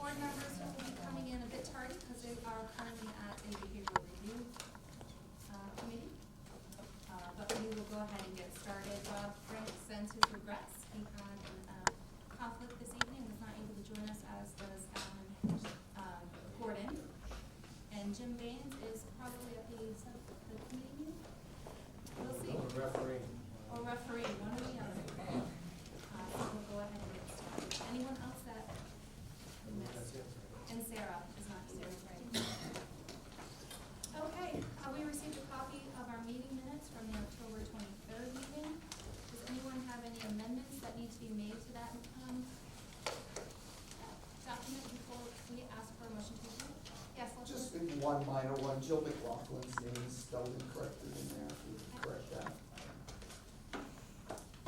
board members who will be coming in a bit tardy because they are currently at a behavioral review committee. But we will go ahead and get started. Frank sends his regrets. He had a conflict this evening and was not able to join us, as does Alan Gordon. And Jim Baines is probably at the committee meeting. We'll see. Or referee. Or referee, one or the other. So we'll go ahead and get started. Anyone else that That's it. And Sarah is not here, right? Okay, we received a copy of our meeting minutes from the October 23rd meeting. Does anyone have any amendments that need to be made to that document before we ask for a motion to approve? Yes, let's Just one minor one, Jill McLaughlin's name is spelled incorrectly in there, if you could correct that.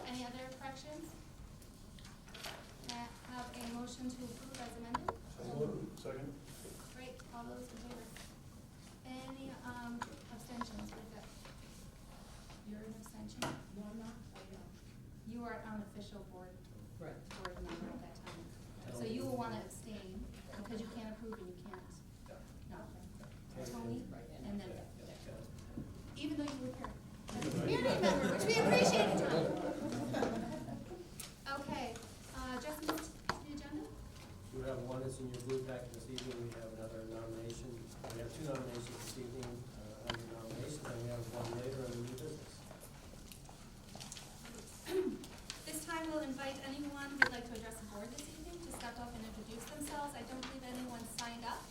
Any other corrections? May I have a motion to approve as amended? Second. Great, all those in favor? Any abstentions with that? You're an abstention? No, I'm not. You are an official board Right. member at that time. So you will want to abstain because you can't approve and you can't. No. Tony, and then, even though you were here, as a community member, which we appreciate, John. Okay, adjustments to the agenda? You have one that's in your blue packet this evening. We have another nomination. We have two nominations this evening under nominations, and we have one later under new business. This time we'll invite anyone who'd like to address the board this evening to step up and introduce themselves. I don't believe anyone signed up,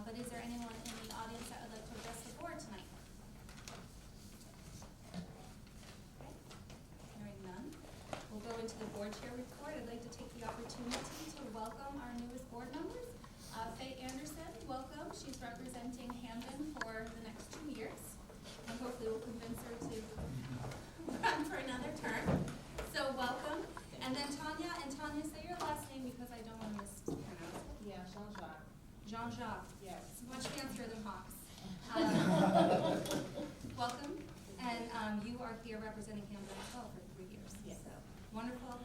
but is there anyone in the audience that would like to address the board tonight? Okay. Hearing none, we'll go into the board chair report. I'd like to take the opportunity to welcome our newest board members. Faye Anderson, welcome. She's representing Hampden for the next 2 years, and hopefully we'll convince her to run for another term. So welcome. And then Tanya, say your last name because I don't want to mispronounce it. Yeah, Jean-Jacques. Jean-Jacques. Yes. It's much fancier than Hawks. Welcome. And you are here representing Hampden as well for 3 years. Yes. So wonderful.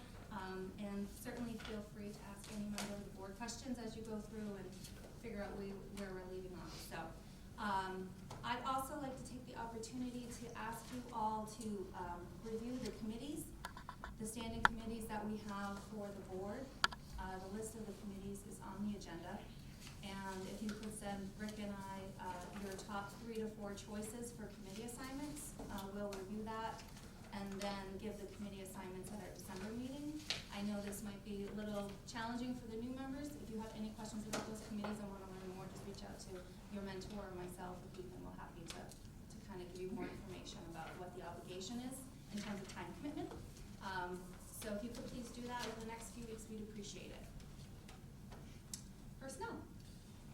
And certainly feel free to ask any member of the board questions as you go through and figure out where we're leaving off. So I'd also like to take the opportunity to ask you all to review the committees, the standing committees that we have for the board. The list of the committees is on the agenda. And if you could send Rick and I your top 3 to 4 choices for committee assignments, we'll review that and then give the committee assignments at our December meeting. I know this might be a little challenging for the new members. If you have any questions about those committees and want to learn more, just reach out to your mentor or myself, and we're happy to kind of give you more information about what the obligation is in terms of time commitment. So if you could please do that over the next few weeks, we'd appreciate it. Personnel.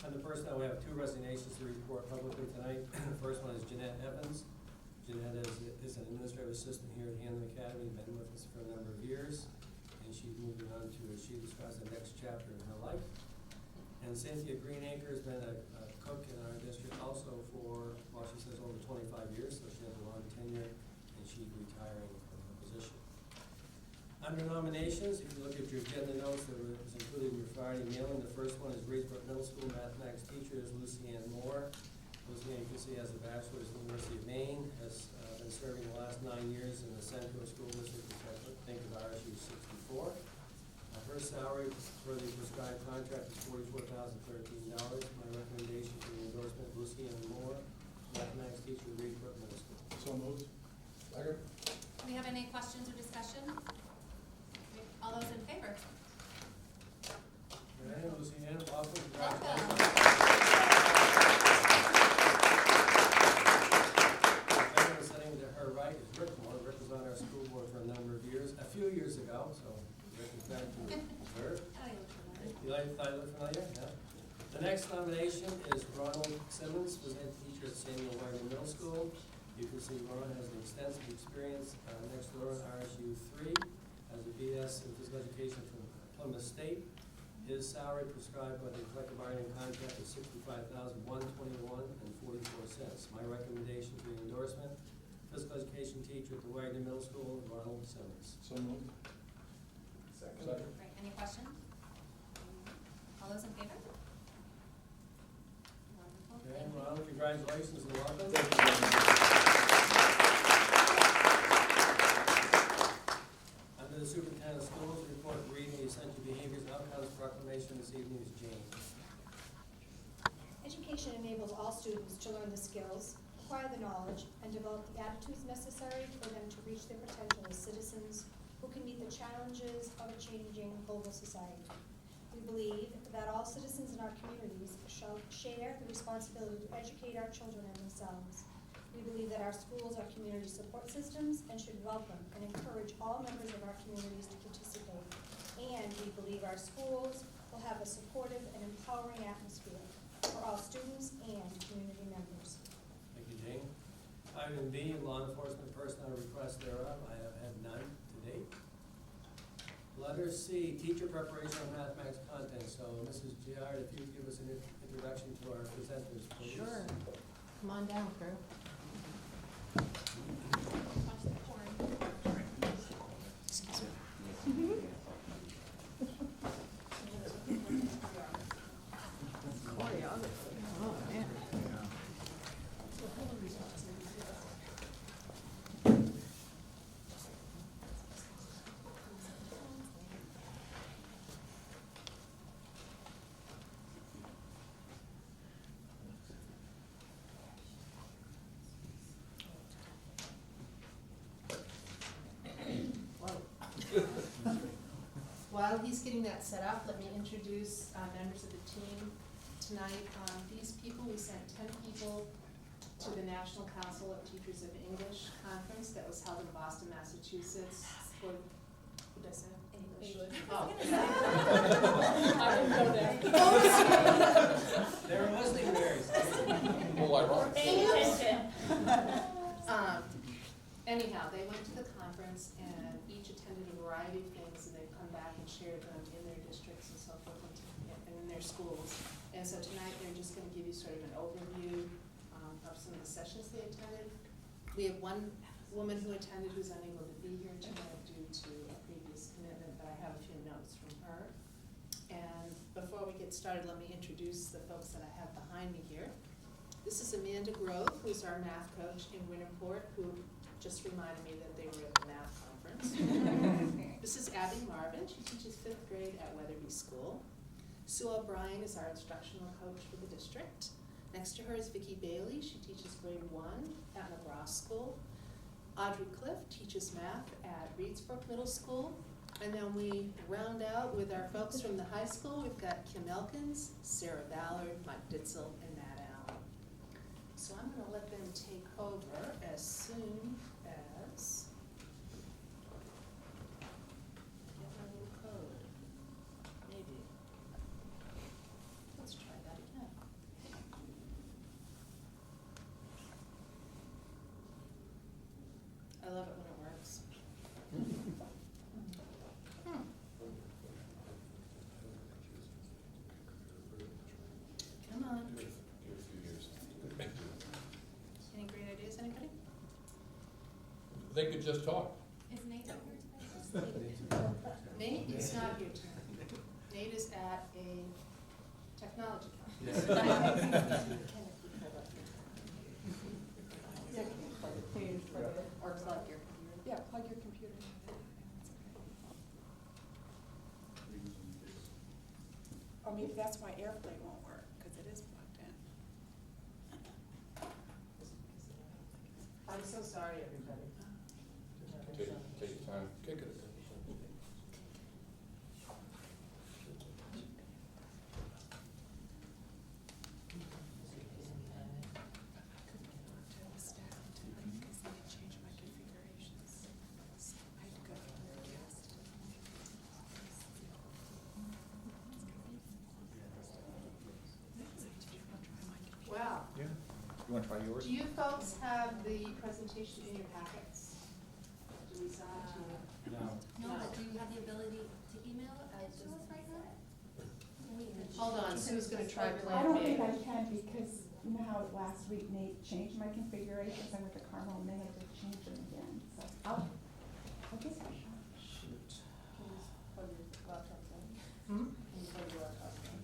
On the personnel, we have 2 resignations to report publicly tonight. The first one is Jeanette Evans. Jeanette is an administrative assistant here at Hampden Academy, been with us for a number of years, and she's moving on to, as she describes, the next chapter in her life. And Cynthia Greenacre has been a cook in our district also for, well, she says over 25 years, so she has a long tenure, and she's retiring from her position. Under nominations, if you look at your agenda notes that was included in your Friday mailing, the first one is Reedsburg Middle School mathematics teacher is Lucianne Moore. Lucianne, you can see, has a bachelor's at the University of Maine, has been serving the last 9 years in the Central School District, which I think is RSU 64. Her salary for the prescribed contract is $44,013. My recommendation for the endorsement, Lucianne Moore, mathematics teacher at Reedsburg Middle School. So moved. Second. Do we have any questions or discussion? All those in favor? Okay, Lucianne, welcome. Welcome. Sitting to her right is Rick Moore. Rick was on our school board for a number of years, a few years ago, so Rick is back to her. You like I look familiar? Yeah. The next nomination is Ronald Simmons, was head teacher at Samuel Wagner Middle School. You can see Ron has an extensive experience next door at RSU 3, has a BS in physical education from Plymouth State. His salary prescribed by the collective bargaining contract is $65,121.44. My recommendation for the endorsement, physical education teacher at the Wagner Middle School, Ronald Simmons. So moved. Second. Second. Great, any questions? All those in favor? congratulations and welcome. Thank you very much. Under the Superintendent of Schools report reading the essential behaviors and outcomes proclamation this evening is Jane. Education enables all students to learn the skills, acquire the knowledge, and develop the attitudes necessary for them to reach their potential as citizens who can meet the challenges of a changing global society. We believe that all citizens in our communities shall share the responsibility to educate our children and themselves. We believe that our schools are community support systems and should welcome and encourage all members of our communities to participate. And we believe our schools will have a supportive and empowering atmosphere for all students and community members. Thank you, Jane. Item B, law enforcement personnel requests thereof. I have had none to date. Letter C, teacher preparation on mathematics content. So, Mrs. Giard, if you give us an introduction to our presenters, please. Sure. Come on down, crew. Excuse me. Oh, man. While he's getting that set up, let me introduce members of the team tonight. These people, we sent 10 people to the National Council of Teachers of English conference that was held in Boston, Massachusetts. For, what did I say? English. Oh. I didn't go there. They were listening berries. Well, ironic. Anyhow, they went to the conference and each attended a variety of things, and they've come back and shared them in their districts and so forth and in their schools. And so tonight they're just going to give you sort of an overview of some of the sessions they attended. We have one woman who attended who's unable to be here tonight due to a previous commitment, but I have a few notes from her. And before we get started, let me introduce the folks that I have behind me here. This is Amanda Grove, who's our math coach in Winterport, who just reminded me that they were at the math conference. This is Abby Marvin. She teaches 5th grade at Weatherby School. Sue O'Brien is our instructional coach for the district. Next to her is Vicki Bailey. She teaches grade 1 at McGraw School. Audrey Cliff teaches math at Reedsbrook Middle School. And then we round out with our folks from the high school. We've got Kim Elkins, Sarah Ballard, Mike Ditzel, and Matt Allen. So I'm going to let them take over as soon as I get my little code. Maybe. Let's try that again. I love it when it works. Come on. Give it a few years. Any great ideas, anybody? They could just talk. Is Nate here Nate is not here tonight. Nate is at a technology conference. Yeah. Or plug your computer. Yeah, plug your computer. Or maybe that's why AirPlay won't work, because it is plugged in. I'm so sorry, everybody. Take your time, kick it. Wow. Yeah. You want to try yours? Do you folks have the presentation in your packets? Do we send it to you? No. No, but do you have the ability to email it to us right now? Hold on, Sue's gonna try I plan don't think B. I can, because you know how last week Nate changed my configurations, I went to Carmel and then I had to change them again, so I'll give it a shot. Shoot. Can you plug your laptop in? Hmm? Can you plug your laptop in?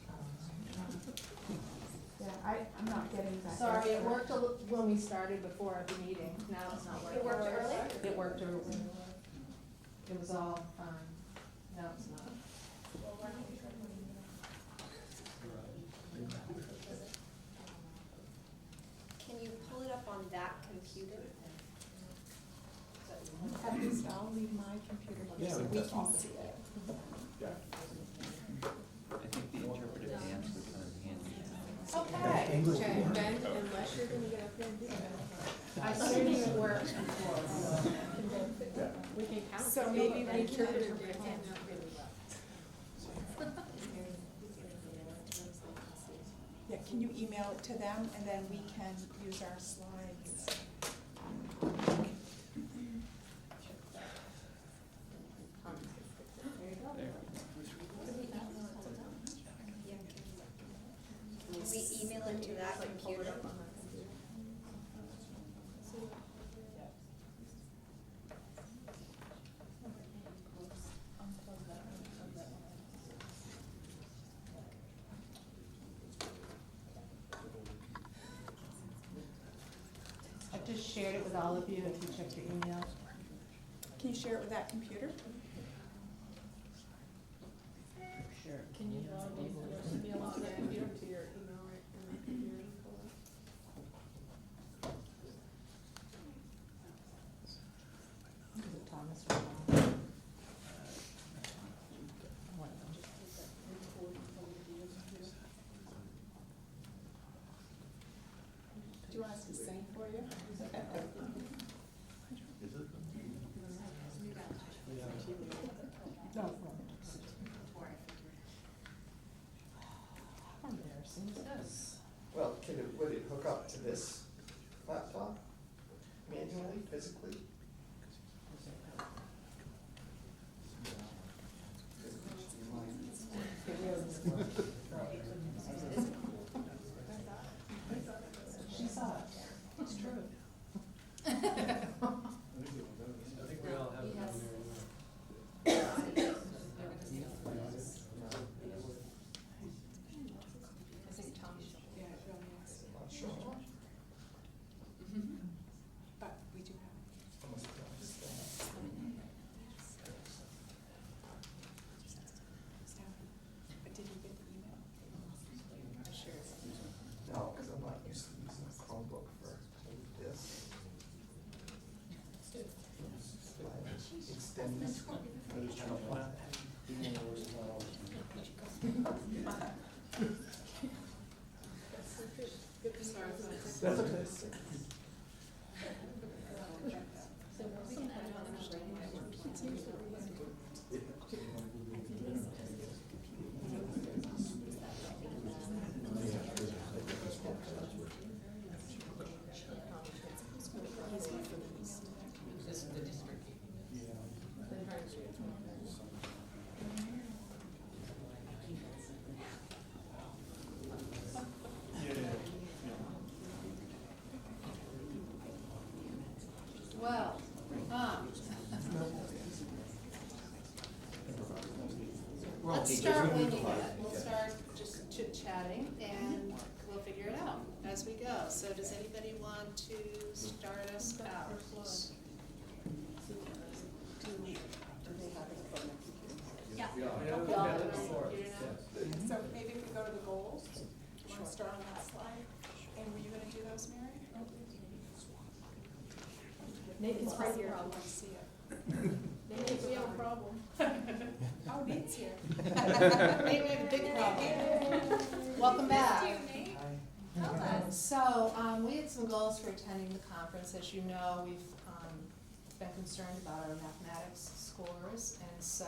Yeah, I I'm not getting that. Sorry, it worked when we started before the meeting, now it's not working. It worked early? It worked early. It was all fine, now it's not. Can you pull it up on that computer? At least I'll leave my computer here Yeah, so we that's can awesome. see it. Yeah. I think the interpretive dance would come in handy. Okay, Ben, unless you're gonna get up there and do that. I certainly it worked before. We can count. So maybe we can. Yeah, can you email it to them and then we can use our slides? Can we email it to that computer? I just shared it with all of you, if you check your email. Can you share it with that computer? Sure. Can you log in to your email right in the computer? Is it Thomas or Tom? Do you want us to sing for you? No. How embarrassing is this? Well, would it hook up to this laptop manually, physically? She saw it. It's true. I think we all have it down there. Not sure. But we do have it. I must have done this thing. But did you get the email? No, because I'm not used to using a Chromebook for this. Extend this. That's okay. Well, let's start winging it. We'll start just chit-chatting and we'll figure it out as we go. So does anybody want to start us out? Yeah. We've done it before. So maybe if we go to the goals, you want to start on that slide? And were you gonna do those, Mary? Nathan's right here, I want to see it. Nathan, we have a problem. Oh, Nate's here. Nate, we have a big problem. Welcome back. So, we had some goals for attending the conference. As you know, we've been concerned about our mathematics scores, and so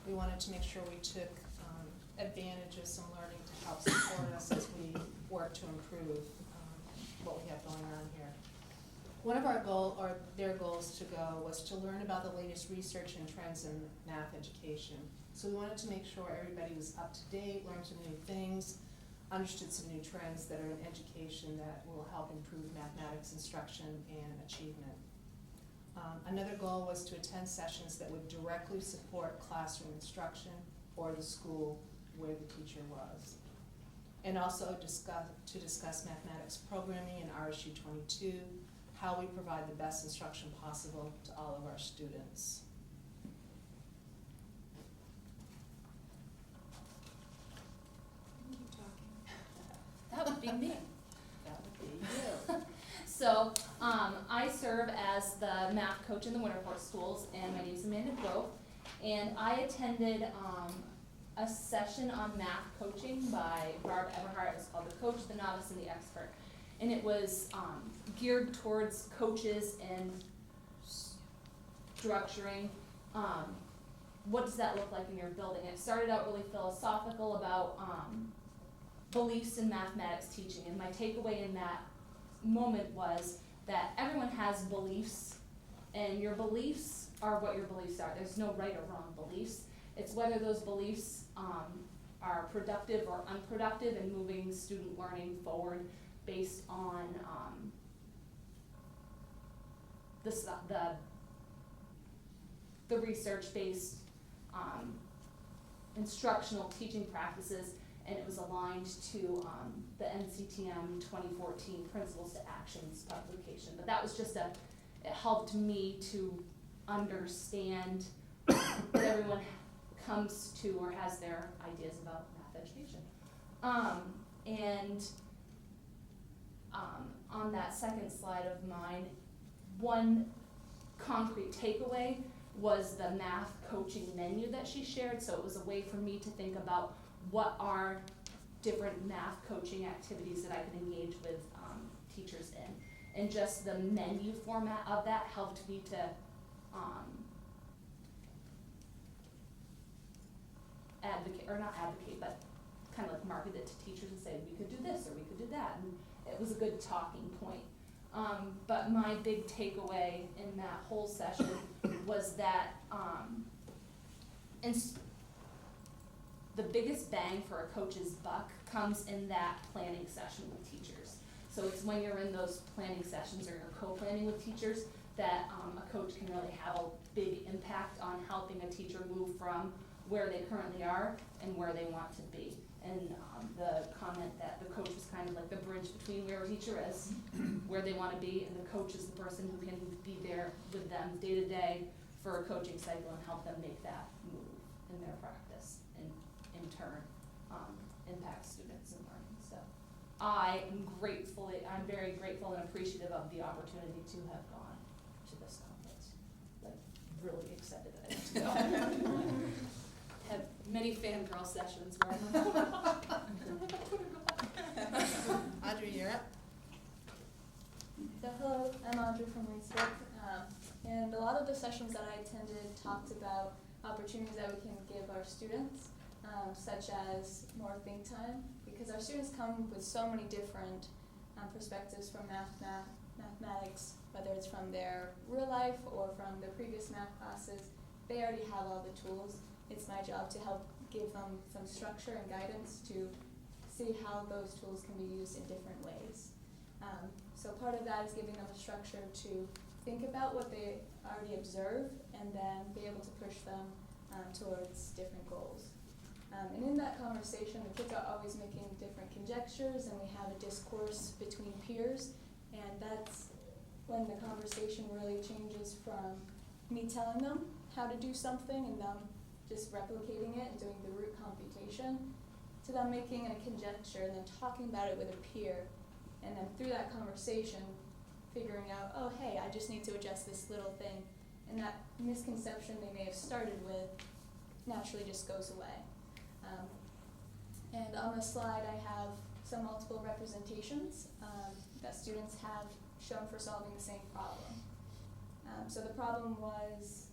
we wanted to make sure we took advantage of some learning to help support us as we work to improve what we have going on here. One of our their goals to go was to learn about the latest research and trends in math education. So we wanted to make sure everybody was up to date, learned some new things, understood some new trends that are in education that will help improve mathematics instruction and achievement. Another goal was to attend sessions that would directly support classroom instruction or the school where the teacher was. and also to discuss mathematics programming in RSU 22, how we provide the best instruction possible to all of our students. That would be me. That would be you. So, I serve as the math coach in the Winterport schools, and my name's Amanda Grove. And I attended, a session on math coaching by Barb Everhart. It was called The Coach, the Novice, and the Expert. And it was, geared towards coaches and structuring, what does that look like in your building? It started out really philosophical about, beliefs in mathematics teaching, and my takeaway in that moment was that everyone has beliefs, and your beliefs are what your beliefs are. There's no right or wrong beliefs. It's whether those beliefs are productive or unproductive in moving student learning forward based on the research-based instructional teaching practices, and it was aligned to the NCTM 2014 Principles to Actions publication. But that was just it helped me to understand that everyone comes to or has their ideas about math education. On that second slide of mine, one concrete takeaway was the math coaching menu that she shared. So it was a way for me to think about what are different math coaching activities that I can engage with teachers in. And just the menu format of that helped me to but kind of like market it to teachers and say, we could do this or we could do that. And it was a good talking point. But my big takeaway in that whole session was that the biggest bang for a coach's buck comes in that planning session with teachers. So it's when you're in those planning sessions or you're co-planning with teachers that a coach can really have a big impact on helping a teacher move from where they currently are and where they want to be. And the comment that the coach is kind of like the bridge between where a teacher is, where they want to be, and the coach is the person who can be there with them day to day for a coaching cycle and help them make that move in their practice and in turn impact students and learning. So I'm very grateful and appreciative of the opportunity to have gone to this conference. Like, really excited that I got to go. Had many fangirl sessions where Audrey, you're up. So hello, I'm Audrey from Leesburg, and a lot of the sessions that I attended talked about opportunities that we can give our students, such as more think time, because our students come with so many different perspectives from mathematics, whether it's from their real life or from their previous math classes. They already have all the tools. It's my job to help give them some structure and guidance to see how those tools can be used in different ways. So part of that is giving them a structure to think about what they already observe and then be able to push them towards different goals. And in that conversation, the kids are always making different conjectures, and we have a discourse between peers, and that's when the conversation really changes from me telling them how to do something and them just replicating it and doing the root computation, to them making a conjecture and then talking about it with a peer, and then through that conversation figuring out, oh hey, I just need to adjust this little thing, and that misconception they may have started with naturally just goes away. And on the slide I have some multiple representations that students have shown for solving the same problem. So the problem was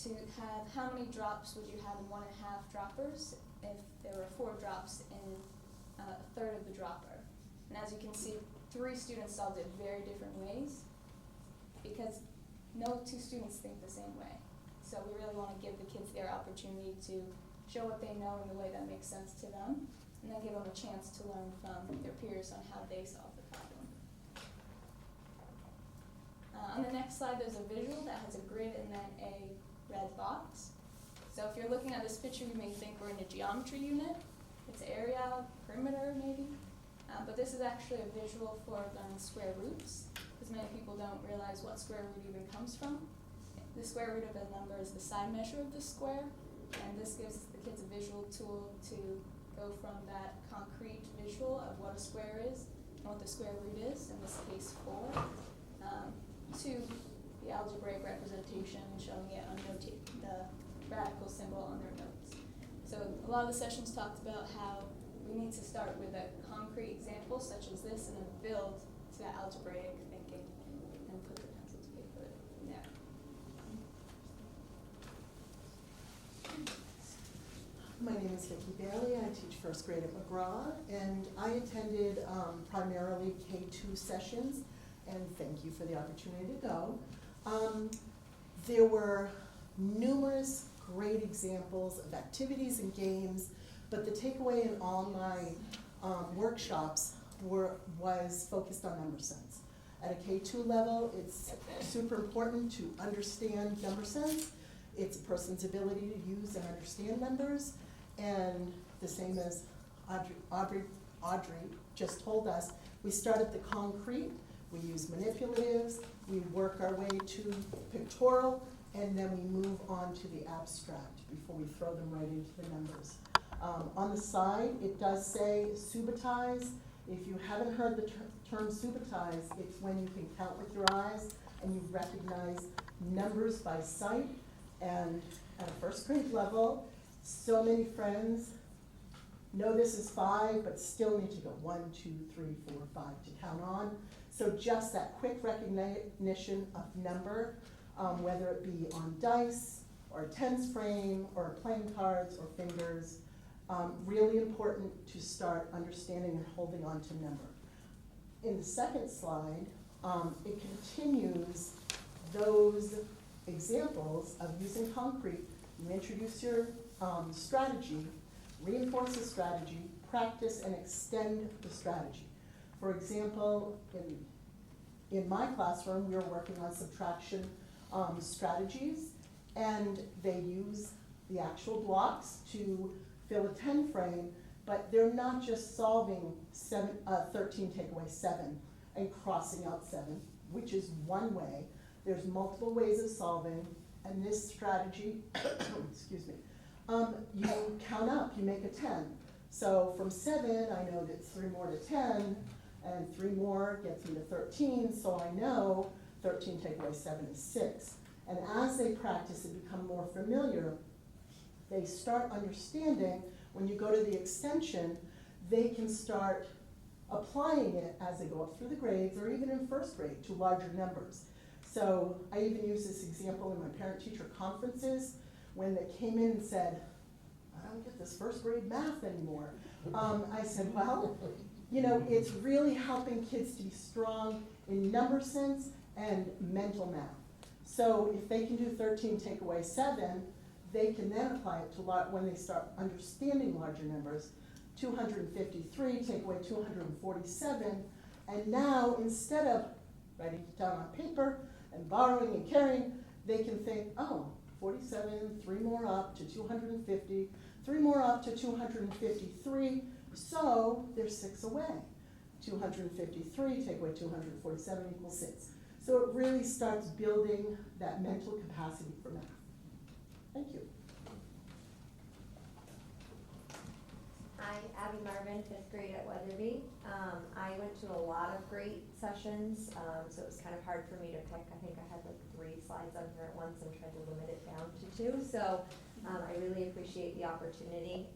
to have how many drops would you have in 1.5 droppers if there were 4 drops in a third of the dropper. And as you can see, 3 students solved it very different ways because no 2 students think the same way. So we really want to give the kids their opportunity to show what they know in the way that makes sense to them, and then give them a chance to learn from their peers on how they solve the problem. On the next slide, there's a visual that has a grid and then a red box. So if you're looking at this picture, you may think we're in a geometry unit. It's area, perimeter maybe. But this is actually a visual for learning square roots, because many people don't realize what square root even comes from. The square root of a number is the side measure of the square, and this gives the kids a visual tool to go from that concrete visual of what a square is and what the square root is, in this case 4, to the algebraic representation showing it on the radical symbol on their notes. So a lot of the sessions talked about how we need to start with a concrete example such as this and then build to that algebraic thinking and put the pencil to paper there. My name is Vicki Bailey. I teach first grade at McGraw, and I attended primarily K-2 sessions, and thank you for the opportunity to go. There were numerous great examples of activities and games, but the takeaway in all my workshops was focused on number sense. At a K-2 level, it's super important to understand number sense. It's a person's ability to use and understand numbers, and the same as Audrey just told us, we start at the concrete, we use manipulatives, we work our way to pictorial, and then we move on to the abstract before we throw them right into the numbers. On the side, it does say subitize. If you haven't heard the term subitize, it's when you can count with your eyes and you recognize numbers by sight. And at a first grade level, so many friends know this is 5, but still need to go 1, 2, 3, 4, 5 to count on. So just that quick recognition of number, whether it be on dice or a tens frame or playing cards or fingers, really important to start understanding and holding on to number. In the second slide, it continues those examples of using concrete. You introduce your strategy, reinforce the strategy, practice and extend the strategy. For example, in my classroom, we were working on subtraction strategies, and they use the actual blocks to fill a 10 frame, but they're not just solving 13 take away 7 and crossing out 7, which is one way. There's multiple ways of solving, and this strategy, excuse me, you count up, you make a 10. So from 7, I know that 3 more to 10, and 3 more gets me to 13, so I know 13 take away 7 is 6. And as they practice and become more familiar, they start understanding, when you go to the extension, they can start applying it as they go up through the grades, or even in first grade, to larger numbers. So I even use this example in my parent-teacher conferences, when they came in and said, I don't get this first grade math anymore. I said, well, you know, it's really helping kids to be strong in number sense and mental math. So if they can do 13 take away 7, they can then apply it to when they start understanding larger numbers. 253 take away 247, and now instead of writing it down on paper and borrowing and carrying, they can think, oh, 47, 3 more up to 250, 3 more up to 253, so they're 6 away. 253 take away 247 equals 6. So it really starts building that mental capacity for math. Thank you. Hi, Abby Marvin, 5th grade at Weatherby. I went to a lot of great sessions, so it was kind of hard for me to pick. I think I had like 3 slides on here at once and tried to limit it down to 2. So I really appreciate the opportunity.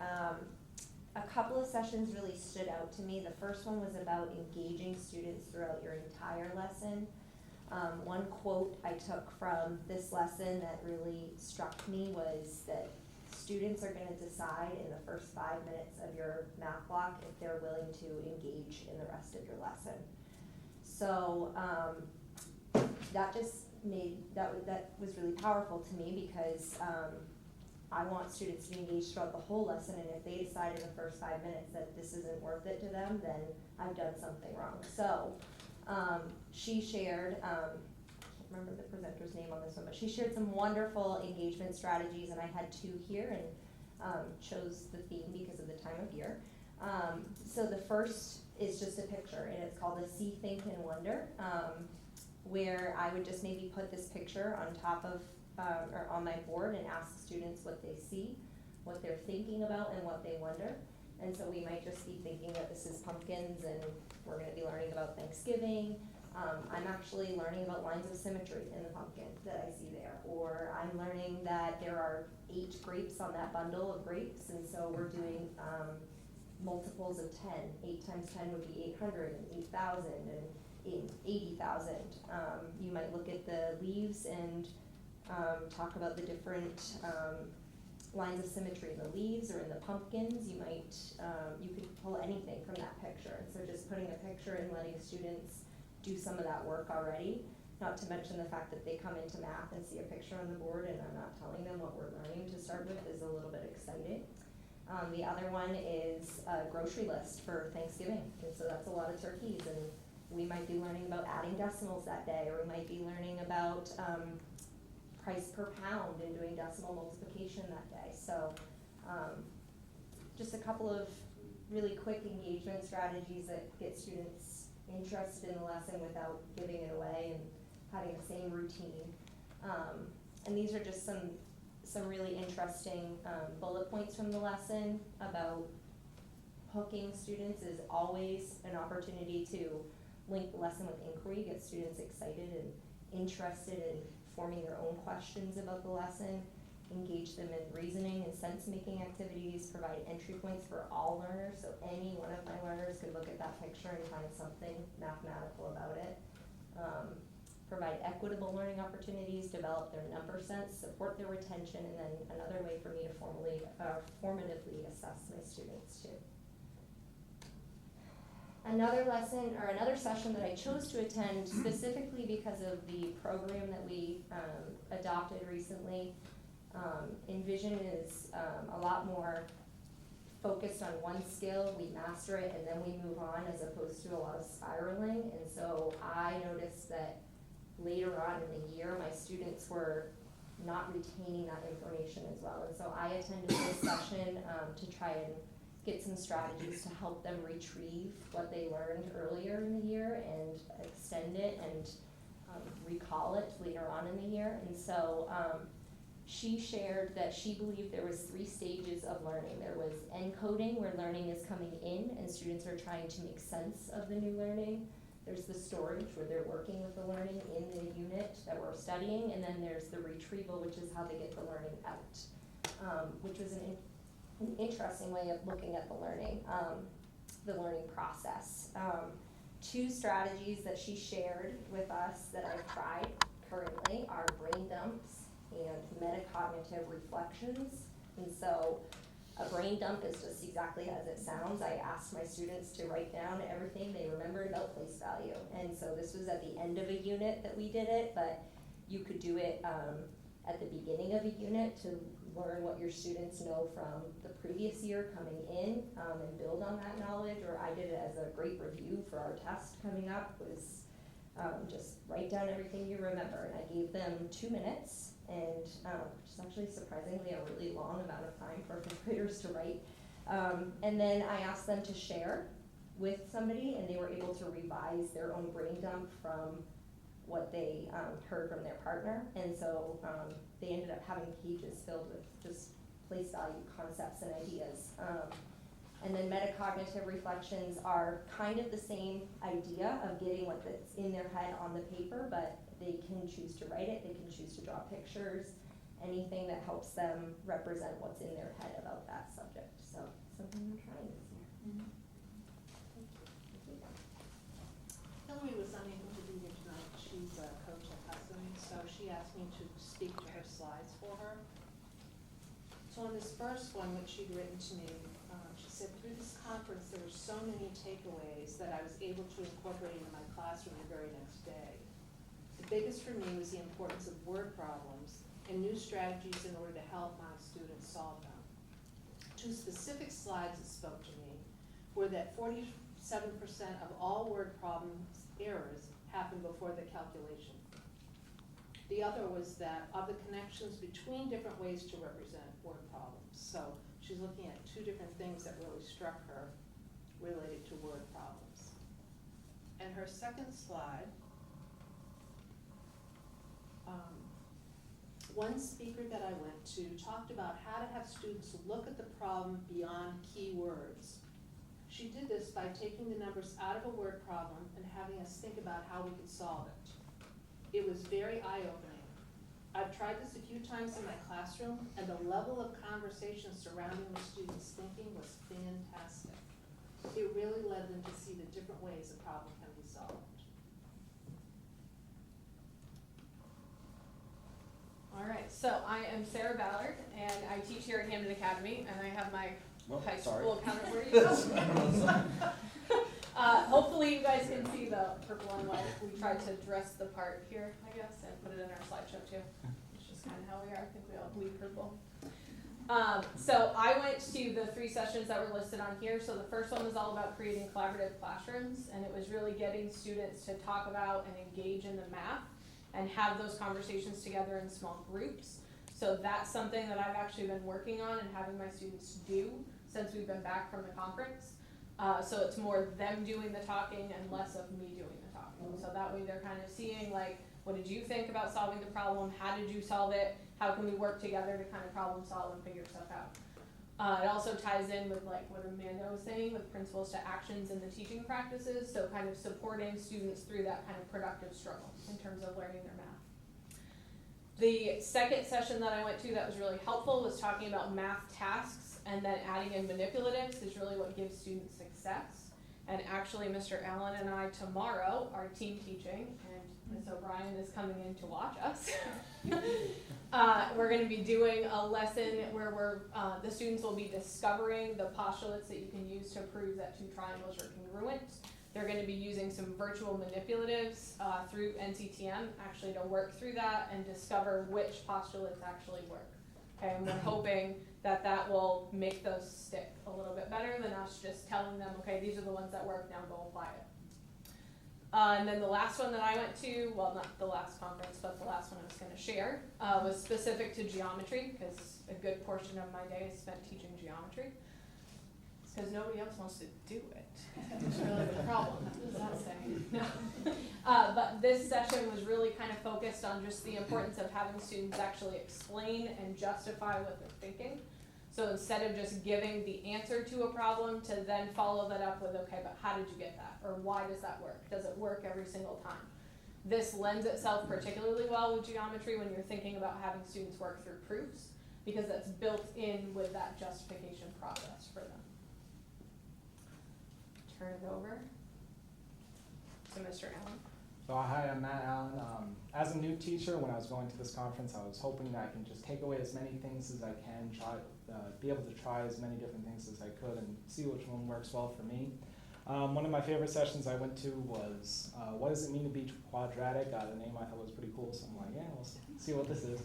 A couple of sessions really stood out to me. The first one was about engaging students throughout your entire lesson. One quote I took from this lesson that really struck me was that students are going to decide in the first 5 minutes of your math block if they're willing to engage in the rest of your lesson. So that just made, that was really powerful to me, because I want students to be engaged throughout the whole lesson, and if they decide in the first 5 minutes that this isn't worth it to them, then I've done something wrong. So she shared, I can't remember the presenter's name on this one, but she shared some wonderful engagement strategies, and I had 2 here and chose the theme because of the time of year. So the first is just a picture, and it's called a See, Think, and Wonder, where I would just maybe put this picture on top of, or on my board and ask students what they see, what they're thinking about, and what they wonder. And so we might just be thinking that this is pumpkins, and we're gonna be learning about Thanksgiving. I'm actually learning about lines of symmetry in the pumpkin that I see there. Or I'm learning that there are 8 grapes on that bundle of grapes, and so we're doing, multiples of 10. 8 times 10 would be 800, and 8,000, and 80,000. You might look at the leaves and talk about the different lines of symmetry in the leaves or in the pumpkins. You might, you could pull anything from that picture. And so just putting a picture and letting students do some of that work already, not to mention the fact that they come into math and see a picture on the board and I'm not telling them what we're learning to start with is a little bit exciting. The other one is a grocery list for Thanksgiving, and so that's a lot of turkeys, and we might be learning about adding decimals that day, or we might be learning about price per pound and doing decimal multiplication that day. So just a couple of really quick engagement strategies that get students interested in the lesson without giving it away and having the same routine. And these are just some really interesting bullet points from the lesson about hooking students is always an opportunity to link the lesson with inquiry, get students excited and interested in forming their own questions about the lesson, engage them in reasoning and sense-making activities, provide entry points for all learners, so any one of my learners could look at that picture and find something mathematical about it. Provide equitable learning opportunities, develop their number sense, support their retention, and then another way for me to formatively assess my students too. Another lesson, or another session that I chose to attend specifically because of the program that we adopted recently. Envision is a lot more focused on one skill, we master it, and then we move on, as opposed to a lot of spiraling. And so I noticed that later on in the year, my students were not retaining that information as well. And so I attended this session to try and get some strategies to help them retrieve what they learned earlier in the year and extend it and recall it later on in the year. And so she shared that she believed there was 3 stages of learning. There was encoding, where learning is coming in and students are trying to make sense of the new learning. There's the storage, where they're working with the learning in the unit that we're studying, and then there's the retrieval, which is how they get the learning out, which was an interesting way of looking at the learning process. 2 strategies that she shared with us that I've tried currently are brain dumps and metacognitive reflections. And so a brain dump is just exactly as it sounds. I asked my students to write down everything they remembered about place value. And so this was at the end of a unit that we did it, but you could do it at the beginning of a unit to learn what your students know from the previous year coming in and build on that knowledge. Or I did it as a great review for our test coming up, was just write down everything you remember. And I gave them 2 minutes, and which is actually surprisingly a really long amount of time for 5th graders to write. And then I asked them to share with somebody, and they were able to revise their own brain dump from what they heard from their partner. And so they ended up having pages filled with just place value concepts and ideas. And then metacognitive reflections are kind of the same idea of getting what's in their head on the paper, but they can choose to write it, they can choose to draw pictures, anything that helps them represent what's in their head about that subject. So something I'm trying this year. Mm-hmm. Hillary was unable to be here tonight. She's a coach at Hampden, so she asked me to speak to her slides for her. So on this first one, which she'd written to me, she said, through this conference, there were so many takeaways that I was able to incorporate into my classroom the very next day. The biggest for me was the importance of word problems and new strategies in order to help my students solve them. 2 specific slides that spoke to me were that 47% of all word problems errors happen before the calculation. The other was that of the connections between different ways to represent word problems. So she's looking at 2 different things that really struck her And her second slide, one speaker that I went to talked about how to have students look at the problem beyond keywords. She did this by taking the numbers out of a word problem and having us think about how we could solve it. It was very eye-opening. I've tried this a few times in my classroom, and the level of conversation surrounding the students' thinking was fantastic. It really led them to see the different ways a problem can be solved. All right, so I am Sarah Ballard, and I teach here at Hampden Academy, and I have my high school counterpart. Where do you go? Hopefully you guys can see the purple and white. We tried to dress the part here, I guess, and put it in our slideshow too. It's just kind of how we are. I think we all bleed purple. So I went to the 3 sessions that were listed on here. So the first one was all about creating collaborative classrooms, and it was really getting students to talk about and engage in the math and have those conversations together in small groups. So that's something that I've actually been working on and having my students do since we've been back from the conference. So it's more them doing the talking and less of me doing the talking. So that way they're kind of seeing, like, what did you think about solving the problem? How did you solve it? How can we work together to kind of problem solve and figure stuff out? It also ties in with like what Amanda was saying with principles to actions in the teaching practices. So kind of supporting students through that kind of productive struggle in terms of learning their math. The second session that I went to that was really helpful was talking about math tasks, and then adding in manipulatives is really what gives students success. And actually Mr. Allen and I tomorrow are team teaching, and Ms. O'Brien is coming in to watch us. We're going to be doing a lesson where the students will be discovering the postulates that you can use to prove that 2 triangles are congruent. They're going to be using some virtual manipulatives through NCTM actually to work through that and discover which postulates actually work. Okay, and we're hoping that that will make those stick a little bit better than us just telling them, okay, these are the ones that work, now go apply it. And then the last one that I went to, well, not the last conference, but the last one I was going to share, was specific to geometry, because a good portion of my day is spent teaching geometry. It's because nobody else wants to do it. That's really the problem. What does that say? No. But this session was really kind of focused on just the importance of having students actually explain and justify what they're thinking. So instead of just giving the answer to a problem, to then follow that up with, okay, but how did you get that? Or why does that work? Does it work every single time? This lends itself particularly well with geometry when you're thinking about having students work through proofs, because that's built in with that justification process for them. Turn it over to Mr. Allen. So hi, I'm Matt Allen. As a new teacher, when I was going to this conference, I was hoping that I can just take away as many things as I can, be able to try as many different things as I could and see which one works well for me. One of my favorite sessions I went to was, what does it mean to be quadratic? The name I thought was pretty cool, so I'm like, yeah, we'll see what this is.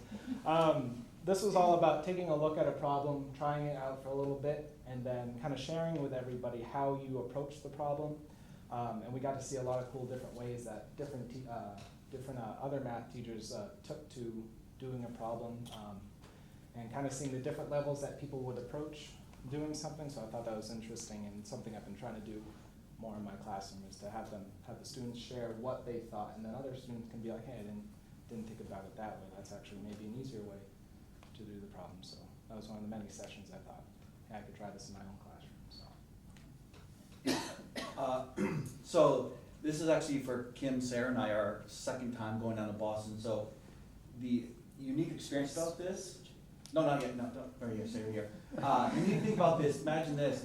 This was all about taking a look at a problem, trying it out for a little bit, and then kind of sharing with everybody how you approach the problem. And we got to see a lot of cool different ways that different other math teachers took to doing a problem, and kind of seeing the different levels that people would approach doing something. So I thought that was interesting, and something I've been trying to do more in my classroom is to have the students share what they thought, and then other students can be like, hey, I didn't think about it that way. That's actually maybe an easier way to do the problem. So that was one of the many sessions I thought, hey, I could try this in my own classroom. So this is actually for Kim, Sarah, and I, our second time going down to Boston. So the unique experience about this, no, not yet, no, right here, Sarah here. Unique thing about this, imagine this,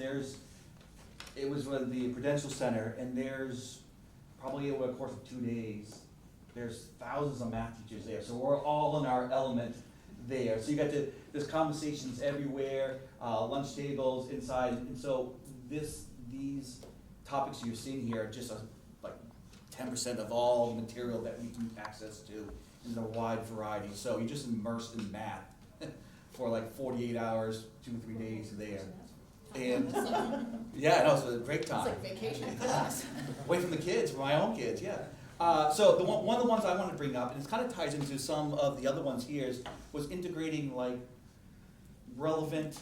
it was with the Prudential Center, and there's probably over the course of 2 days, there's thousands of math teachers there. So we're all in our element there. So you got there's conversations everywhere, lunch tables inside, and so these topics you're seeing here are just like 10% of all the material that we can access to in a wide variety. So you're just immersed in math for like 48 hours, 2 or 3 days there. And yeah, no, it's a great time. It's like vacation class. Away from the kids, from my own kids, yeah. So one of the ones I want to bring up, and it kind of ties into some of the other ones here, was integrating like relevant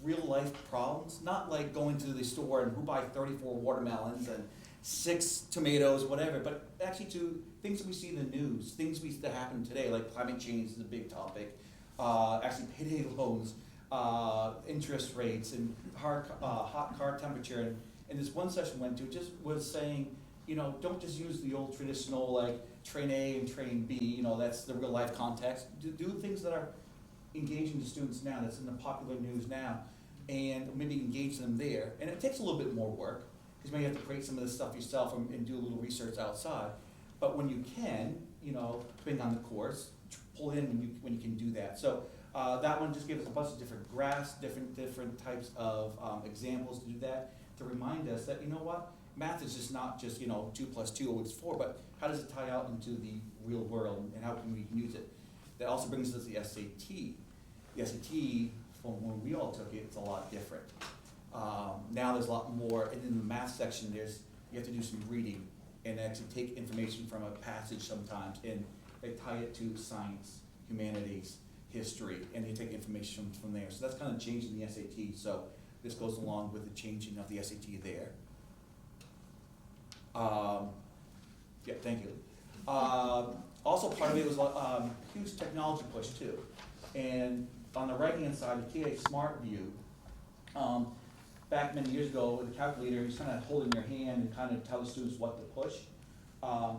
real life problems, not like going to the store and who buy 34 watermelons and 6 tomatoes, whatever, but actually to things that we see in the news, things that happen today, like climate change is a big topic, actually payday loans, interest rates, and hot car temperature. And this one session went to just was saying, you know, don't just use the old traditional like train A and train B, you know, that's the real life context. Do things that are engaging the students now, that's in the popular news now, and maybe engage them there. And it takes a little bit more work, because maybe you have to create some of this stuff yourself and do a little research outside. But when you can, you know, depending on the course, pull in when you can do that. So that one just gave us a bunch of different graphs, different types of examples to do that, to remind us that, you know what, math is just not just, you know, 2 + 2 = 4, but how does it tie out into the real world, and how can we use it? That also brings us to the SAT. The SAT, from when we all took it, it's a lot different. Now there's a lot more, and in the math section, you have to do some reading and actually take information from a passage sometimes, and they tie it to science, humanities, history, and you take information from there. So that's kind of changing the SAT. So this goes along with the changing of the SAT there. Yeah, thank you. Also part of it was a huge technology push too. And on the right-hand side, the KA Smart View, back many years ago with the calculator, you kind of hold in your hand and kind of tell the students what to push.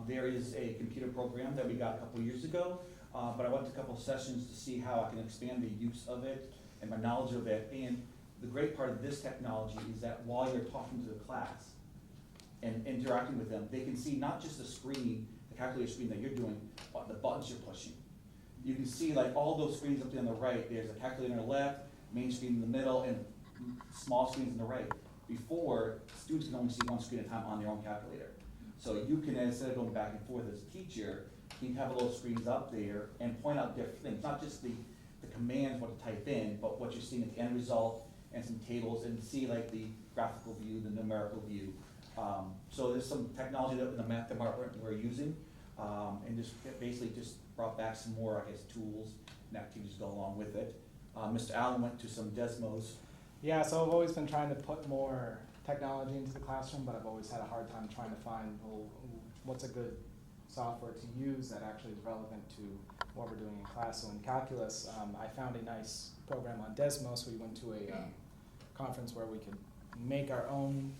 There is a computer program that we got a couple years ago, but I went to a couple of sessions to see how I can expand the use of it and my knowledge of it. And the great part of this technology is that while you're talking to the class and interacting with them, they can see not just the screen, the calculator screen that you're doing, but the buttons you're pushing. You can see like all those screens up there on the right. There's a calculator on the left, main screen in the middle, and small screens on the right. Before, students can only see one screen at a time on their own calculator. So you can, instead of going back and forth as a teacher, you can have those screens up there and point out different things, not just the commands, what to type in, but what you're seeing at the end result and some tables, and see like the graphical view, the numerical view. So there's some technology that the math department we're using, and just basically just brought back some more, I guess, tools and activities to go along with it. Mr. Allen went to some Desmos. Yeah, so I've always been trying to put more technology into the classroom, but I've always had a hard time trying to find, well, what's a good software to use that actually is relevant to what we're doing in class. So in calculus, I found a nice program on Desmos. We went to a conference where we could make our own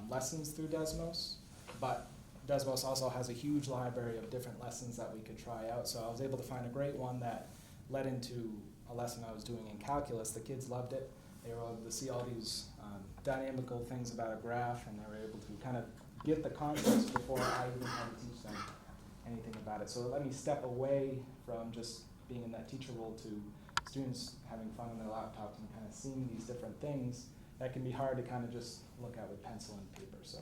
lessons through Desmos, but Desmos also has a huge library of different lessons that we could try out. So I was able to find a great one that led into a lesson I was doing in calculus. The kids loved it. They were able to see all these dynamical things about a graph, and they were able to kind of get the concepts before I even had to teach them anything about it. So it let me step away from just being in that teacher role to students having fun on their laptops and kind of seeing these different things that can be hard to kind of just look at with pencil and paper. So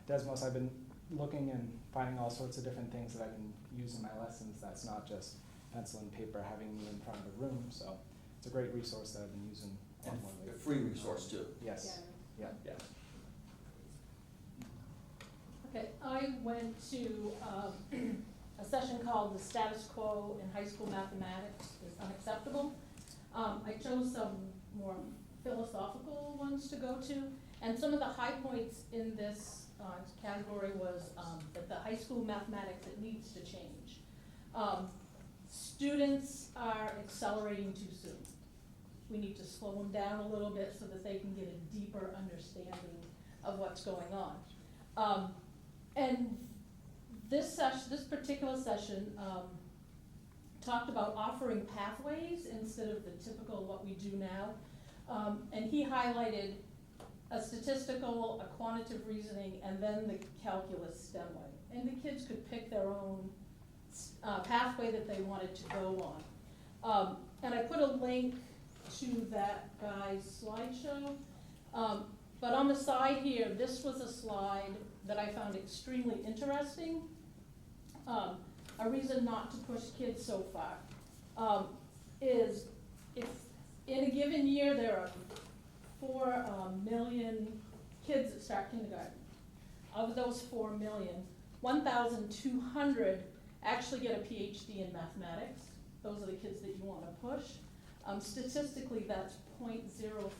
Desmos, I've been looking and finding all sorts of different things that I can use in my lessons that's not just pencil and paper having me in front of a room. So it's a great resource that I've been using. And a free resource too. Yes. Yeah. Yeah. Okay, I went to a session called The Status Quo in High School Mathematics is Unacceptable. I chose some more philosophical ones to go to, and some of the high points in this category was that the high school mathematics, it needs to change. Students are accelerating too soon. We need to slow them down a little bit so that they can get a deeper understanding of what's going on. And this particular session talked about offering pathways instead of the typical what we do now. And he highlighted a statistical, a quantitative reasoning, and then the calculus STEM way. And the kids could pick their own pathway that they wanted to go on. And I put a link to that guy's slideshow. But on the side here, this was a slide that I found extremely interesting. A reason not to push kids so far is if in a given year there are 4 million kids that start kindergarten. Of those 4 million, 1,200 actually get a PhD in mathematics. Those are the kids that you want to push. Statistically, that's 0.03%.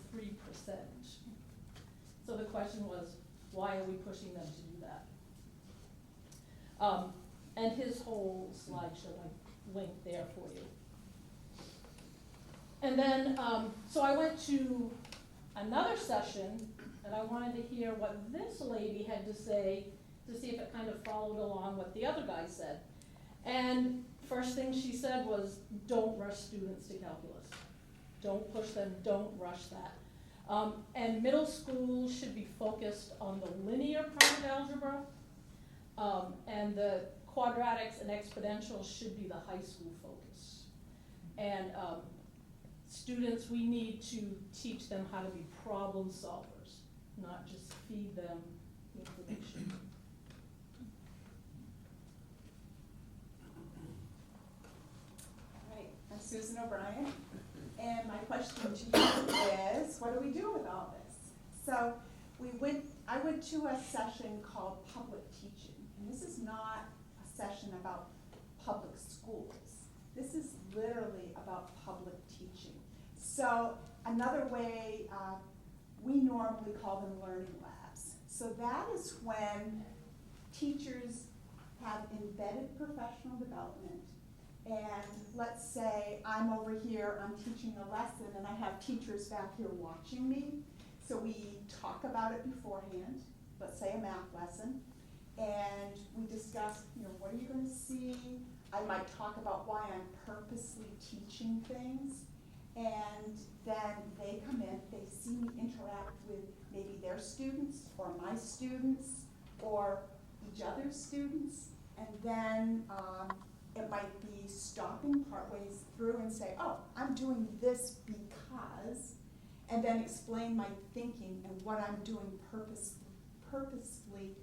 So the question was, why are we pushing them to do that? And his whole slideshow, I linked there for you. And then, so I went to another session, and I wanted to hear what this lady had to say to see if it kind of followed along what the other guy said. And first thing she said was, don't rush students to calculus. Don't push them, don't rush that. And middle school should be focused on the linear part of algebra, and the quadratics and exponentials should be the high school focus. And students, we need to teach them how to be problem solvers, not just feed them information. Right, I'm Susan O'Brien, and my question to you is, what do we do with all this? So I went to a session called Public Teaching, and this is not a session about public schools. This is literally about public teaching. So another way, we normally call them learning labs. So that is when teachers have embedded professional development. And let's say I'm over here, I'm teaching a lesson, and I have teachers back here watching me. So we talk about it beforehand, let's say a math lesson, and we discuss, what are you going to see? I might talk about why I'm purposely teaching things, and then they come in, they see me interact with maybe their students, or my students, or each other's students, and then it might be stopping partways through and say, oh, I'm doing this because, and then explain my thinking and what I'm doing purposefully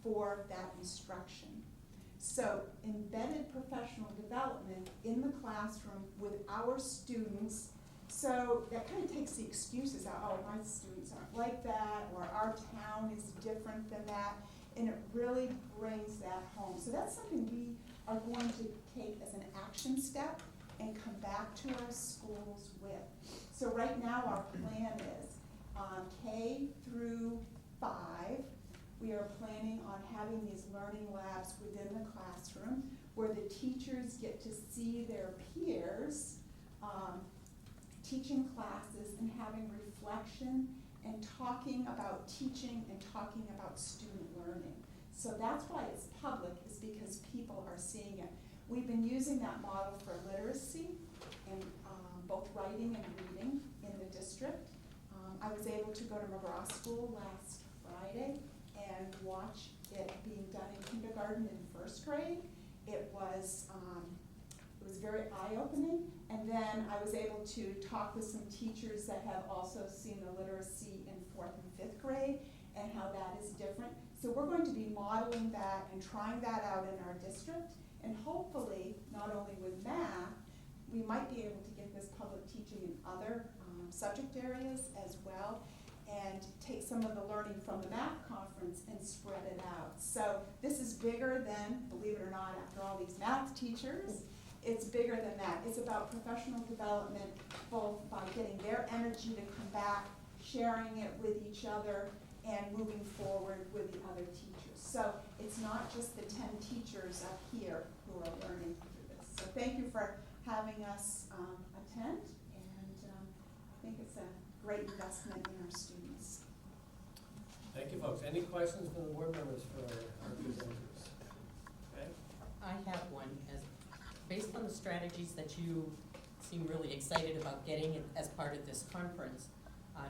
for that instruction. So embedded professional development in the classroom with our students, so that kind of takes the excuses out, oh, my students aren't like that, or our town is different than that, and it really brings that home. So that's something we are going to take as an action step and come back to our schools with. So right now our plan is K through 5, we are planning on having these learning labs within the classroom where the teachers get to see their peers teaching classes and having reflection and talking about teaching and talking about student learning. So that's why it's public, is because people are seeing it. We've been using that model for literacy and both writing and reading in the district. I was able to go to McGraw School last Friday and watch it being done in kindergarten and first grade. It was very eye-opening, and then I was able to talk with some teachers that have also seen the literacy in 4th and 5th grade and how that is different. So we're going to be modeling that and trying that out in our district, and hopefully, not only with math, we might be able to get this public teaching in other subject areas as well, and take some of the learning from the math conference and spread it out. So this is bigger than, believe it or not, after all these math teachers, it's bigger than that. It's about professional development, both by getting their energy to come back, sharing it with each other, and moving forward with the other teachers. So it's not just the 10 teachers up here who are learning through this. So thank you for having us attend, and I think it's a great investment in our students. Thank you, folks. Any questions from the board members for our presenters? Okay. I have one. Based on the strategies that you seem really excited about getting as part of this conference,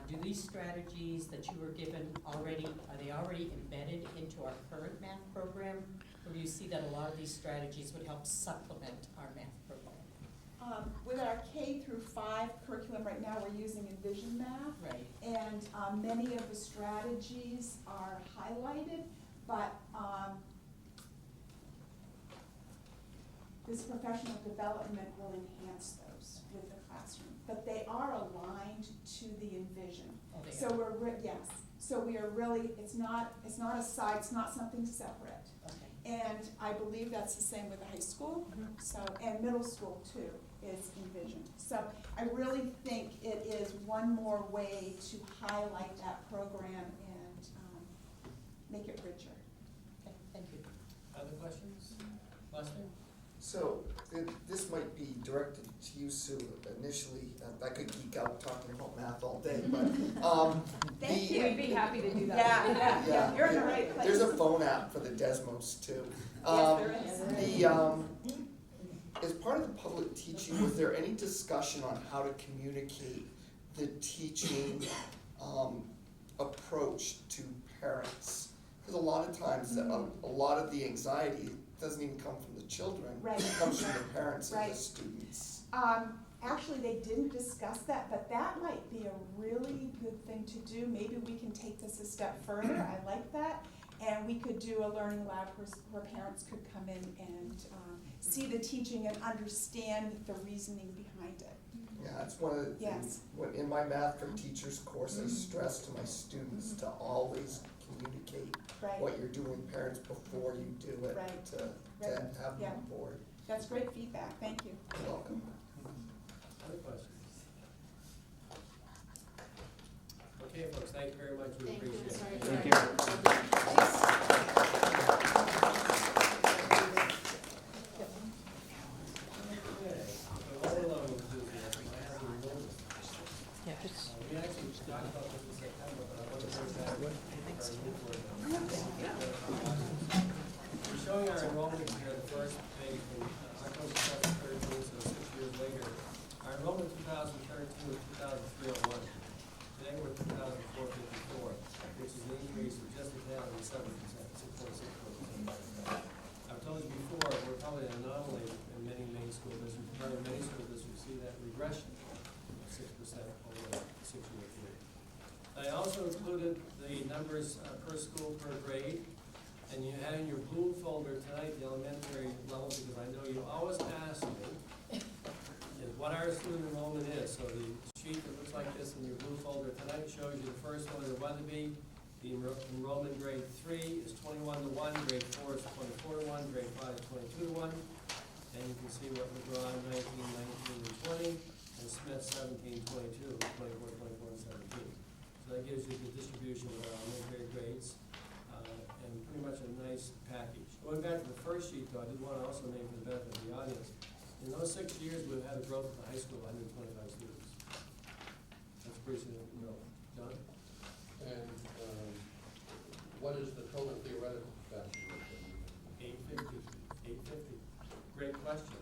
do these strategies that you were given already, are they already embedded into our current math program? Or do you see that a lot of these strategies would help supplement our math program? With our K through 5 curriculum right now, we're using Envision Math. Right. And many of the strategies are highlighted, but this professional development will enhance those with the classroom. But they are aligned to the Envision. Oh, they so are. Yes. So we are really, it's not a side, it's not something separate. Okay. And I believe that's the same with the high school, so, and middle school too. is envisioned. So I really think it is one more way to highlight that program and make it richer. Okay, thank you. Other questions? Lester? So, this might be directed to you, Sue, initially. I could geek out talking about math all day, but, Thank the- you. We'd be happy to do that. Yeah, you're in the right place. There's a phone app for the Desmos too. Yes, there is. As part of the public teaching, was there any discussion on how to communicate the teaching, approach to parents? Because a lot of times, a lot of the anxiety doesn't even come from the children. Right. It comes from the parents and Right. the students. Actually, they didn't discuss that, but that might be a really good thing to do. Maybe we can take this a step further. I like that. And we could do a learning lab where parents could come in and see the teaching and understand the reasoning behind it. Yeah, that's one of the things, in my math for teachers course, I stress to my students to always communicate Right. what you're doing with parents before you do it, Right. to Right. have them Yeah. on board. That's great feedback. Thank you. You're welcome. Other questions? Okay, folks, thank you very much, we Thank you. appreciate it. Sorry. Thank you. Okay, so what we're looking to do here, I have a enrollment. We actually talked about this in September, but I want to bring back our new board. We're showing our enrollment here, the first page from October 2013, so 6 years later. Our enrollment 2013 was 2,301. Today we're 2,454, which is an increase of just a tad of 7%, 6.6%. I've told you before, we're probably an anomaly in many school districts. Probably many school districts see that regression of 6% over a 6-year period. I also included the numbers per school, per grade. And you had in your blue folder tonight the elementary level, because I know you always ask me is what our student enrollment is. So the sheet that looks like this in your blue folder tonight shows you the first one in Weatherby. The enrollment grade 3 is 21 to 1, grade 4 is 24 to 1, grade 5 is 22 to 1. And you can see what McGraw 19, 19, and 20, and Smith 17, 22, 24, 24, and 17. So that gives you the distribution of our elementary grades. And pretty much a nice package. Going back to the first sheet though, I did want to also name for the benefit of the audience. In those 6 years, we've had a growth at the high school of 125 students. That's pretty significant, no. John? And what is the total theoretical capacity? 850. Great question.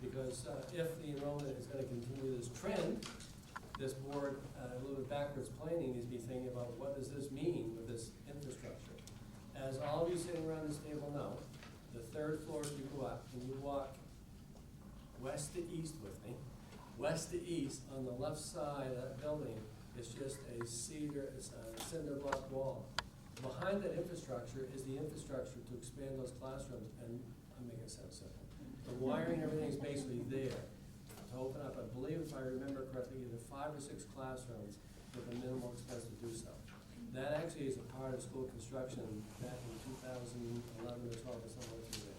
Because if the enrollment is going to continue this trend, this board, a little bit backwards planning, needs to be thinking about what does this mean with this infrastructure. As all of you sitting around this table know, the 3rd floor, if you go up and you walk west to east with me, west to east on the left side of that building, it's just a cinder block wall. Behind that infrastructure is the infrastructure to expand those classrooms, and I'm making it sound simple. The wiring, everything is basically there to open up, I believe if I remember correctly, either 5 or 6 classrooms with a minimal expense to do so. That actually is a part of school construction back in 2011 or 12 or something like that.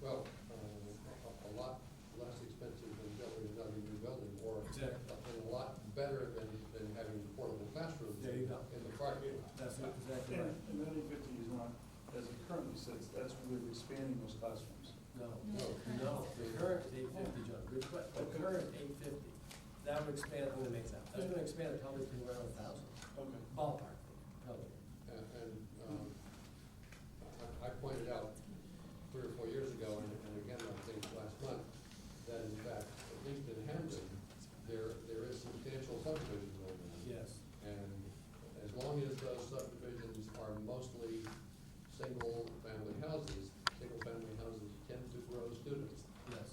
Well, a lot less expensive than building another new building, or Exactly. and a lot better than having portable classrooms There you go. in the parking lot. That's exactly right. And that 850 is not, as it currently sits, that's with expanding those classrooms. No, the current 850, John, good question. The current 850, that would expand, I'm gonna make that, that's gonna expand it probably to around 1,000. Okay. Ballpark, probably. I pointed out 3 or 4 years ago, and again, I think last month, that in fact, at least in Hampden, there is substantial subdivision going on. Yes. And as long as those subdivisions are mostly single-family houses tend to grow students. Yes.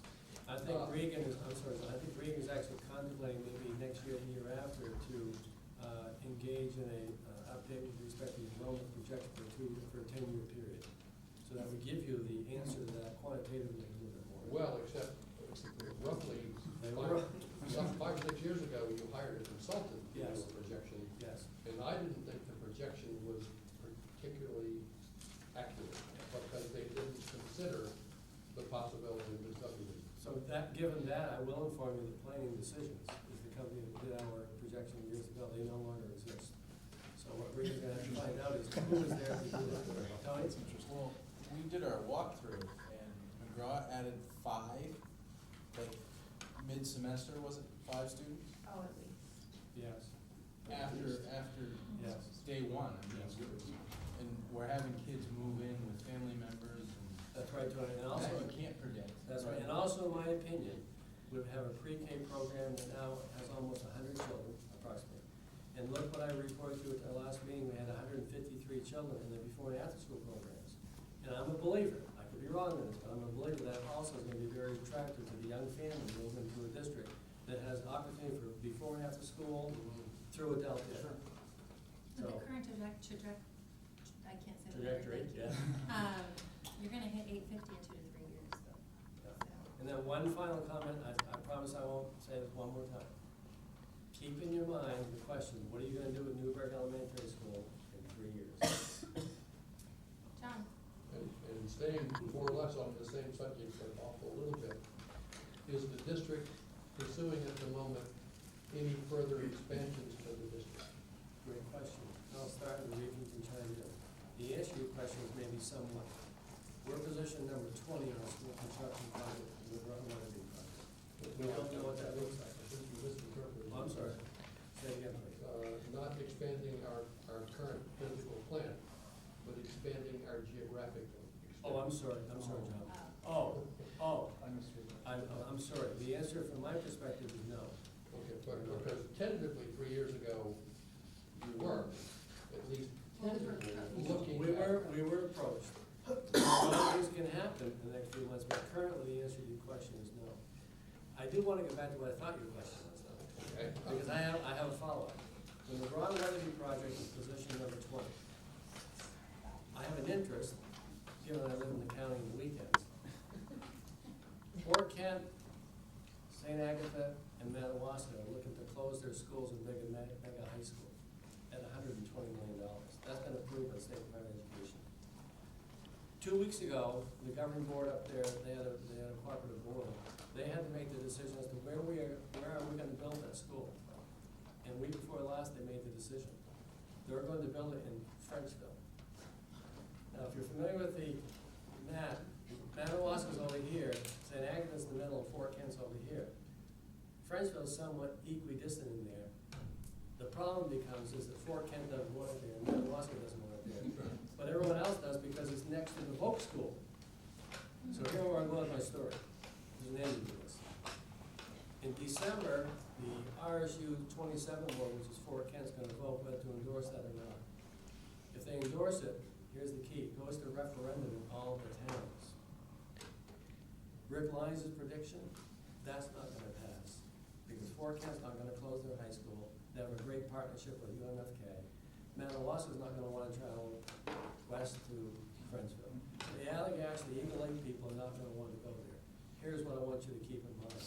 I think Regan is, I'm sorry, I think Regan is actually contemplating maybe next year, the year after, to engage in a update with respect to the enrollment projection for a 10-year period. So that would give you the answer to that quantitatively a little bit more. Well, except roughly 5 or 6 years ago, you hired a consultant to do a projection. Yes. And I didn't think the projection was particularly accurate, because they didn't consider the possibility of the subdivision. So So that, given that, I will inform you that Planning Decisions is the company that did our projection years ago, they no longer exist. So what we're gonna have to find out is who was there to do that. Tony? Well, we did our walkthrough and McGraw added 5, like mid-semester, was it 5 students? Oh, at least. Yes. After Yes. day 1, I mean, Yes. and we're having kids move in with family members and That's right, Tony, and also. that you can't predict. That's right, and also, in my opinion, we have a pre-K program that now has almost 100 children, approximately. And look what I reported to you at our last meeting, we had 153 children in the before and after school programs. And I'm a believer, I could be wrong in this, but I'm a believer that also is gonna be very attractive to the young family moving into a district that has opportunity for before and after school through adult ed. Sure. With So- the current trajectory, I can't say the word, Trajectory, thank you. yeah. You're gonna hit 850 in 2 to 3 years, so. And then one final comment, I promise I won't say this one more time. Keep in your mind the question, what are you gonna do with Newburgh Elementary School in 3 years? John? And staying more or less on the same subject, but off a little bit, is the district pursuing at the moment any further expansions to the district? Great question. I'll start and Rick, you can chime in. The answer to your question is maybe somewhat. We're position number 20 on our school construction project, the Rutland project. We don't know what that looks like. I think you misinterpreted. Oh, I'm sorry. Say it again, please. Not expanding our current physical plant, but expanding our geographic extent. Oh, I'm sorry, John. I'm sorry. The answer from my perspective is no. Okay, but because tentatively, 3 years ago, you were, at least tentatively, looking at. We were approached. A lot of things can happen in the next few months, but currently the answer to your question is no. I do want to get back to what I thought your question was though. Okay. Because I have a follow-up. The McGraw-Weatherby project is position number 20. I have an interest, given I live in the county on the weekends. Fort Kent, St. Agatha, and Madawaska are looking to close their schools and make a mega high school at $120 million. That's been approved by State Department of Education. 2 weeks ago, the governing board up there, they had a cooperative board. They had to make the decision as to where are we gonna build that school? And week before last, they made the decision. They're going to build it in Frenchville. Now, if you're familiar with the map, Madawaska's over here, St. Agatha's in the middle, and Fort Kent's over here. Frenchville's somewhat equidistant in there. The problem becomes is that Fort Kent doesn't want it there, and Madawaska doesn't want it there. But everyone else does because it's next to the Volk School. So here where I'm going with my story. There's an end to this. In December, the RSU 27 board, which is Fort Kent's gonna vote whether to endorse that or not. If they endorse it, here's the key, it goes to referendum in all the towns. Rick Lyons' prediction, that's not gonna pass. Because Fort Kent's not gonna close their high school, they have a great partnership with UMFK. Madawaska's not gonna wanna travel west to Friendsville. The Allagash, the Eagle Lake people are not gonna wanna go there. Here's what I want you to keep in mind.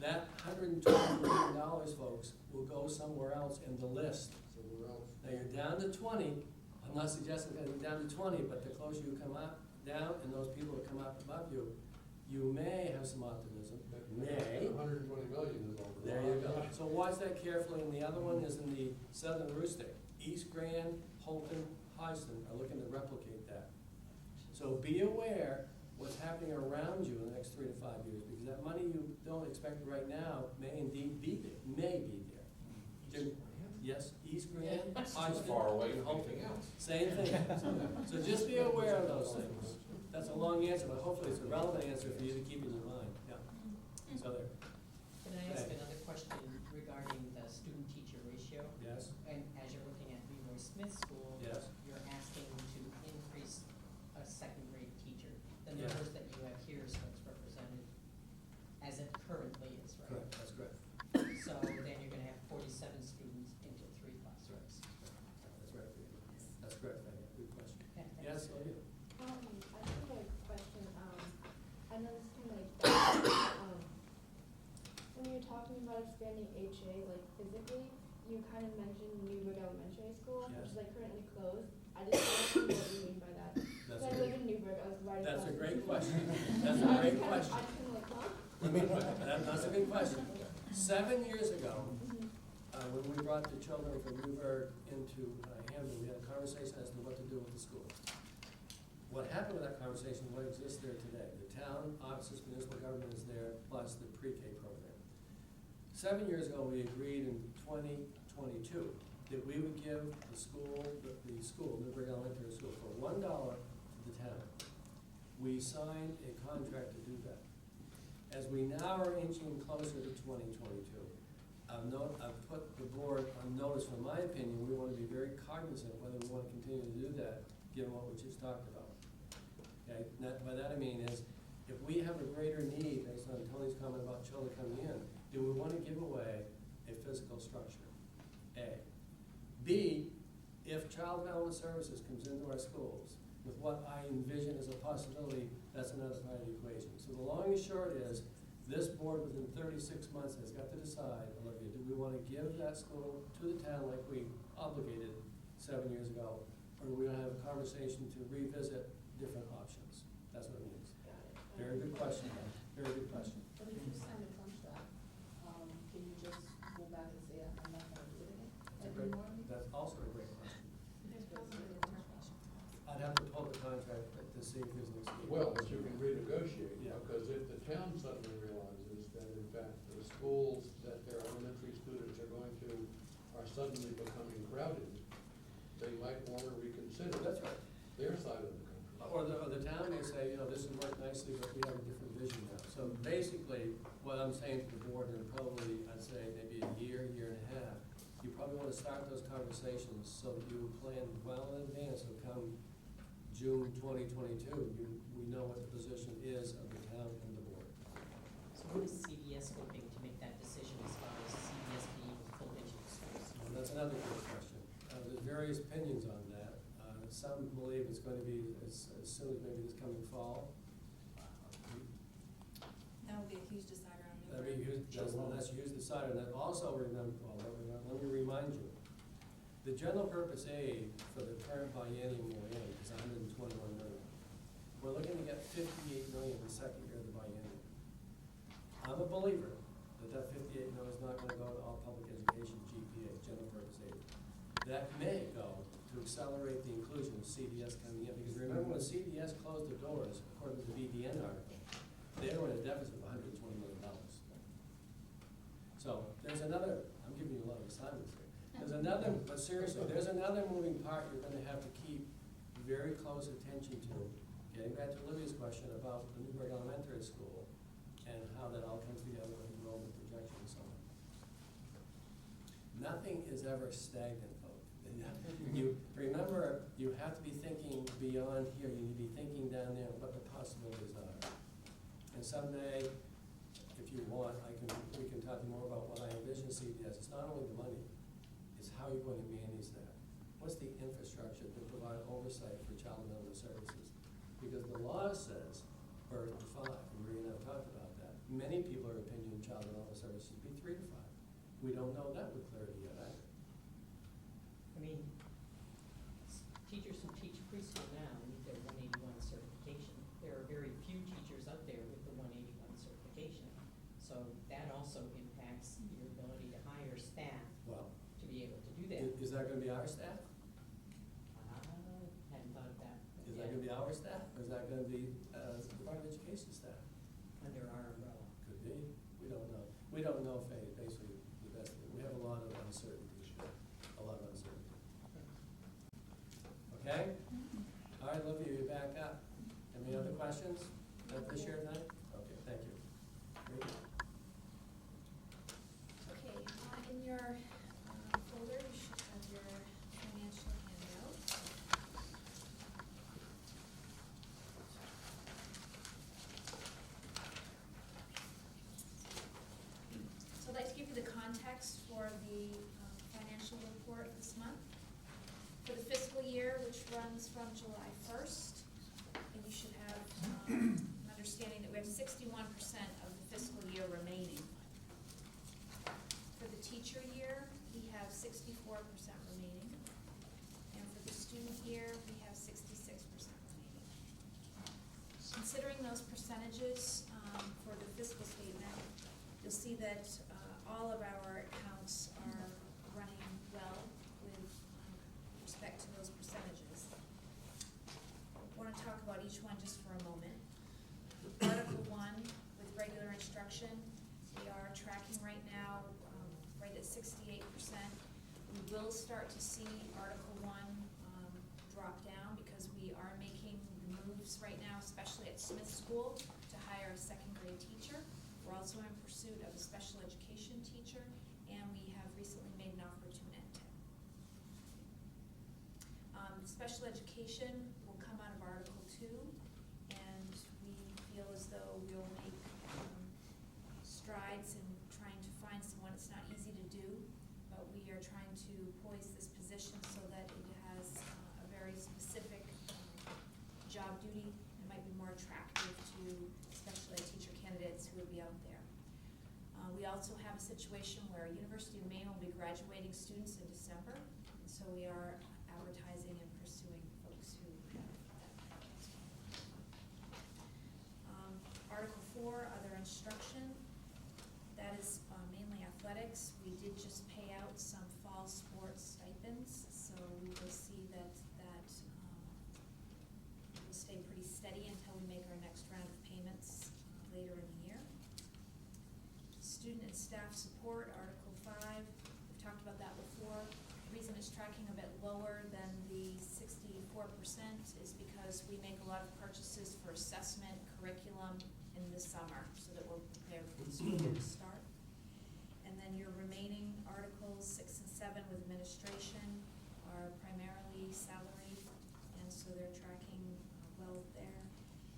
That $120 million, folks, will go somewhere else in the list. Somewhere else. Now, you're down to 20, I'm not suggesting that you're down to 20, but the closer you come up, down, and those people that come up above you, you may have some optimism, may. 120 million is over. There you go. So watch that carefully, and the other one is in the southern Rustic. East Grand, Holton, Heiston are looking to replicate that. So be aware what's happening around you in the next 3 to 5 years, because that money you don't expect right now may indeed be there, Yes, East Grand, Heiston, far away and from Holton. anything else. Same thing. So just be aware of those things. That's a long answer, but hopefully it's a relevant answer for you to keep in your mind. Yeah. So there. Can I ask another question regarding the student-teacher ratio? Yes. And as you're looking at Leroy Smith School, Yes. you're asking to increase a second-grade teacher. The Yes. numbers that you have here is what's represented as it currently is, right? Correct, that's correct. So then you're gonna have 47 students into 3 classrooms. That's right. That's correct. Good question. Yeah, thanks. Yes, Olivia? I just have a question, I know this kind of like, when you're talking about expanding HA, like physically, you kind of mentioned Newburgh Elementary School, which is Yes. like currently closed. I just want to know what you mean by that. That's So I a live great- in Newburgh, I was right That's a across the great street. question. That's a I great just kinda- question. I just kind of like, huh? That's a good question. 7 years ago, when we brought the children from Newburgh into Hampden, we had a conversation as to what to do with the school. What happened with that conversation, what exists there today? The town offices, municipal government is there, plus the pre-K program. 7 years ago, we agreed in 2022 that we would give the school, Newburgh Elementary School, for $1 to the town. We signed a contract to do that. As we now are inching closer to 2022, I've put the board on notice, from my opinion, we want to be very cognizant whether we want to continue to do that, given what we just talked about. Okay, by that I mean is, if we have a greater need, based on Tony's comment about children coming in, do we want to give away a physical structure? A. B, if Child Development Services comes into our schools with what I envision as a possibility, that's another part of the equation. So the long and short is, this board within 36 months has got to decide, Olivia, do we want to give that school to the town like we obligated 7 years ago, or do we want to have a conversation to revisit different options? That's what it means. Very good question, very good question. But if you sign a contract, can you just go back and say, I'm not gonna do it again? That's also a great question. I'd have to pull the contract to see if there's an escape. Well, but you can renegotiate, Yeah. because if the town suddenly realizes that in fact the schools that their elementary students are going to are suddenly becoming crowded, they might want to reconsider That's right. their side of the contract. Or the town may say, this would work nicely, but we have a different vision now. So basically, what I'm saying to the board, and probably, I'd say maybe a year and a half, you probably want to start those conversations so that you plan well in advance of come June 2022, we know what the position is of the town and the board. So what is CDS hoping to make that decision as far as CDS being pulled into the schools? And that's another good question. There's various opinions on that. Some believe it's going to be as soon as maybe this coming fall. That would be a huge decider on That'd be huge, that's a huge decider. And then also remember, let me remind you, the general purpose aid for the current biennium we're in is $121 million. We're looking to get $58 million in the second year of the biennium. I'm a believer that $58 million is not going to go to all public education GPA, general purpose aid. That may go to accelerate the inclusion of CDS coming in, because remember when CDS closed the doors, according to the BDN article, they were in a deficit of $120 million. So there's another, I'm giving you a lot of assignments here. There's another, but seriously, there's another moving part you're gonna have to keep very close attention to. Getting back to Olivia's question about the Newburgh Elementary School and how that all comes together with enrollment projection and so on. Nothing is ever stagnant, folks. You remember, you have to be thinking beyond here. You need to be thinking down there what the possibilities are. And someday, if you want, we can talk more about what I envision CDS. It's not only the money, it's how you're going to manage that. What's the infrastructure to provide oversight for Child Development Services? Because the law says birth to 5, and Maria and I have talked about that. Many people are opinion Child Development Services should be 3 to 5. We don't know that with clarity yet either. I mean, teachers who teach preschool now need their 181 certification. There are very few teachers out there with the 181 certification. So that also impacts your ability to hire staff to be able to do that. Is that going to be our staff? Hadn't thought of that. Is that going to be our staff, or is that going to be Department of Education staff? Under our umbrella. Could be. We don't know. We don't know, basically, the best. We have a lot of uncertainty. A lot of uncertainty. Okay? All right, Olivia, you're back up. Any other questions? Not this year tonight? Okay, thank you. Great. Okay, in your folder, you should have your financial handout. So I'd like to give you the context for the financial report this month. For the fiscal year, which runs from July 1st, and you should have an understanding that we have 61% of the fiscal year remaining. For the teacher year, we have 64% remaining. And for the student year, we have 66% remaining. Considering those percentages for the fiscal statement, that all of our accounts are running well with respect to those percentages. I want to talk about each one just for a moment. Article 1, with regular instruction, we are tracking right now right at 68%. We will start to see Article 1 drop down because we are making the moves right now, especially at Smith School, to hire a second grade teacher. We're also in pursuit of a special education teacher, and we have recently made an offer to an ed tech. Special education will come out of Article 2, and we feel as though we'll make strides in trying to find someone. It's not easy to do, but we are trying to poise this position so that it has a very specific job duty and might be more attractive to special ed teacher candidates who would be out there. We also have a situation where University of Maine will be graduating students in December, and so we are advertising and pursuing folks who have that. Article 4, other instruction, that is mainly athletics. We did just pay out some fall sports stipends, so we will see that will stay pretty steady until we make our next round of payments later in the year. Student and staff support, Article 5, we've talked about that before. The reason it's tracking a bit lower than the 64% is because we make a lot of purchases for assessment, curriculum in the summer, so that we're prepared for the school year to start. And then your remaining articles, 6 and 7 with administration, are primarily salary, and so they're tracking well there.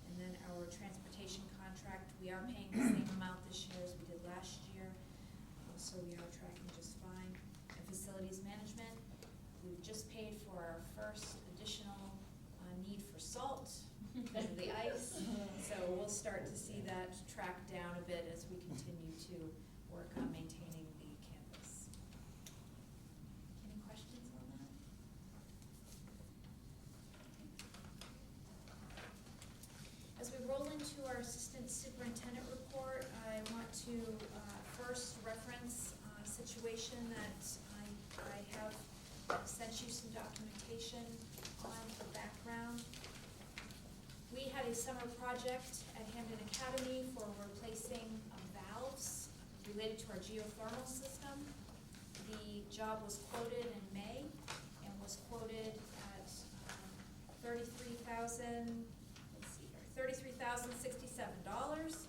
And then our transportation contract, we are paying the same amount this year as we did last year, so we are tracking just fine. And facilities management, we've just paid for our first additional need for salt because of the ice, so we'll start to see that track down a bit as we continue to work on maintaining the campus. Any questions on that? As we roll into our assistant superintendent report, I want to first reference a situation that I have sent you some documentation on the background. We had a summer project at Hampden Academy for replacing valves related to our geothermal system. The job was quoted in May and was quoted at $33,067.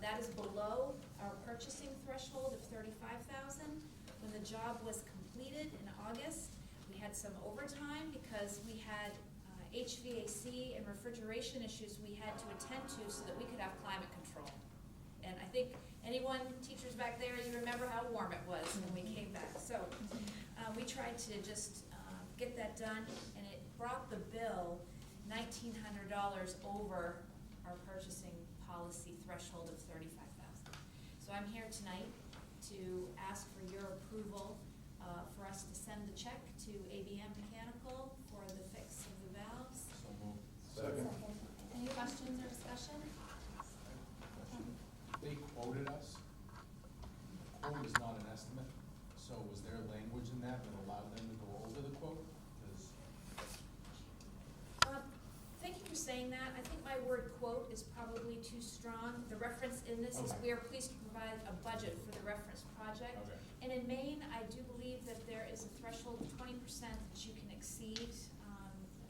That is below our purchasing threshold of $35,000. When the job was completed in August, we had some overtime because we had HVAC and refrigeration issues we had to attend to so that we could have climate control. And I think anyone, teachers back there, you remember how warm it was when we came back. So we tried to just get that done, and it brought the bill $1,900 over our purchasing policy threshold of $35,000. So I'm here tonight to ask for your approval for us to send the check to ABM Mechanical for the fix of the valves. So moved. Second. Any questions or discussion? They quoted us. The quote is not an estimate, so was there language in that that allowed them to go over the quote? 'Cause Thank you for saying that. I think my word quote is probably too strong. The reference in this is Okay. we are pleased to provide a budget for the reference project. Okay. And in Maine, I do believe that there is a threshold of 20% that you can exceed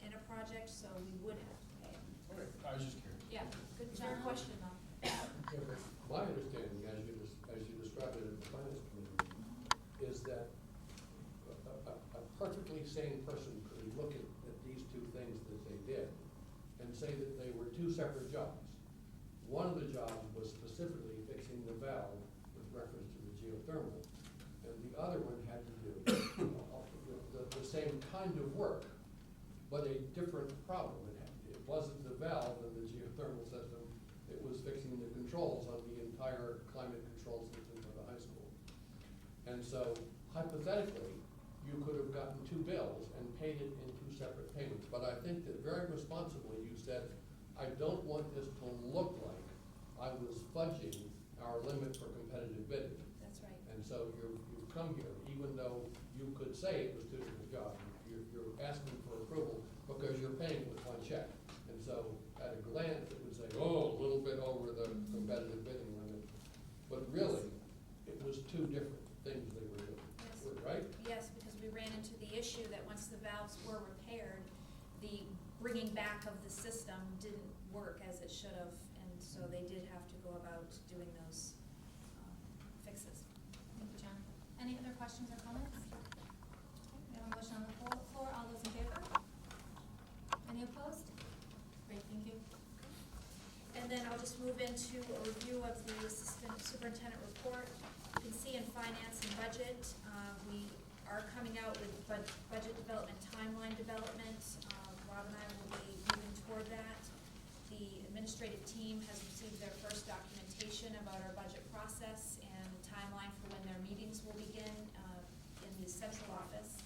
in a project, so we would have to pay it. Okay, I was just curious. Yeah, good question though. My understanding, as you described it at the finance committee, is that a perfectly sane person could look at these two things that they did and say that they were two separate jobs. One of the jobs was specifically fixing the valve with reference to the geothermal, and the other one had to do the same kind of work, but a different problem. It wasn't the valve and the geothermal system, it was fixing the controls on the entire climate control system for the high school. And so hypothetically, you could have gotten two bills and paid it in two separate payments. But I think that very responsibly you said, I don't want this to look like I was fudging our limit for competitive bidding. And so you've come here, even though you could say it was two different jobs, you're asking for approval because you're paying with one check. And so at a glance, it would say, oh, a little bit over the competitive bidding limit. But really, it was two different things they were doing, right? Yes, because we ran into the issue that once the valves were repaired, the bringing back of the system didn't work as it should have, and so they did have to go about doing those fixes. Thank you, Jen. Any other questions or comments? Okay, we have a motion on the floor. All those in favor? Any opposed? Great, thank you. And then I'll just move into a review of the Assistant Superintendent report. You can see in finance and budget, we are coming out with budget development, timeline development. Rob and I will be moving toward that. The administrative team has received their first documentation about our budget process and the timeline for when their meetings will begin in the central office.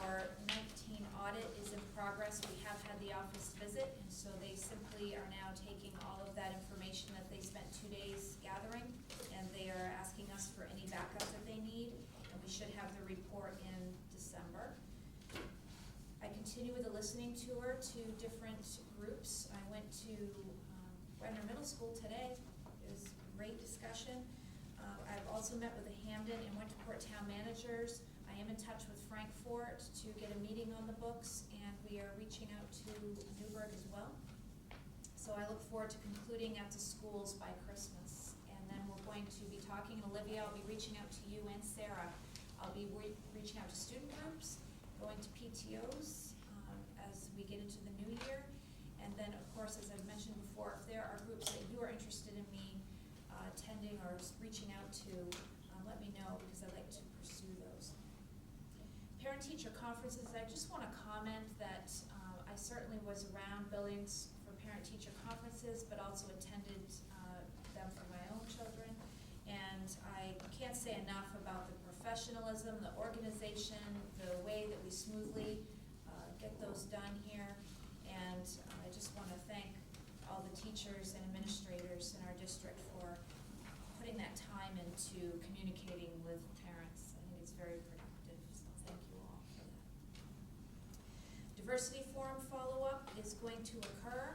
Our 19 audit is in progress. We have had the office visit, and so they simply are now taking all of that information that they spent 2 days gathering, and they are asking us for any backup that they need, and we should have the report in December. I continue with a listening tour to different groups. I went to Wagner Middle School today. It was a great discussion. I've also met with the Hampden and Winterport town managers. I am in touch with Frankfort to get a meeting on the books, and we are reaching out to Newburgh as well. So I look forward to concluding at the schools by Christmas. And then we're going to be talking, and Olivia, I'll be reaching out to you and Sarah. I'll be reaching out to student groups, going to PTOs as we get into the new year. And then, of course, as I've mentioned before, if there are groups that you are interested in me attending or reaching out to, let me know, because I'd like to pursue those. Parent-teacher conferences, I just want to comment that I certainly was around buildings for parent-teacher conferences, but also attended them for my own children. And I can't say enough about the professionalism, the organization, the way that we smoothly get those done here. And I just want to thank all the teachers and administrators in our district for putting that time into communicating with parents. I think it's very productive, so thank you all for that. Diversity Forum follow-up is going to occur,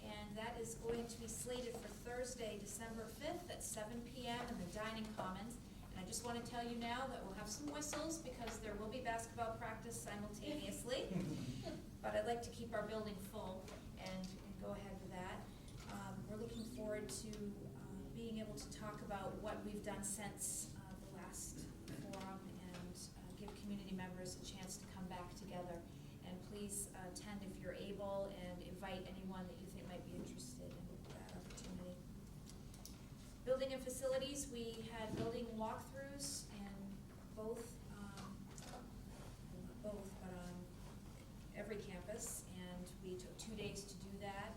and that is going to be slated for Thursday, December 5th at 7 p.m. in the Dining Commons. And I just want to tell you now that we'll have some whistles because there will be basketball practice simultaneously. But I'd like to keep our building full and go ahead with that. We're looking forward to being able to talk about what we've done since the last forum and give community members a chance to come back together. And please attend if you're able, and invite anyone that you think might be interested in that opportunity. Building and facilities, we had building walkthroughs in every campus, and we took 2 days to do that.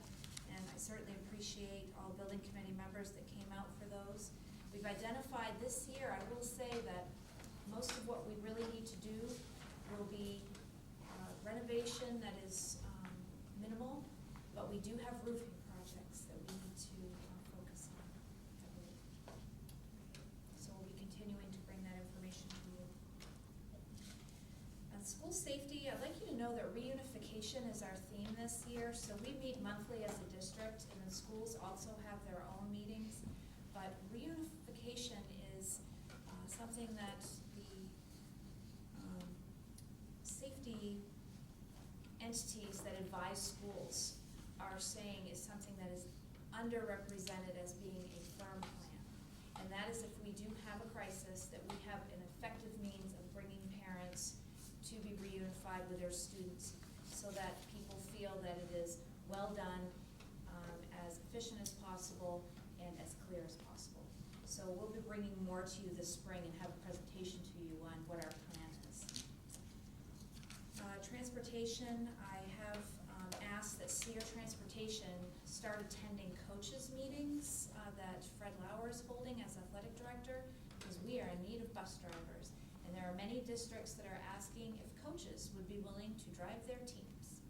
And I certainly appreciate all building committee members that came out for those. We've identified this year, I will say that most of what we really need to do will be renovation that is minimal, but we do have roofing projects that we need to focus on heavily. So we'll be continuing to bring that information to you. On school safety, I'd like you to know that reunification is our theme this year. So we meet monthly as a district, and the schools also have their own meetings. But reunification is something that the safety entities that advise schools are saying is something that is underrepresented as being a firm plan. And that is if we do have a crisis, that we have an effective means of bringing parents to be reunified with their students so that people feel that it is well done, as efficient as possible, and as clear as possible. So we'll be bringing more to you this spring and have a presentation to you on what our plan is. Transportation, I have asked that Sear Transportation start attending coaches meetings that Fred Lauer is holding as athletic director, because we are in need of bus drivers. And there are many districts that are asking if coaches would be willing to drive their teams.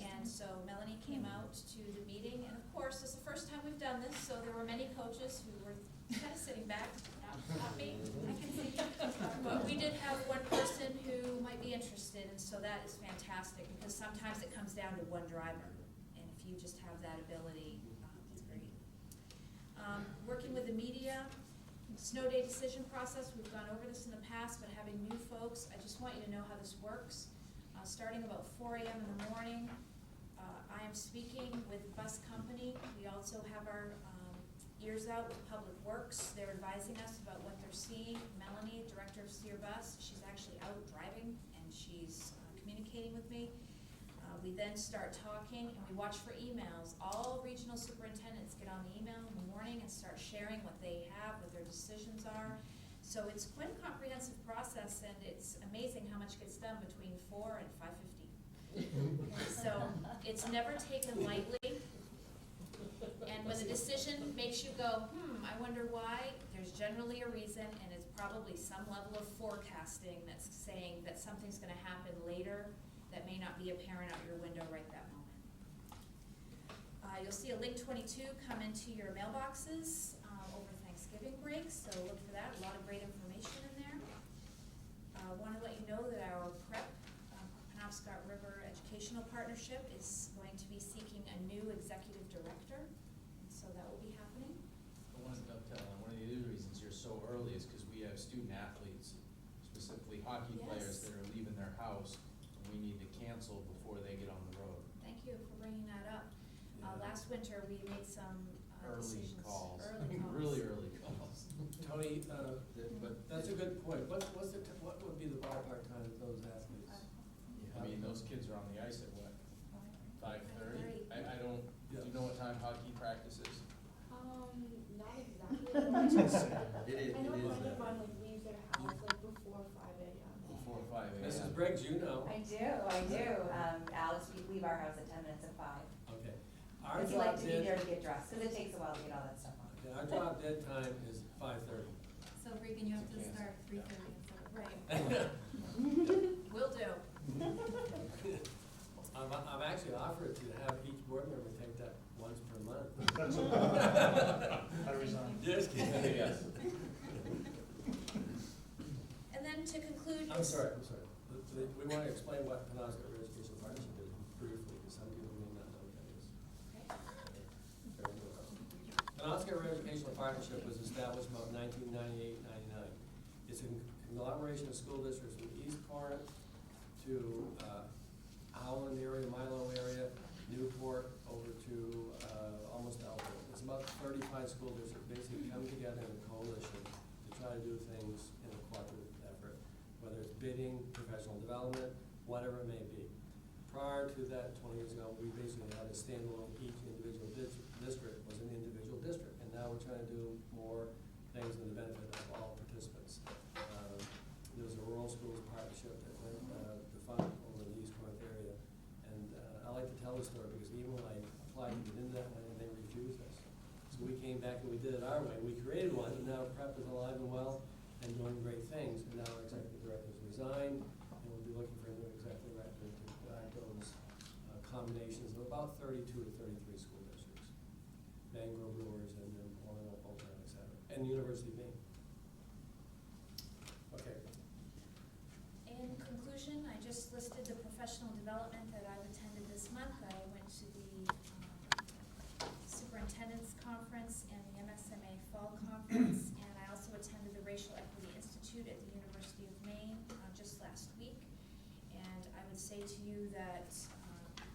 And so Melanie came out to the meeting, and of course, this is the first time we've done this, so there were many coaches who were kind of sitting back. Not me, I can see. But we did have one person who might be interested, and so that is fantastic, because sometimes it comes down to one driver. And if you just have that ability, it's great. Working with the media, snow day decision process, we've gone over this in the past, but having new folks, I just want you to know how this works. Starting about 4 a.m. in the morning, I am speaking with the bus company. We also have our ears out with Public Works. They're advising us about what they're seeing. Melanie, Director of Steer Bus, she's actually out driving and she's communicating with me. We then start talking and we watch for emails. All regional superintendents get on the email in the morning and start sharing what they have, what their decisions are. So it's quite a comprehensive process, and it's amazing how much gets done between 4 and 5:50. So it's never taken lightly. And when the decision makes you go, I wonder why, there's generally a reason, and it's probably some level of forecasting that's saying that something's going to happen later that may not be apparent out your window right that moment. You'll see a Link 22 come into your mailboxes over Thanksgiving break, so look for that. A lot of great information in there. I want to let you know that our PREP, Penobscot River Educational Partnership, is going to be seeking a new executive director, and so that will be happening. I want to dovetail on one of the other reasons you're so early is because we have student athletes, specifically hockey players that are leaving their house, and we need to cancel before they get on the road. Thank you for bringing that up. Last winter, we made some Early decisions. calls. Early calls. Really early calls. Tony, but that's a good point. What would be the ballpark time of those athletes? I mean, those kids are on the ice at what, 5:30? I don't, do you know what time hockey practice is? Not exactly. It is. I know Brenda Run like leaves their house like before 5 a.m. Before 5 a.m. Mrs. Briggs, you know. I do. Alice, we leave our house at 10 minutes of 5. Okay. Our Because you like drop to be dead, there to get dressed, because it takes a while to get all that stuff on. okay, our drop dead time is 5:30. So Regan, you have to It's a start at 3:30 instead of. Right. Will do. I'm actually offered to have each board member take that once per month. I resign. Just kidding. Yes. And then to conclude. I'm sorry. We want to explain what Penobscot River Educational Partnership is briefly, because some people may not know what that is. Penobscot River Educational Partnership was established about 1998-99. It's a conglomeration of school districts from East Corinth to Howland area, Milo area, Newport, over to almost Alpha. It's about 35 school districts basically come together in a coalition to try to do things in a cooperative effort, whether it's bidding, professional development, whatever it may be. Prior to that, 20 years ago, we basically had a standalone, each individual district was an individual district, and now we're trying to do more things in the benefit of all participants. There was a rural schools partnership that went to fund over the East Corinth area, and I like to tell the story because even when I applied to get into that one, they refused us. So we came back and we did it our way. We created one, and now PrEP is alive and well and doing great things, and now our executive director has resigned, and we'll be looking for a new executive director to guide those combinations of about 32 to 33 school districts. Bangor Brewers and then Orlando, Bolton, et cetera, and University of Maine. Okay. In conclusion, I just listed the professional development that I've attended this month. I went to the Superintendent's Conference and the MSMA Fall Conference, and I also attended the Racial Equity Institute at the University of Maine just last week. And I would say to you that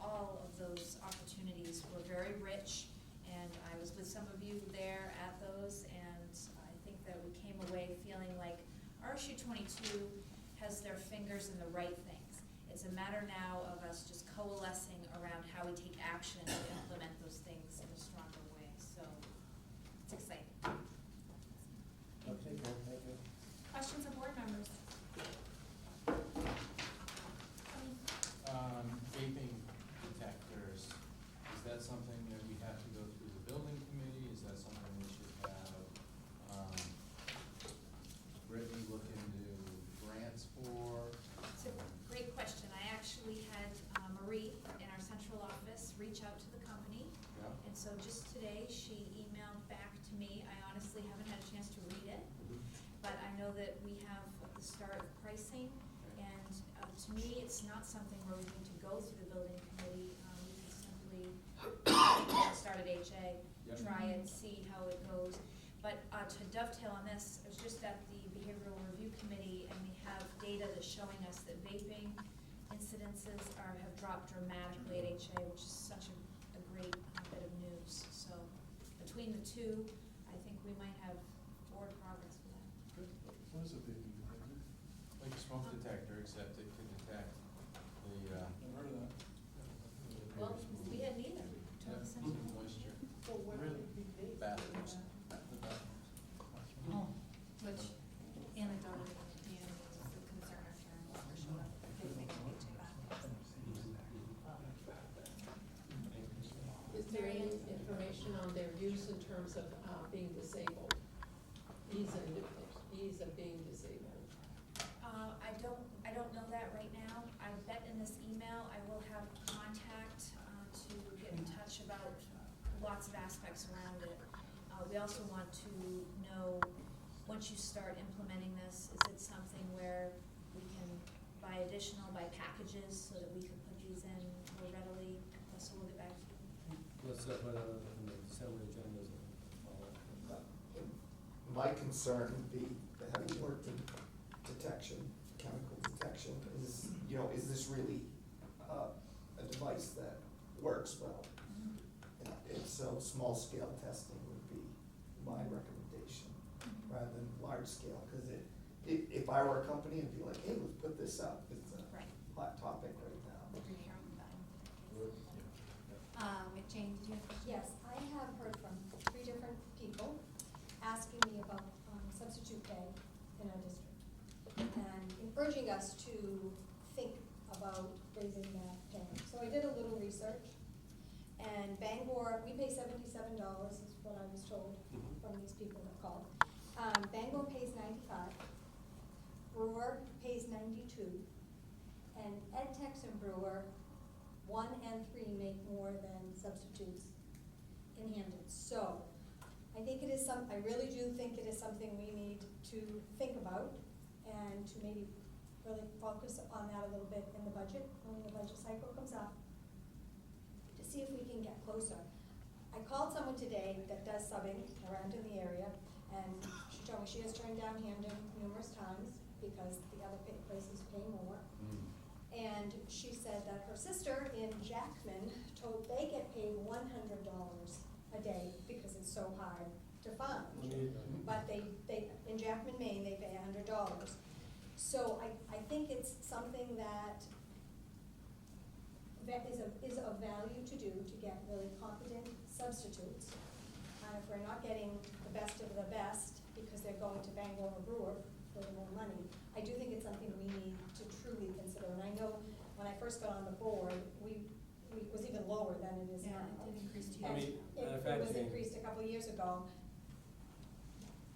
all of those opportunities were very rich, and I was with some of you there at those, and I think that we came away feeling like RSU 22 has their fingers in the right things. It's a matter now of us just coalescing around how we take action to implement those things in a stronger way. So it's exciting. Okay, good, thank you. Questions of board members? Vaping detectors, is that something that we have to go through the building committee? Is that something we should have, Brittany look into grants for? It's a great question. I actually had Marie in our central office reach out to the company. Yeah. And so just today, she emailed back to me. I honestly haven't had a chance to read it. know that we have the start of pricing, and to me, it's not something where we need to go through the building committee. We can simply start at HA, try it, see how it goes. But to dovetail on this, I was just at the behavioral review committee, and we have data that's showing us that vaping incidences have dropped dramatically at HA, which is such a great bit of news. So between the two, I think we might have forward progress with that. Good. What is a vaping detector? Like a smoke detector, except it can detect the, I've heard of that. Well, we had neither. yeah, moisture, So what would be vape? bathrooms. Which anecdotally, is the concern of hearing what for sure. They think it'll be too bad. Is there any information on their use in terms of being disabled? Ease of being disabled? I don't know that right now. I bet in this email I will have contact to get in touch about lots of aspects around it. We also want to know, once you start implementing this, is it something where we can buy packages so that we can put these in more readily? So we'll get back to you. Let's put on the December agendas and follow up. My concern would be, having worked in detection, chemical detection, is, is this really a device that works well? And so small scale testing would be my recommendation, rather than large scale, because if I were a company, it'd be like, hey, let's put this up, it's a hot topic right now. Jane, did you have a question? Yes, I have heard from 3 different people asking me about substitute pay in our district, and urging us to think about raising that pay. So I did a little research, and Bangor, we pay $77 is what I was told from these people that called. Bangor pays $95, Brewer pays $92, and EdTech and Brewer, 1 and 3 make more than substitutes in Hampden. So I think I really do think it is something we need to think about, and to maybe really focus on that a little bit in the budget, when the budget cycle comes up, to see if we can get closer. I called someone today that does subbing around in the area, and she told me she has turned down Hampden numerous times because the other places pay more. And she said that her sister in Jackman told they get paid $100 a day because it's so hard to find. But they in Jackman, Maine, they pay $100. So I think it's something that is of value to do, to get really competent substitutes. And if we're not getting the best of the best because they're going to Bangor or Brewer for more money, I do think it's something we need to truly consider. And I know when I first got on the board, we was even lower than it is now. It did increase to And you. it was increased a couple of years ago,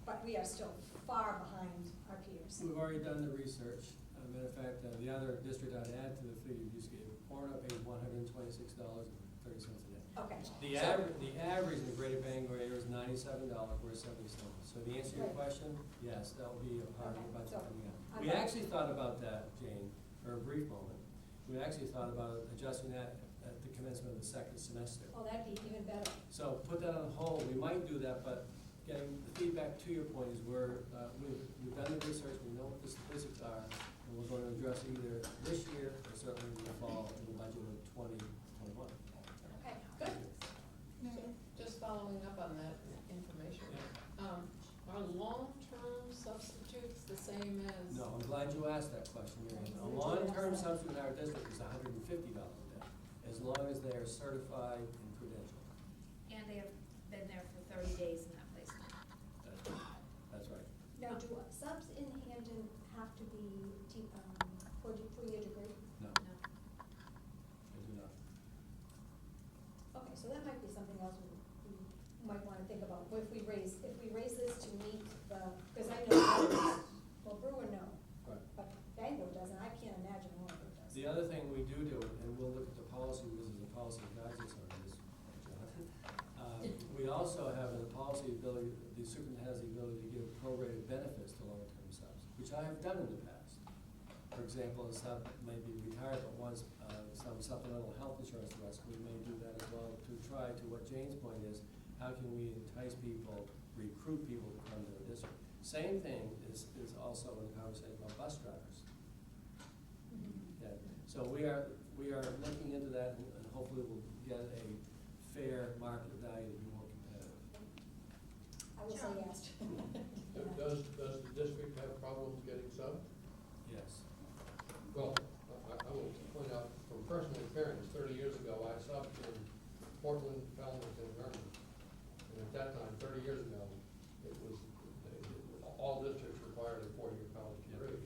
but we are still far behind our peers. We've already done the research. Matter of fact, the other district I'd add to the figure you just gave, Porno pays $126.30 a day. Okay. The average in the greater Bangor area is $97, we're 77. So the answer to your question, yes, that will be a part of the budget coming up. We actually thought about that, Jane, for a brief moment. We actually thought about adjusting that at the commencement of the second semester. Oh, that'd be even better. So put that on hold. We might do that, but getting the feedback to your point is we've done the research, we know what the statistics are, and we're going to address it either this year or certainly in the fall in the budget of 2021. Okay, good. Just following up on that information, are long-term substitutes the same as? No, I'm glad you asked that question, Mary. A long-term substitute in our district is $150 a day, as long as they are certified and credentialed. And they have been there for 30 days in that placement. That's right. Now, do subs in Hampden have to be 4-year degree? No. No. I do not. Okay, so that might be something else we might want to think about. If we raise this to meet because I know Brewer no, Right. but Bangor doesn't. I can't imagine Warren does. The other thing we do, and we'll look at the policy, this is the policy guides us on this, Jonathan. We also have the policy ability, the superintendent has the ability to give prorated benefits to long-term subs. which I have done in the past. For example, some may be retired but wants some supplemental health insurance to us, we may do that as well to try to what Jane's point is, how can we entice people, recruit people to come to the district? Same thing is also in the conversation about bus drivers. Okay, so we are looking into that and hopefully we'll get a fair market value to be more competitive. I will say yes. Does the district have problems getting subs? Yes. Well, I will point out from personal experience, 30 years ago, I subbed in Portland, Falmouth, and Vernon. And at that time, 30 years ago, it was, all districts required a 4-year college degree.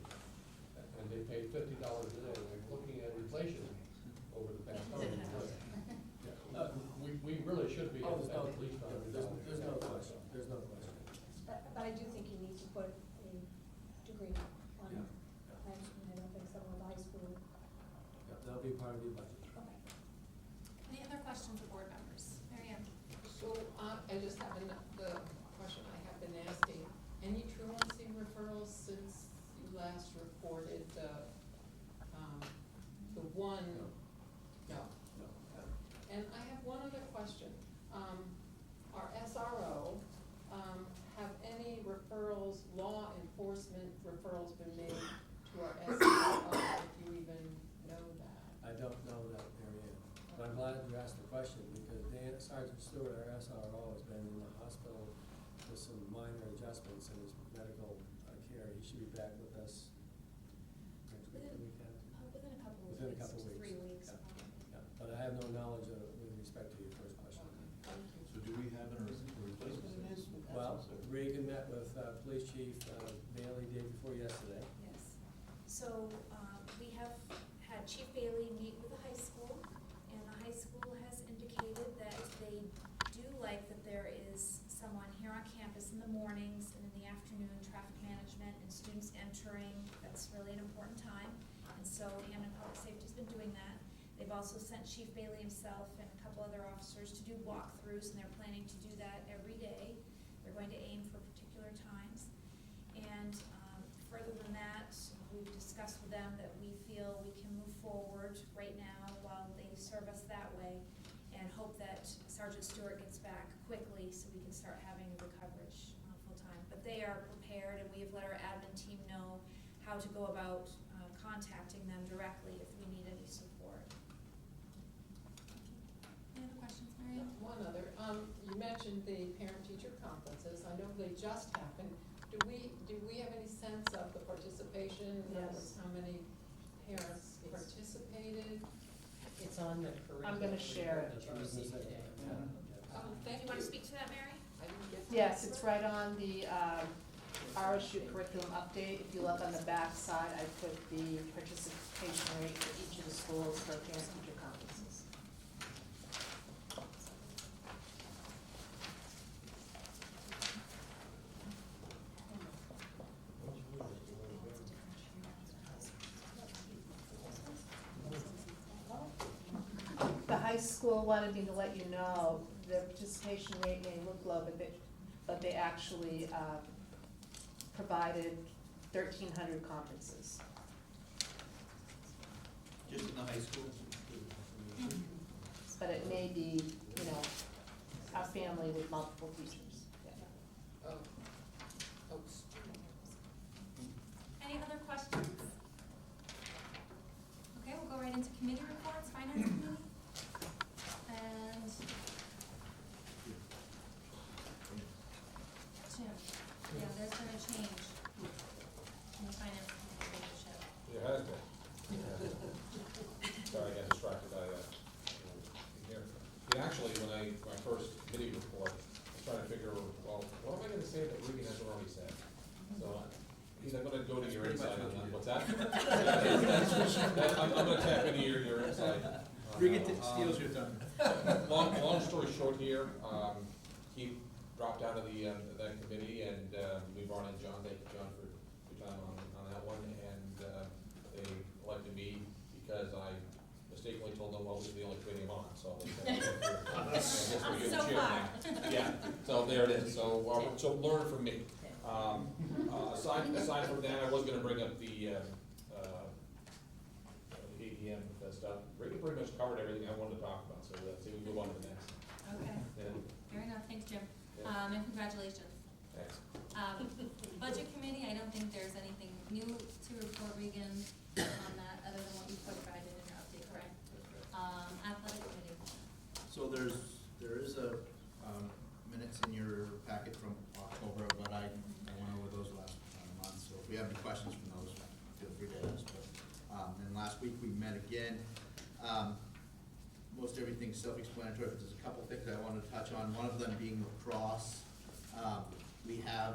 And they paid $50 a day. We're looking at inflation over the past 30 years. We really should be at least $100. There's no question, there's no question. But I do think you need to put a degree on it. I don't think someone with high school. Yeah, that'll be part of your budget. Okay. Any other questions of board members? Mary Ann? So, I just have the question I have been asking. Any truancy referrals since you last reported the one? No. And I have one other question. Our SRO, have any referrals, law enforcement referrals been made to our SRO, if you even know that? I don't know that, Mary Ann. But I'm glad you asked the question because Sergeant Stewart, our SRO, has been in the hospital with some minor adjustments in his medical care. He should be back with us next week, the week after. Within a couple of Within a weeks, couple weeks. 3 weeks. Yeah. Yeah, but I have no knowledge of, with respect to your first question. So do we have a replacement in his? Well, Reagan met with Police Chief Bailey day before yesterday. Yes. So, we have had Chief Bailey meet with the high school, and the high school has indicated that they do like that there is someone here on campus in the mornings and in the afternoon, traffic management and students entering. That's really an important time. And so Hampden Public Safety's been doing that. They've also sent Chief Bailey himself and a couple other officers to do walkthroughs, and they're planning to do that every day. They're going to aim for particular times. And further than that, we've discussed with them that we feel we can move forward right now while they serve us that way, and hope that Sergeant Stewart gets back quickly so we can start having the coverage full-time. But they are prepared, and we have let our admin team know how to go about contacting them directly if we need any support. Any other questions, Mary Ann? One other, you mentioned the parent-teacher conferences. I know they just happened. Do we have any sense of the participation? In other words, how many parents participated? It's on the curriculum. I'm gonna share it. That you received today. Do Thank you want to you. speak to that, Mary? I didn't get to Yes, that. it's right on the RSU curriculum update. If you look on the back side, I put the participation rate for each of the schools for parent-teacher conferences. The high school wanted me to let you know, the participation rate may look low, but they actually provided 1,300 conferences. Just in the high school? But it may be, you know, a family with multiple teachers. Oh, Any other questions? Okay, we'll go right into committee reports, finance committee. And Jim, yeah, there's been a change in the finance committee leadership. It has been. Sorry, I got distracted, here. Yeah, actually, when my first committee report, I was trying to figure, well, what am I gonna say that Regan hasn't already said? So, I'm gonna go to your insight on that, what's that? I'm gonna tap into your insight. Regan steals your thunder. Long story short here, Keith dropped out of that committee, and we brought in John, thank you, John, for your time on that one, and they elected me because I mistakenly told them, well, this is the only committee I'm on, so. I guess we're getting So chair far. now. Yeah, so there it is, so learn from me. Aside from that, I was gonna bring up the ATM stuff. Ricky pretty much covered everything I wanted to talk about, so let's see, we move on to the next. Okay, Yeah. fair enough, thanks, Jim. Yeah. And congratulations. Thanks. Budget committee, I don't think there's anything new to report, Regan, on that, other than what you provided in your update, correct? Athletic committee. So there is a, minutes in your packet from October, but I went over those last month, so if you have any questions from those, feel free to ask. But, then last week we met again. Most everything's self-explanatory, but there's a couple things I wanted to touch on, one of them being lacrosse. We have,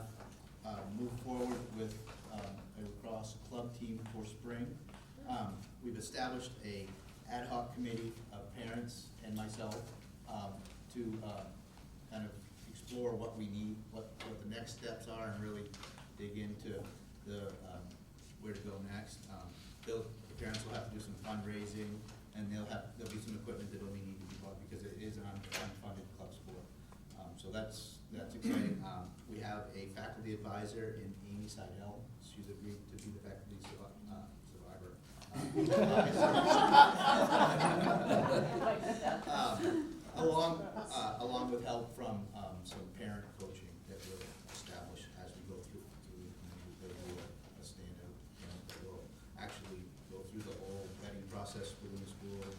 moved forward with, a lacrosse club team for spring. We've established a ad hoc committee of parents and myself, to, kind of explore what we need, what the next steps are, and really dig into the, where to go next. The parents will have to do some fundraising, and there'll be some equipment that'll need to be bought, because it is an unfunded club sport. So that's exciting. We have a faculty advisor in Amy Seidel. She's agreed to be the faculty survivor. Along with help from some parent coaching that we'll establish as we go through the community. That will standout, that will actually go through the whole vetting process within the school and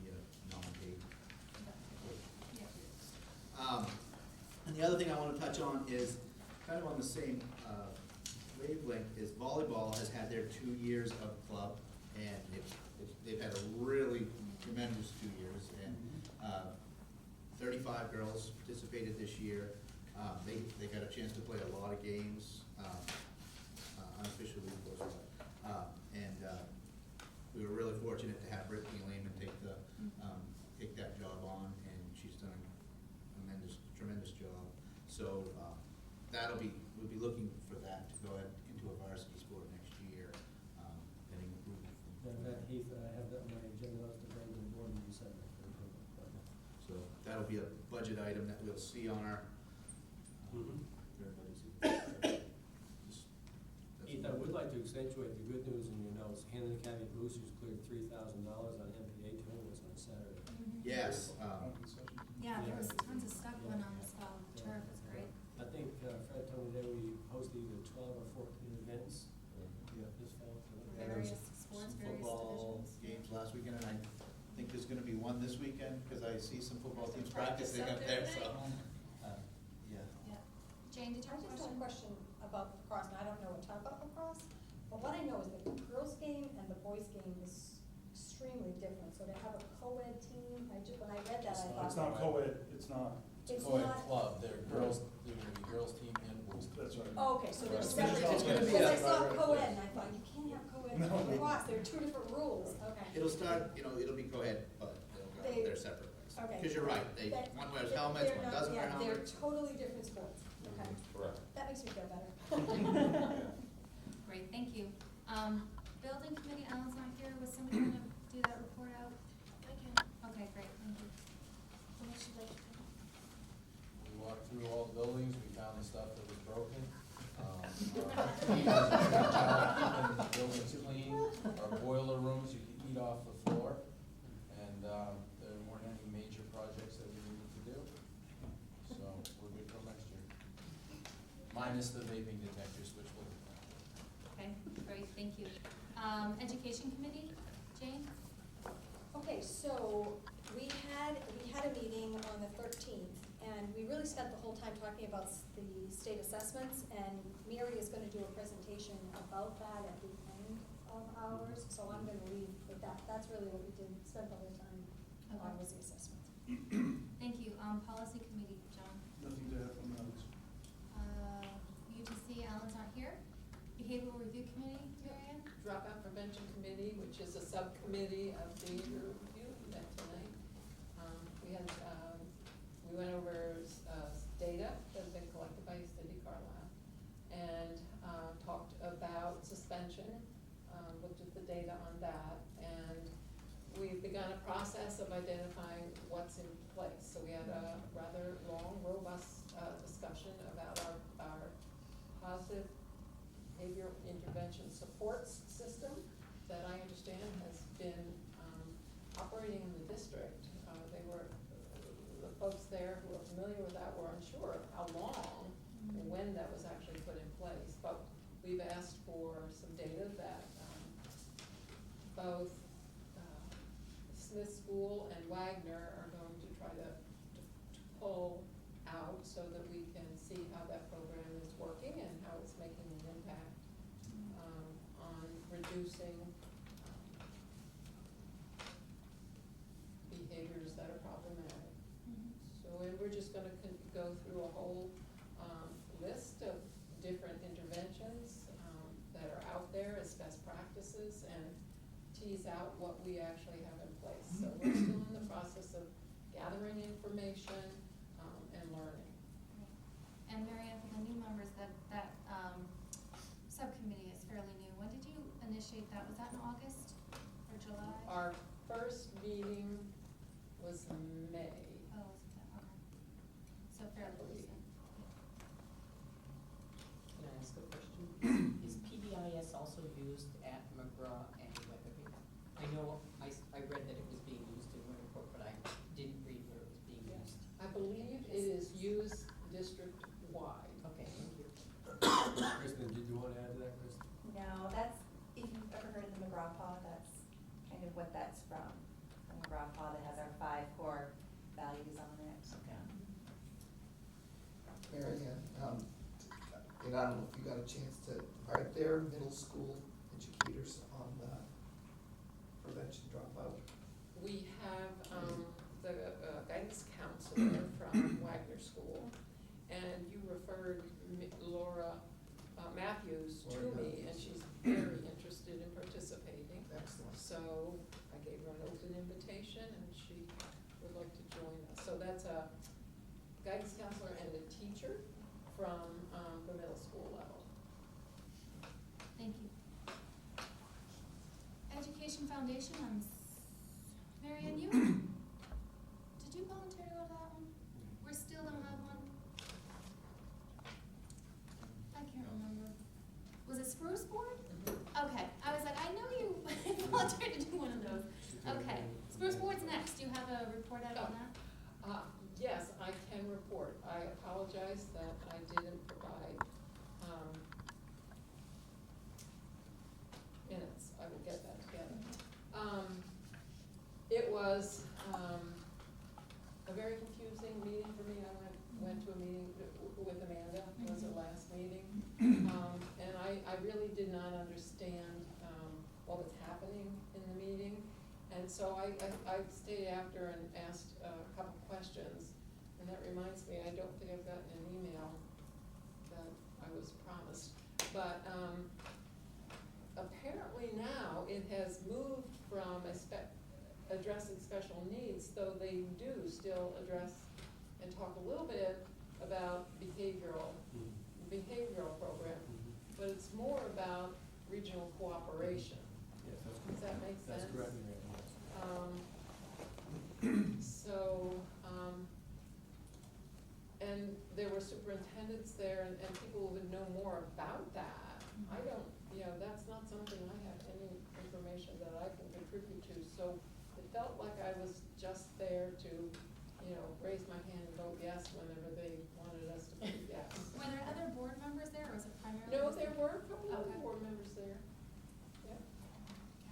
be a non-paid coach. And the other thing I want to touch on is kind of on the same wavelength is volleyball has had their 2 years of club, and they've had a really tremendous 2 years, and 35 girls participated this year. They got a chance to play a lot of games, unofficially, of course, and we were really fortunate to have Brittany Lehman take that job on, and she's done a tremendous job. So we'll be looking for that to go ahead into a varsity sport next year, pending approval. In fact, Heath, I have that on my agenda to bring to the board in December. So that'll be a budget item that we'll see on our, everybody see. Heath, I would like to accentuate the good news in your notes. Hampden Academy Boosters cleared $3,000 on MPA tournaments on Saturday. Yes. Yeah, there was tons of stuff going on this fall, turf was great. I think Fred told me that we hosted either 12 or 14 events this fall. Various sports, various Football divisions. games last weekend, and I think there's gonna be one this weekend, because I see some football teams practicing up there, so. Yeah. Yeah. Jane, did you I have a just have question? a question about lacrosse, and I don't know a ton about lacrosse, but what I know is that the girls' game and the boys' game is extremely different, so to have a co-ed team, when I read that, I thought. It's not co-ed, it's not. It's Co-ed not- club, they're girls, they're gonna be girls team and boys team. That's right. Oh, okay, so they're Right. separate, It's gonna be because I a- saw right, right. co-ed, and I thought, you can't have co-ed No. and lacrosse, there are two different rules, okay. It'll start, it'll be co-ed, but They- they're separate ways. Okay. Because you're right, That- one wears they're helmets, one not- doesn't wear yeah, helmets. they're totally different sports, okay. Correct. That makes me feel better. Great, thank you. Building committee, Alan's not here, was somebody gonna do that report out? I can. Okay, great, thank you. How much should I do? We walked through all the buildings, we found the stuff that was broken. Our team does a good job keeping the buildings clean, our boiler rooms, you can eat off the floor, and, there weren't any major projects that we needed to do. So, we're good till next year. Minus the vaping detectors, which will. Okay, great, thank you. Education committee, Jane? Okay, so we had a meeting on the 13th, and we really spent the whole time talking about the state assessments, and Mary is gonna do a presentation about that at the end of ours, so I'm gonna leave with that. That's really what we did, spent all the time on was the assessments. Thank you. Policy committee, John? Nothing to add from those. UTC, Alan's not here. Behavioral review committee, Marianne? Dropout prevention committee, which is a subcommittee of behavior review, we met tonight. We went over, data that has been collected by Cindy Carlisle, and, talked about suspension, looked at the data on that, and we've begun a process of identifying what's in place. So we had a rather long, robust, discussion about our positive behavioral intervention supports system that I understand has been operating in the district. They were, the folks there who are familiar with that were unsure of how long and when that was actually put in place. But we've asked for some data that both Smith School and Wagner are going to try to pull out so that we can see how that program is working and how it's making an impact on reducing behaviors that are problematic. So, and we're just gonna go through a whole list of different interventions that are out there as best practices and tease out what we actually have in place. So we're still in the process of gathering information and learning. And Marianne, for the new members, that subcommittee is fairly new. When did you initiate that? Was that in August or July? Our first meeting was May. Oh, was it that? Okay. So fairly recent. Can I ask a question? Is PBIS also used at McGraw and Weatherby? I know I read that it was being used in Winterport, but I didn't read where it was being used. I believe it is used district-wide. Okay, thank you. Kristen, did you want to add to that, Kristen? No, that's, if you've ever heard of the McGraw-Paw, that's kind of what that's from. The McGraw-Paw that has our 5 core values on it. Okay. Mary Ann, and I don't know if you got a chance to, are there middle school educators on prevention dropout? We have the guidance counselor from Wagner School, and you referred Laura Matthews to Laura me, and Matthews. she's very interested in participating. Excellent. So I gave her an open invitation, and she would like to join us. So that's a guidance counselor and a teacher from the middle school level. Thank you. Education Foundation, Marianne, did you volunteer to go to that one? We still don't have one? I can't remember. Was it Spruce Board? Okay, I was like, I know you volunteered to do one of those. Okay, Spruce Board's next. Do you have a report out on that? Yes, I can report. I apologize that I didn't provide minutes. I will get that together. It was a very confusing meeting for me. I went to a meeting with Amanda, it was the last meeting. And I really did not understand what was happening in the meeting. And so I stayed after and asked a couple questions. And that reminds me, I don't think I've gotten an email that I was promised. But apparently now it has moved from addressing special needs, though they do still address and talk a little bit about behavioral program. But it's more about regional cooperation. Yes, that's Does that make sense? That's correct, Marianne. And there were superintendents there and people who would know more about that. I don't, that's not something I have any information that I can contribute to. So it felt like I was just there to, raise my hand and vote yes whenever they wanted us to vote yes. Were there other board members there, or was it primarily? No, there were a couple of Okay. board members there. Yeah.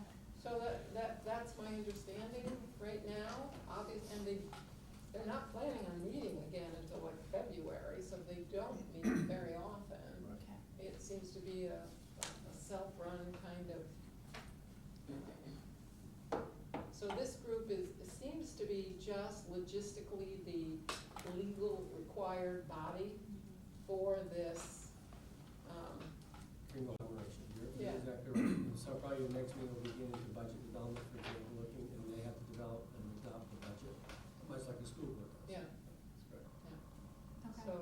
Okay. So that's my understanding right now, and they're not planning on meeting again until like February, so they don't meet very often. Okay. It seems to be a self-run kind of. So this group seems to be just logistically the legal required body for this, Conglomeration. You're Yeah. exactly right. So probably your next meeting will begin into budget development, for example, looking, and they have to develop and adopt the budget, much like a school board does. Yeah. That's correct. Okay.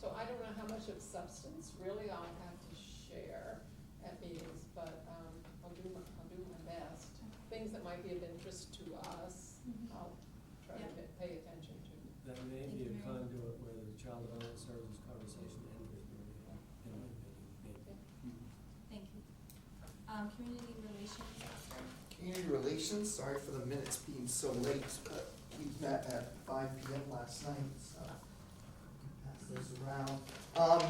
So I don't know how much of substance really I'll have to share at meetings, but, I'll do my best. Things that might be of interest to us, I'll try to pay attention to. That may Thank be you, a Mary. conduit where the child development services conversation enters, Marianne, relations, sorry for the minutes being so late, but we met at 5 p.m. last night, so pass those around.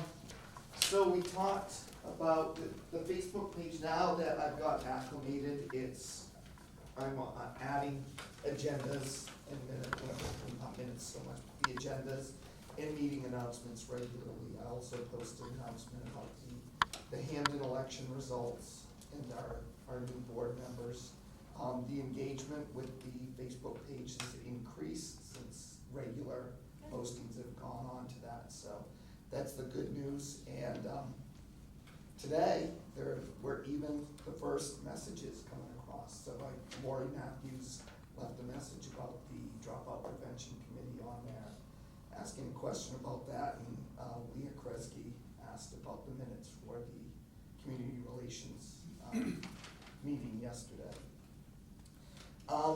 So we talked about the Facebook page now that I've got acclimated. I'm adding agendas and not minutes so much, but the agendas and meeting announcements regularly. I also post an announcement about the Hampden election results and our new board members. The engagement with the Facebook page has increased since regular postings have gone on to that, so that's the good news. And today, we're even the first messages coming across. So like Lori Matthews left a message about the Dropout Prevention Committee on there, asking a question about that, and Leah Kresge asked about the minutes for the community relations meeting yesterday.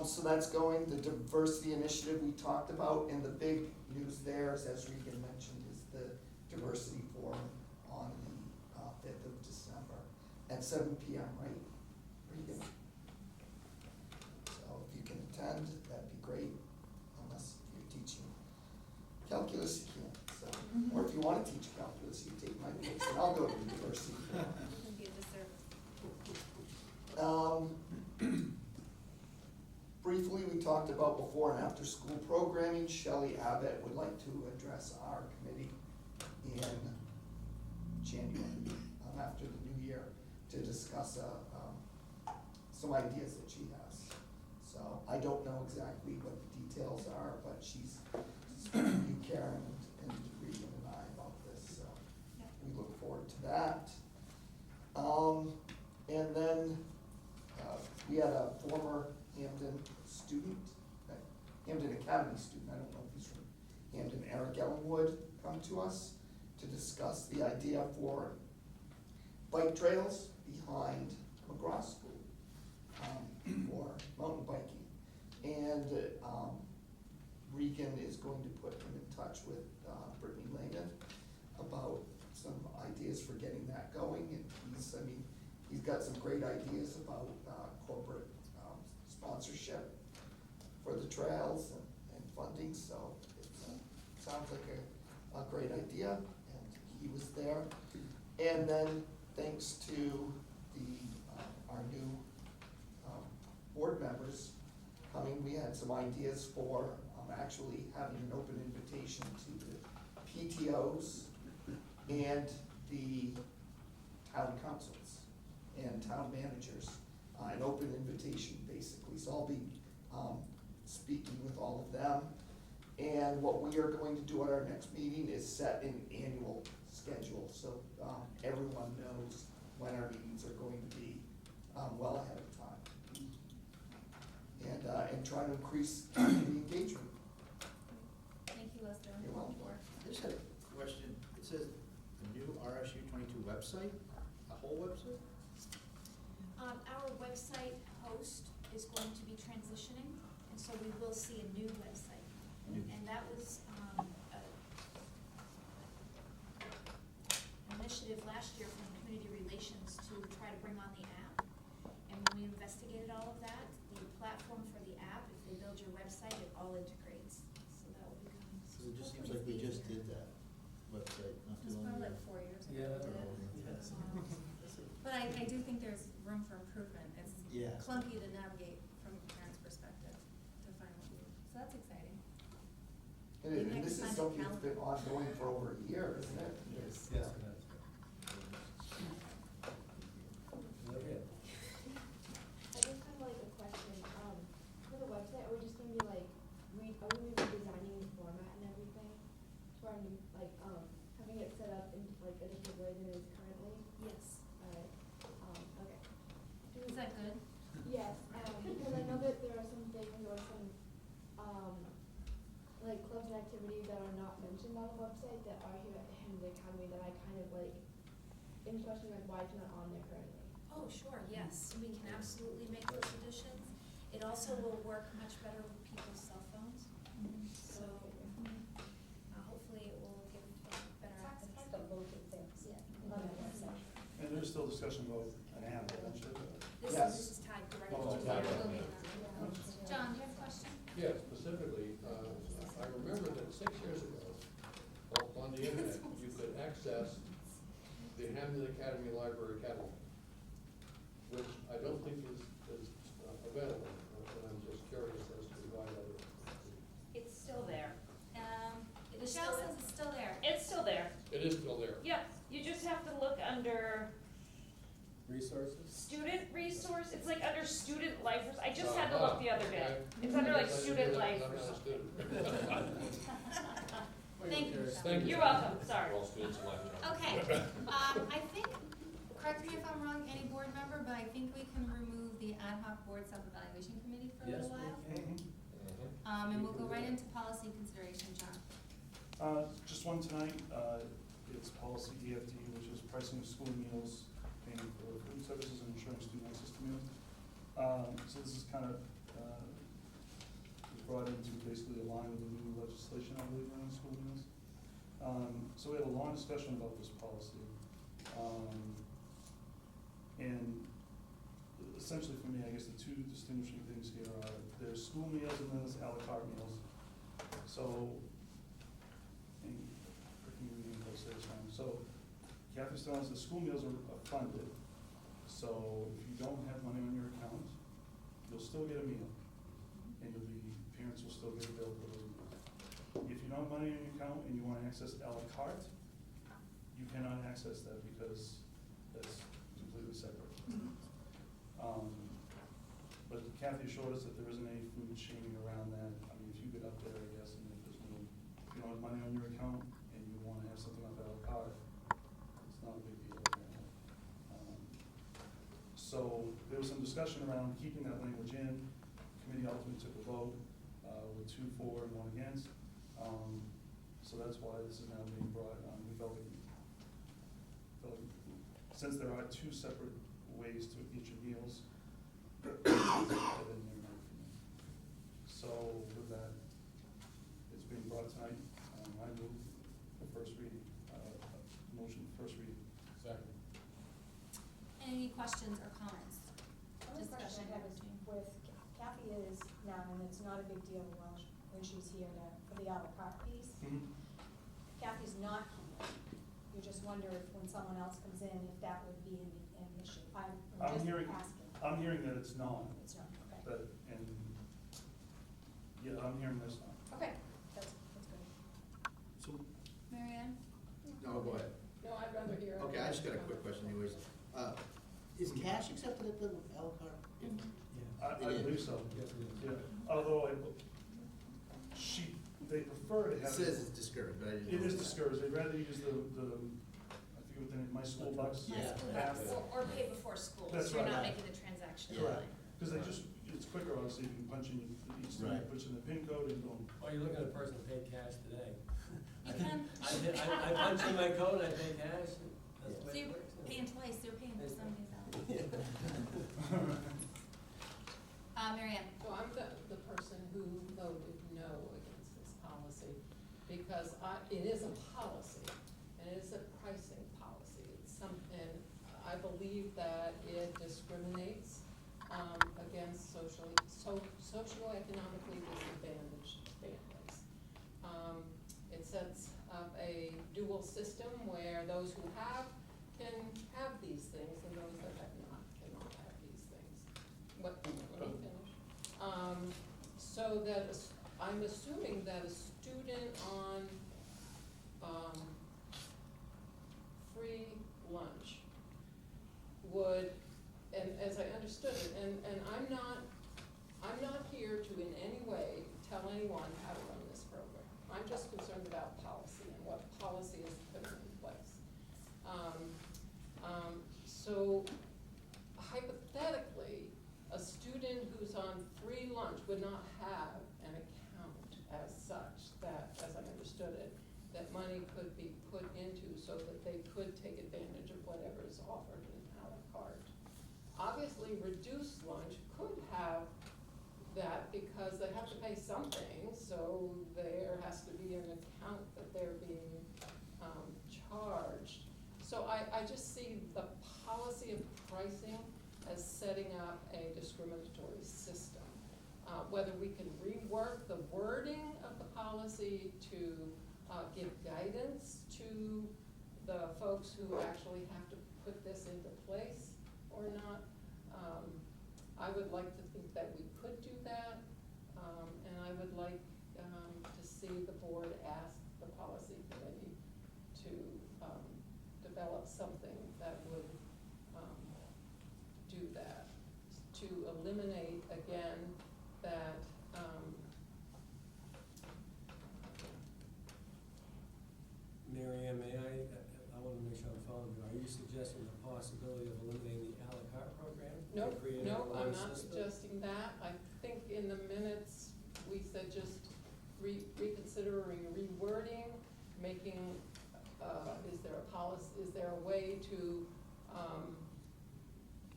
So that's going. The diversity initiative we talked about, and the big news there is, as Regan mentioned, is the diversity forum on the 5th of December at 7 p.m., right, Regan? So if you can attend, that'd be great, unless you're teaching calculus, you can't. So, or if you want to teach calculus, you take my place, and I'll go to the diversity forum. Briefly, we talked about before and after school programming. Shelley Abbott would like to address our committee in January, after the new year, to discuss some ideas that she has. So I don't know exactly what the details are, but she's speaking to you, Karen, and Regan and I about this, so we look forward to that. And then we had a former Hampden student, Hampden Academy student, I don't know if he's from Hampden, Eric Ellenwood, come to us to discuss the idea for bike trails behind McGraw School for mountain biking. And Regan is going to put him in touch with Brittany Lehman about some ideas for getting that going. And he's got some great ideas about corporate sponsorship for the trails and funding, so it sounds like a great idea, and he was there. And then thanks to our new board members coming, we had some ideas for actually having an open invitation to the PTOs and the town councils and town managers, an open invitation basically. So I'll be speaking with all of them. And what we are going to do at our next meeting is set an annual schedule, so everyone knows when our meetings are going to be well ahead of time. And try to increase the engagement. Thank you, Lester. You're welcome. I just had a question. It says the new RSU 22 website, a whole website? Our website host is going to be transitioning, and so we will see a new website. And that was an initiative last year from Community Relations to try to bring on the app. And when we investigated all of that, the platform for the app, if they build your website, it all integrates. So that will become. So it just seems like we just did that website not too It's long probably ago. like 4 years ago. Yeah. But I do think there's room for improvement. It's Yeah. clunky to navigate from a parent's perspective to find what you, so that's exciting. And this is something that's been ongoing for over a year, isn't it? Yes. Yes, it has. Okay. I just have like a question, for the website, are we just gonna be like, are we redesigning the format and everything? To our new, like, having it set up in like a different way than it is currently? Yes. Alright, okay. Is that good? Yes, because I know that there are some things or some, like clubs and activities that are not mentioned on the website that are here at Hampden Academy that I kind of like, am questioning like why it's not on there currently. Oh, sure, yes, we can absolutely make those additions. It also will work much better with people's cell phones, so hopefully it will give better access. It's like a voted things. Yeah. On the website. And there's still discussion about an app eventually. This Yes. is tied directly Oh, to tied the to will be it. an access the Hampden Academy Library catalog, which I don't think is available, and I'm just curious as to why that is. It's still there. It is Michelle still says it's still there. It's still there. It is still there. Yep, you just have to look under Resources? student resource, it's like under student life, I just had to Uh-huh. look the other day. Okay. It's under like Yes, I student did. life I'm or not a something. student. Thank you, Michelle. Thank you. You're welcome, sorry. All students are like, Okay, I think, correct me if I'm wrong, any board member, but I think we can remove the ad hoc board self-evaluation committee for a Yes, little we while. can. And we'll go right into policy consideration, John. Just one tonight, it's policy EFD, which is pricing of school meals, paying for food services and ensuring student access to meals. So this is kind of, was brought in to basically align with the new legislation, I believe, around school meals. So we had a long discussion about this policy. And essentially for me, I guess the two distinguishing things here are there's school meals and then there's a la carte meals. So, so Kathy's telling us the school meals are funded. So if you don't have money on your account, you'll still get a meal. And parents will still get a bill for those meals. If you don't have money on your account and you want to access a la carte, you cannot access that because that's completely separate. But Kathy assured us that there isn't any food shaming around that. I mean, if you get up there, I guess, and if there's no, if you don't have money on your account and you want to have something off a la carte, it's not a big deal. So there was some discussion around keeping that language in. Committee ultimately took a vote with 2 for and 1 against. So that's why this is now being brought. We felt like since there are 2 separate ways to eat your meals, so with that, it's being brought tonight. I move the first reading, motion first reading. Second. Any questions or comments? One question I have is with Kathy is now, and it's not a big deal when she's here for the a la carte piece. Kathy's not here. You just wonder if when someone else comes in, if that would be an issue. I'm just asking. I'm hearing that it's not. It's not, okay. But, and, yeah, I'm hearing this not. Okay, that's good. So, Mary Ann? no, go ahead. No, I'd rather hear. Okay, I just got a quick question anyways. Is cash accepted at the a la carte? I It is. believe so. Yes, it is. Yeah, although they prefer to It have. says it's discouraged, but I didn't know. It is that. discouraged. They'd rather use I forget what the name, My School Bucks. Yeah. app. Or pay before school, That's so you're not right. making the transaction. Yeah. Correct, because they just, it's quicker, obviously, you can punch in each student, Right. puts in the PIN code and boom. Oh, you're looking at a person who paid cash today. You can. I punch in my code, I pay cash, and that's the So way it you're works. paying twice, they're paying for somebody's out. Mary Ann? So I'm the person who voted no against this policy, because it is a policy, and it is a pricing policy. And I believe that it discriminates, against socioeconomically disadvantaged families. It sets up a dual system where those who have can have these things, and those that have not cannot have these things. Let me finish. So that I'm assuming that a student on free lunch would, and as I understood it, and I'm not here to in any way tell anyone how to run this program. I'm just concerned about policy and what policy is put in place. So hypothetically, a student who's on free lunch would not have an account as such that, as I understood it, that money could be put into so that they could take advantage of whatever is offered in a la carte. Obviously, reduced lunch could have that because they have to pay something, so there has to be an account that they're being charged. So I just see the policy of pricing as setting up a discriminatory system. Whether we can rework the wording of the policy to give guidance to the folks who actually have to put this into place or not. I would like to think that we could do that, and I would like to see the board ask the policy committee to develop something that would do that, to eliminate again that Mary Ann, I want to make sure I'm following you. Are you suggesting the possibility of eliminating the a la carte program? Nope, To create nope, one I'm not system? suggesting that. I think in the minutes, we said just reconsidering rewording, making, is there a policy, is there a way to,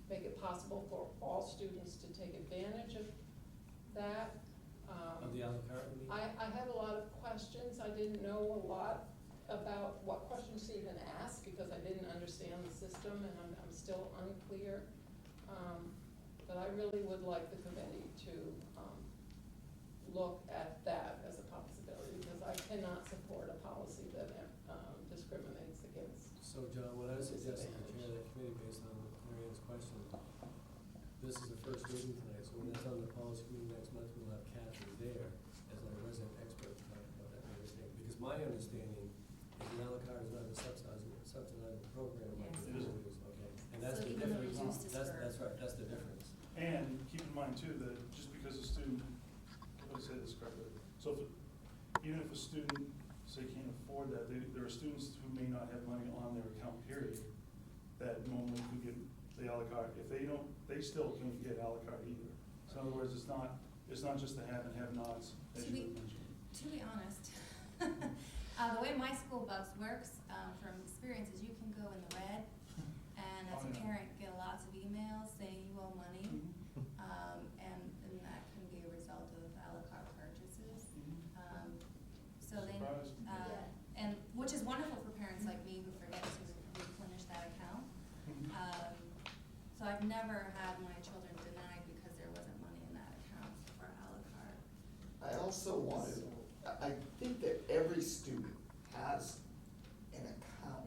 make it possible for all students to take advantage of that? Of the a la carte, you mean? I had a lot of questions. I didn't know a lot about what questions to even ask because I didn't understand the system and I'm still unclear. But I really would like the committee to look at that as a possibility because I cannot support a policy that discriminates against. So John, what I was suggesting to chair that committee based on Mary Ann's question, this is the first reading tonight, so when it's on the policy committee next month, we'll have Kathy there as our resident expert to talk about that very thing. Because my understanding is the a la carte is not a subsidized program like Yes. the school is, okay? And that's So the even the difference. reduced is That's for- right, that's the difference. And keep in mind too, that just because a student, let me say this correctly, so if, even if a student, say, can't afford that, there are students who may not have money on their account, period, that normally could get the a la carte. If they don't, they still can't get a la carte either. So in other words, it's not just the have and have-nots, as To you be- had mentioned. To be honest, the way my school bus works, from experience, is you can go in the red, and as a Oh, yeah. parent, get lots of emails saying you owe money, Mhm. and that can be a result of a la carte purchases. Mhm. So they, Surprised. and, which is wonderful for parents like me who forget to replenish that account. Mhm. So I've never had my children denied because there wasn't money in that account for a la carte. I also wanted, I think that every student has an account.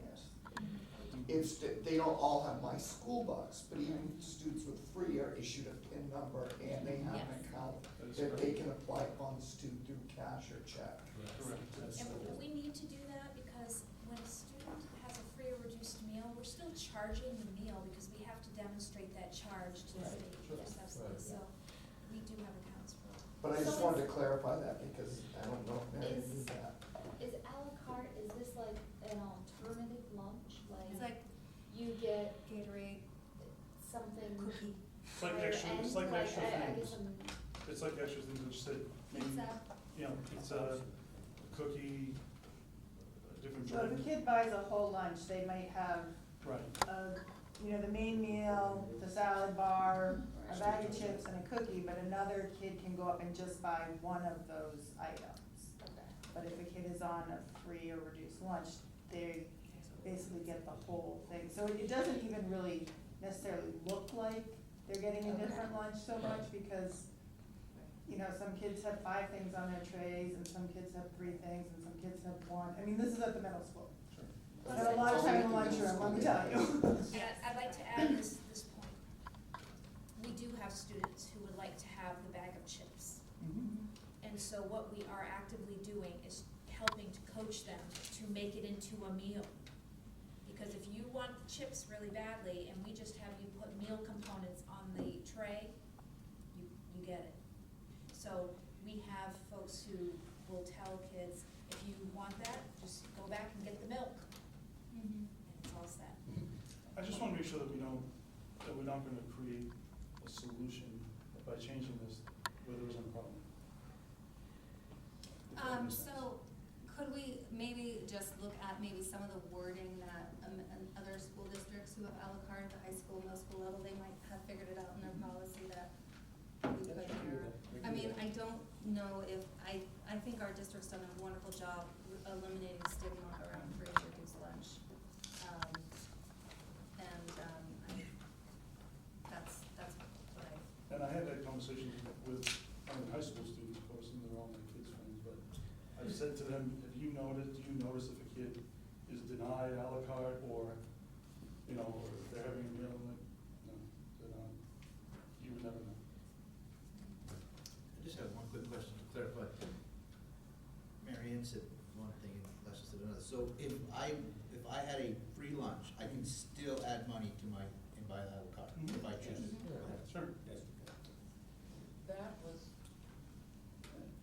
It's, they don't all have my school bucks, but even students with free are issued a PIN number and they have an Yes. account That is that correct. they can apply funds to through cash or check. Correct. That's And the- we need to do that because when a student has a free or reduced meal, we're still charging the meal because we have to demonstrate that charge to the Right, state sure. for subsidy, so we do have accounts for it. But I just So wanted to clarify that because I don't know if Mary Is- knew that. Is a la carte, is this like an alternative lunch, It's like you get Gatorade, something cookie, It's like higher extra, end, it's like extra I things. guess I'm, It's like extra things which say, maybe, pizza. you know, pizza, cookie, different So if a drink. kid buys a whole lunch, they might have, Right. the main meal, the salad bar, a bag of chips and a cookie, but another kid can go up and just buy one of those items. okay. But if a kid is on a free or reduced lunch, they basically get the whole thing. So it doesn't even really necessarily look like they're getting a different lunch so much because, some kids have 5 things on their trays and some kids have 3 things and some kids have 1. I mean, this is at the middle school. Sure. I have a lot of time in the lunchroom, let me tell you. And I'd like to add this point. We do have students who would like to have the bag of chips. And so what we are actively doing is helping to coach them to make it into a meal. Because if you want the chips really badly and we just have you put meal components on the tray, you get it. So we have folks who will tell kids, if you want that, just go back and get the milk. And it's all set. I just wanna make sure that we're not gonna create a solution by changing this where there isn't a problem. So could we maybe just look at maybe some of the wording that other school districts who have a la carte at the high school, middle school level, they might have figured it out in their policy that we could mirror. I mean, I don't know if, I think our district's done a wonderful job eliminating stigma around free and reduced lunch. That's what I. And I had that conversation with high school students, of course, and they're all my kids' friends, but I've said to them, do you notice if a kid is denied a la carte, or, you know, or if they're having a meal, like, no, they're not, you would never know. I just have one quick question to clarify. Mary Ann said one thing and Leslie said another. So if I had a free lunch, I can still add money to my, and buy a la carte if I choose it? Sure. Yes. That was,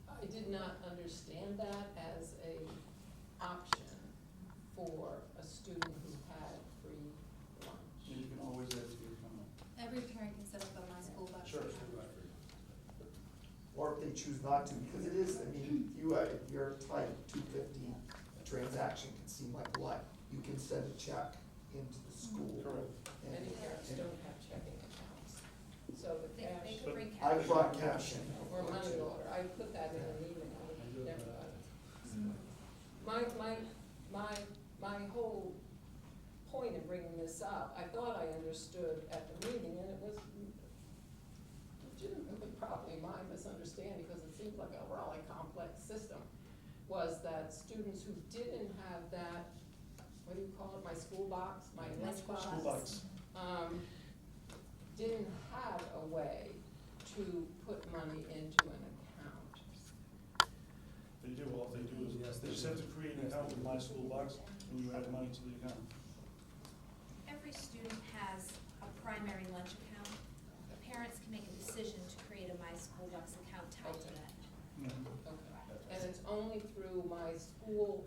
I did not understand that as a option for a student who had free lunch. You can always add to your account. Every parent can set up a My School Bus. Sure. Or if they choose not to, because it is, I mean, if you're type 250, a transaction can seem like a lot. You can send a check into the school. Correct. and- Many parents and- don't have checking accounts, so the They cash. could bring I cash. brought cash in. Or money order, I put that in an email, never got it. My whole point in bringing this up, I thought I understood at the meeting, and it was legitimately probably my misunderstanding, because it seems like a really complex system, was that students who didn't have that, what do you call it, my school box, my My lunch school box? School box. Didn't have a way to put money into an account. They do, all they do is, they just have to create an account with My School Box, and you add money to the account. Every student has a primary lunch account. The parents can make a decision to create a My School Bucks account tied to that. Okay, and it's only through my school,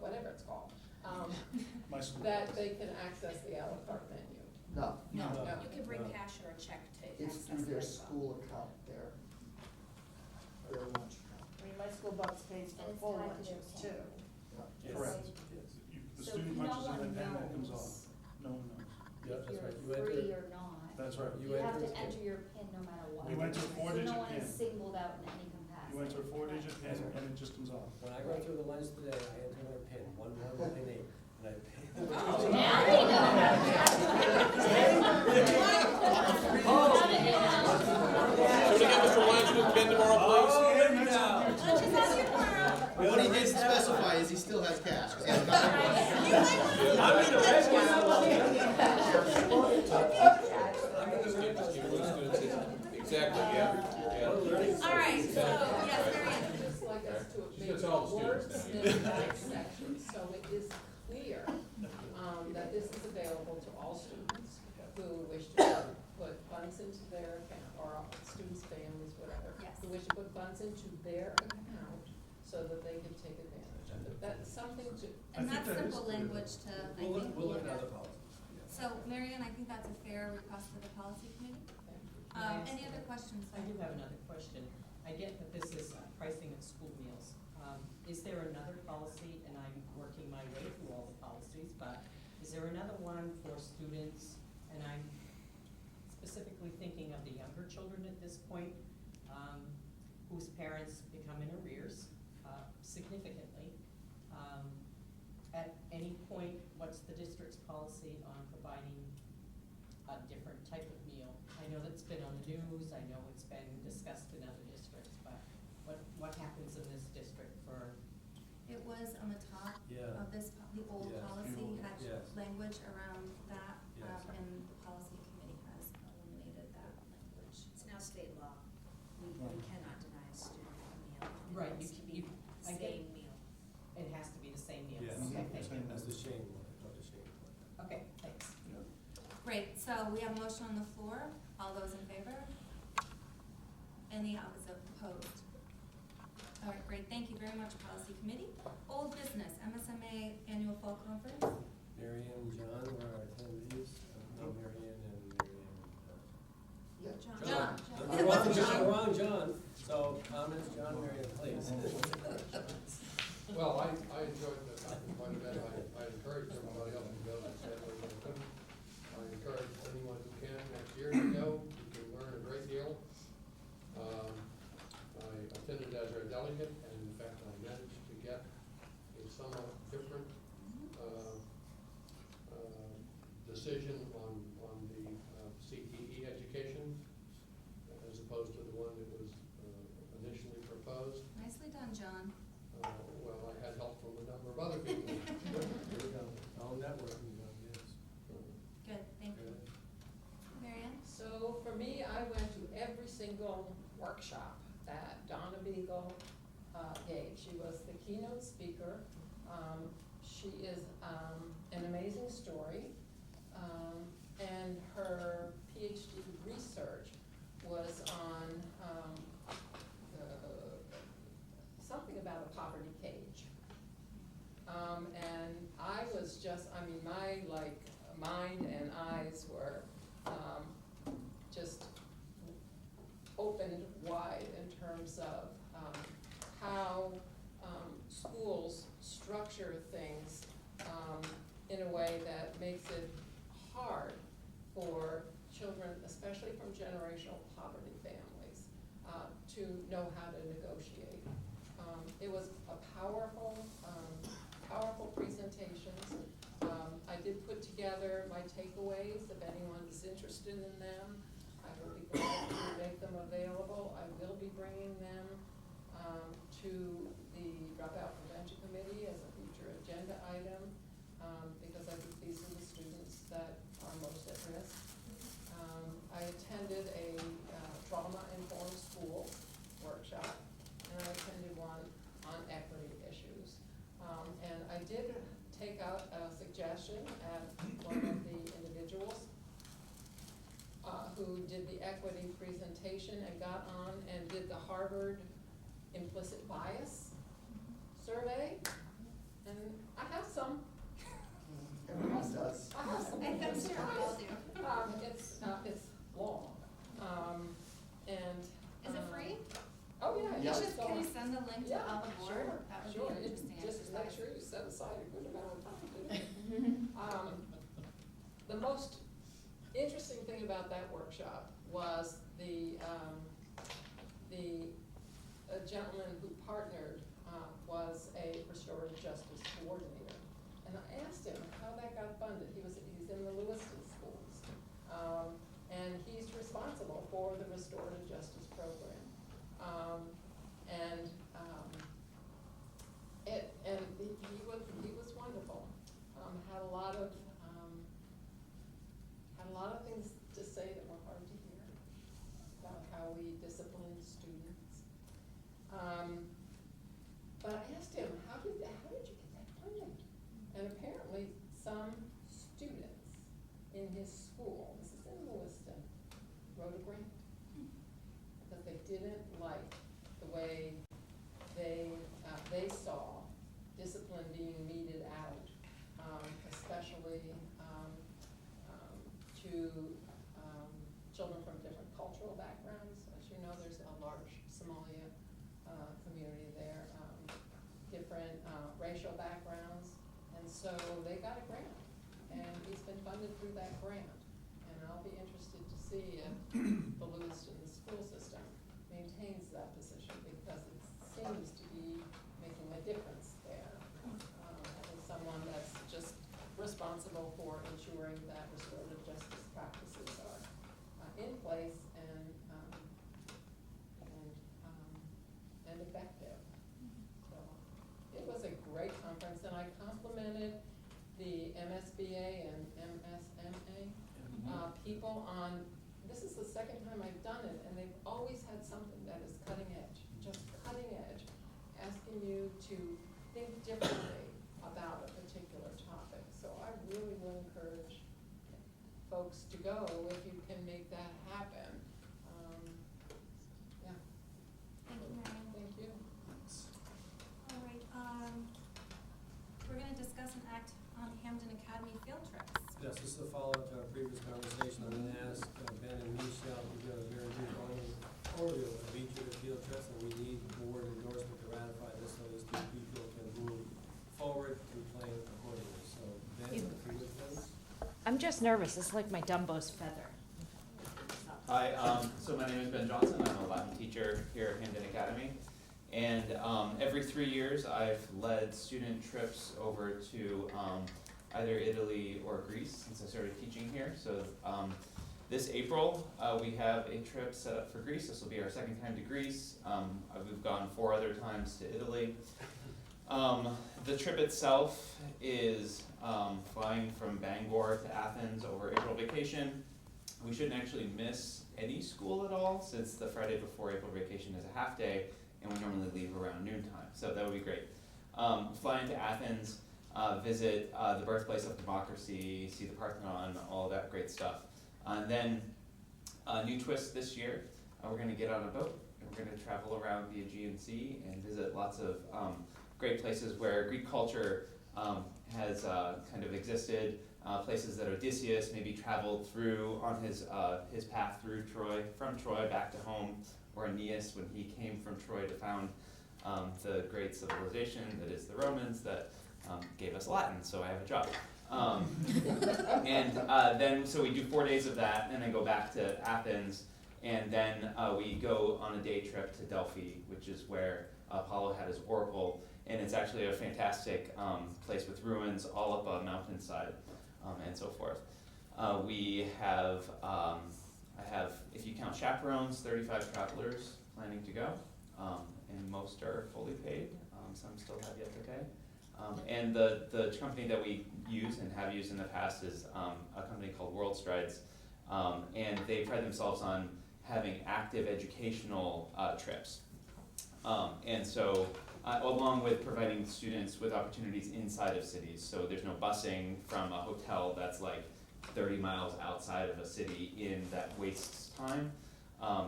whatever it's called, My School that Box. they can access the a la carte menu. No, No, No. you can bring cash or a check to it's access through it their as well. school account, their lunch account. I mean, My School Bucks pays for And it's full tied to their lunches pay. too. Yes. Correct. The student punches in and then that comes off. No one knows. Yeah, that's right. If You you're free enter, or not. That's right. You You have enter to it. enter your PIN no matter what. You enter a So four-digit no one is PIN. singled out in any capacity. You enter a four-digit PIN and it just comes off. when I go through the lines today, I enter my PIN, 1198, and I pay. Now we know. Should we get Mr. Lyons to pin tomorrow, please? What he didn't specify is he still has cash. 'Cause he hasn't got it. I'm in the red one. Exactly, yeah. All right, so, yes, Mary Ann. I'd just like us to She make gets all the words students in now. that section, so it is clear, that this is available to all students who wish to put funds into their account, or students' families, whatever. Yes. Who wish to put funds into their account so that they can take advantage of it. That's something to, And I think that's that is simple clear. language to, I We'll think. look at look other at. policies. So, Mary Ann, I think that's a fair request to the policy committee. Can I ask Any other another- questions? I do have another question. I get that this is pricing of school meals. Is there another policy, and I'm working my way through all the policies, but is there another one for students? And I'm specifically thinking of the younger children at this point, whose parents become in arrears significantly. At any point, what's the district's policy on providing a different type of meal? I know that's been on the news, I know it's been discussed in other districts, but what happens in this district for? It was on the top Yeah. of this, the old Yes. policy had Yes. language around that, Yes. and the policy committee has eliminated that language. It's now state law. We cannot deny a student a meal. It Right, needs to be I get- same meal. It has to be the same meal. Yes. Okay, thank you. That's the shame one, I thought the shame one. Okay, thanks. Great, so we have a motion on the floor. All those in favor? Any opposed? All right, great, thank you very much, policy committee. Old business, MSMA annual fall conference. Mary Ann and John were our attendees. No, Mary Ann and Mary Ann. Yeah. John. The wrong John. So comments, John, Mary Ann, please. Well, I enjoyed the conference quite a bit. I encourage everybody else to go. I said what I couldn't. I encourage anyone who can next year to go. You can learn a great deal. I attended as a delegate, and in fact, I managed to get a somewhat different decision on the CTE education as opposed to the one that was initially proposed. Nicely done, John. Well, I had help from a number of other people. She was the keynote speaker. She is an amazing story, and her PhD research was on something about a poverty cage. And I was just, I mean, my mind and eyes were just opened wide in terms of how schools structure things in a way that makes it hard for children, especially from generational poverty families, to know how to negotiate. It was a powerful presentation. I did put together my takeaways if anyone is interested in them. I will be glad to make them available. I will be bringing them to the Dropout Prevention Committee as a future agenda item, because I think these are the students that are most at risk. I attended a trauma-informed school workshop, and I attended one on equity issues. And I did take out a suggestion at one of the individuals who did the equity presentation and got on and did the Harvard implicit bias survey. And I have some. Everyone does. I have some. I think so, we all do. It's long. And. Is it free? Oh, yeah. Yeah. Can you send the link to all the board? Sure, That would sure. be an interesting Just make exercise. sure you set aside a good amount of time to do it. The most interesting thing about that workshop was the gentleman who partnered was a restorative justice coordinator. And I asked him how that got funded. He's in the Lewiston schools. And he's responsible for the restorative justice program. He was wonderful. Had a lot of things to say that were hard to hear about how we discipline students. But I asked him, how did you get that funding? And apparently some students in his school, this is in Lewiston, wrote a grant because they didn't like the way they saw discipline being meted out, especially to children from different cultural backgrounds. As you know, there's a large Somalia community there, different racial backgrounds, and so they got a grant, and he's been funded through that grant. And I'll be interested to see if the Lewiston school system maintains that position, because it seems to be making a difference there. Having someone that's just responsible for ensuring that restorative justice practices are in place and effective. So it was a great conference, and I complimented the MSBA and MSMA people on, this is the second time I've done it, and they've always had something that is cutting edge, just cutting edge, asking you to think differently about a particular topic. So I really will encourage folks to go if you can make that happen. Yeah. Thank you, Marion. Thank you. All right, we're gonna discuss and act on Hampden Academy field trips. Yes, this is a follow-up to our previous conversation. I'm gonna ask Ben and Michelle to give a very brief overview of each of the field trips, and we need board endorsement to ratify this so these two people can move forward to plan accordingly. So Ben, if you would please. I'm just nervous. It's like my Dumbo's feather. Hi, so my name is Ben Johnson. I'm a Latin teacher here at Hampden Academy. And every 3 years, I've led student trips over to either Italy or Greece since I started teaching here. So this April, we have a trip set up for Greece. This will be our second time to Greece. We've gone 4 other times to Italy. The trip itself is flying from Bangor to Athens over April vacation. We shouldn't actually miss any school at all, since the Friday before April vacation is a half day, and we normally leave around noontime, so that would be great. Fly into Athens, visit the birthplace of democracy, see the Parthenon, all that great stuff. And then a new twist this year, we're going to get on a boat and we're going to travel around the Aegean Sea and visit lots of great places where Greek culture has kind of existed, places that Odysseus maybe traveled through on his path through Troy, from Troy back to home, or Aeneas when he came from Troy to found the great civilization that is the Romans that gave us Latin, so I have a job. And then, so we do 4 days of that, and then go back to Athens, and then we go on a day trip to Delphi, which is where Apollo had his oracle, and it's actually a fantastic place with ruins all up a mountainside, and so forth. We have, I have, if you count chaperones, 35 travelers planning to go, and most are fully paid, some still have yet to pay. And the company that we use and have used in the past is a company called World Strides, and they pride themselves on having active educational trips. And so, along with providing students with opportunities inside of cities, so there's no busing from a hotel that's like 30 miles outside of a city in that wastes time.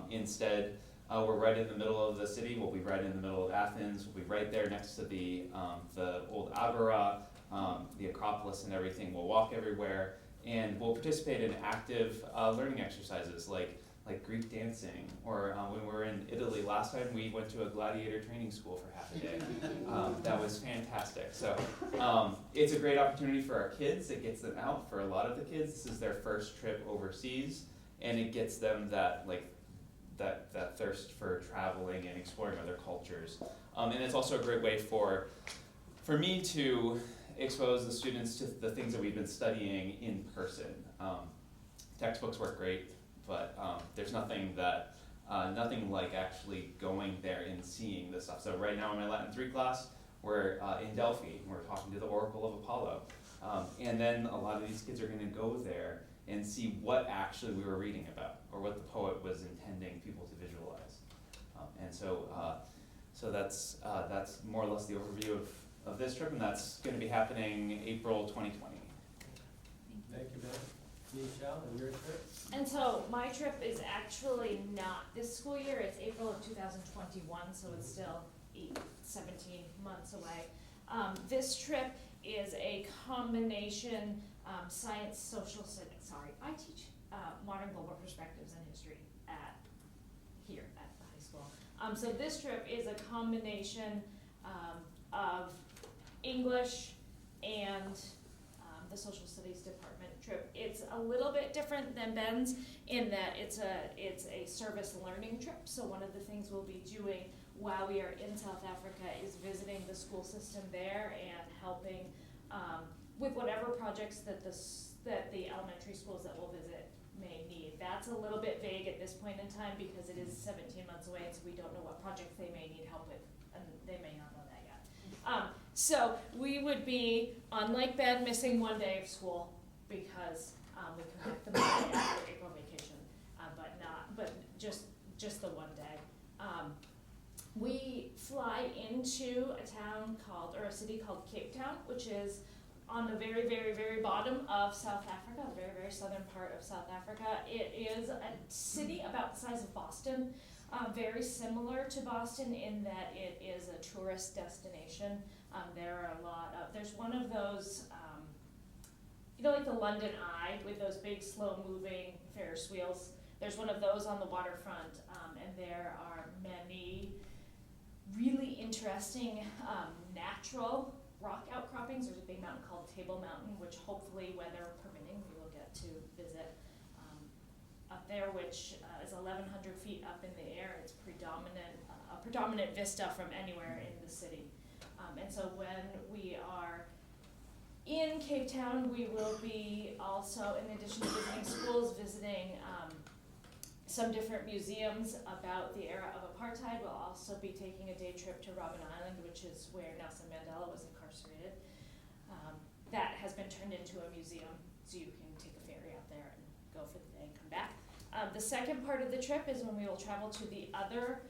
Instead, we're right in the middle of the city. We'll be right in the middle of Athens. We'll be right there next to the old agora, the Acropolis and everything. We'll walk everywhere, and we'll participate in active learning exercises like Greek dancing, or when we were in Italy last time, we went to a gladiator training school for half a day. That was fantastic. So it's a great opportunity for our kids. It gets them out. For a lot of the kids, this is their first trip overseas, and it gets them that thirst for traveling and exploring other cultures. And it's also a great way for me to expose the students to the things that we've been studying in person. Textbooks work great, but there's nothing like actually going there and seeing this stuff. So right now in my Latin 3 class, we're in Delphi, and we're talking to the Oracle of Apollo. And then a lot of these kids are gonna go there and see what actually we were reading about, or what the poet was intending people to visualize. And so that's more or less the overview of this trip, and that's gonna be happening April 2020. Thank you, Ben. Michelle, and your trip? And so my trip is actually not this school year, it's April of 2021, so it's still 17 months away. This trip is a combination science, social studies, I teach modern global perspectives and history here at the high school. So this trip is a combination of English and the social studies department trip. It's a little bit different than Ben's in that it's a service learning trip. So one of the things we'll be doing while we are in South Africa is visiting the school system there and helping with whatever projects that the elementary schools that we'll visit may need. That's a little bit vague at this point in time because it is 17 months away, so we don't know what projects they may need help with, and they may not know that yet. So we would be, unlike Ben, missing 1 day of school because we come back the Monday after April vacation, but just the 1 day. We fly into a city called Cape Town, which is on the very, very, very bottom of South Africa, the very, very southern part of South Africa. It is a city about the size of Boston, very similar to Boston in that it is a tourist destination. There are there's one of those, like the London Eye with those big slow-moving Ferris wheels. There's one of those on the waterfront, and there are many really interesting natural rock outcroppings. There's a big mountain called Table Mountain, which hopefully, weather permitting, we will get to visit up there, which is 1,100 feet up in the air. It's a predominant vista from anywhere in the city. And so when we are in Cape Town, we will be also, in addition to visiting schools, visiting some different museums about the era of apartheid. We'll also be taking a day trip to Robben Island, which is where Nelson Mandela was incarcerated. That has been turned into a museum, so you can take a ferry out there and go for the day and come back. The second part of the trip is when we will travel to the other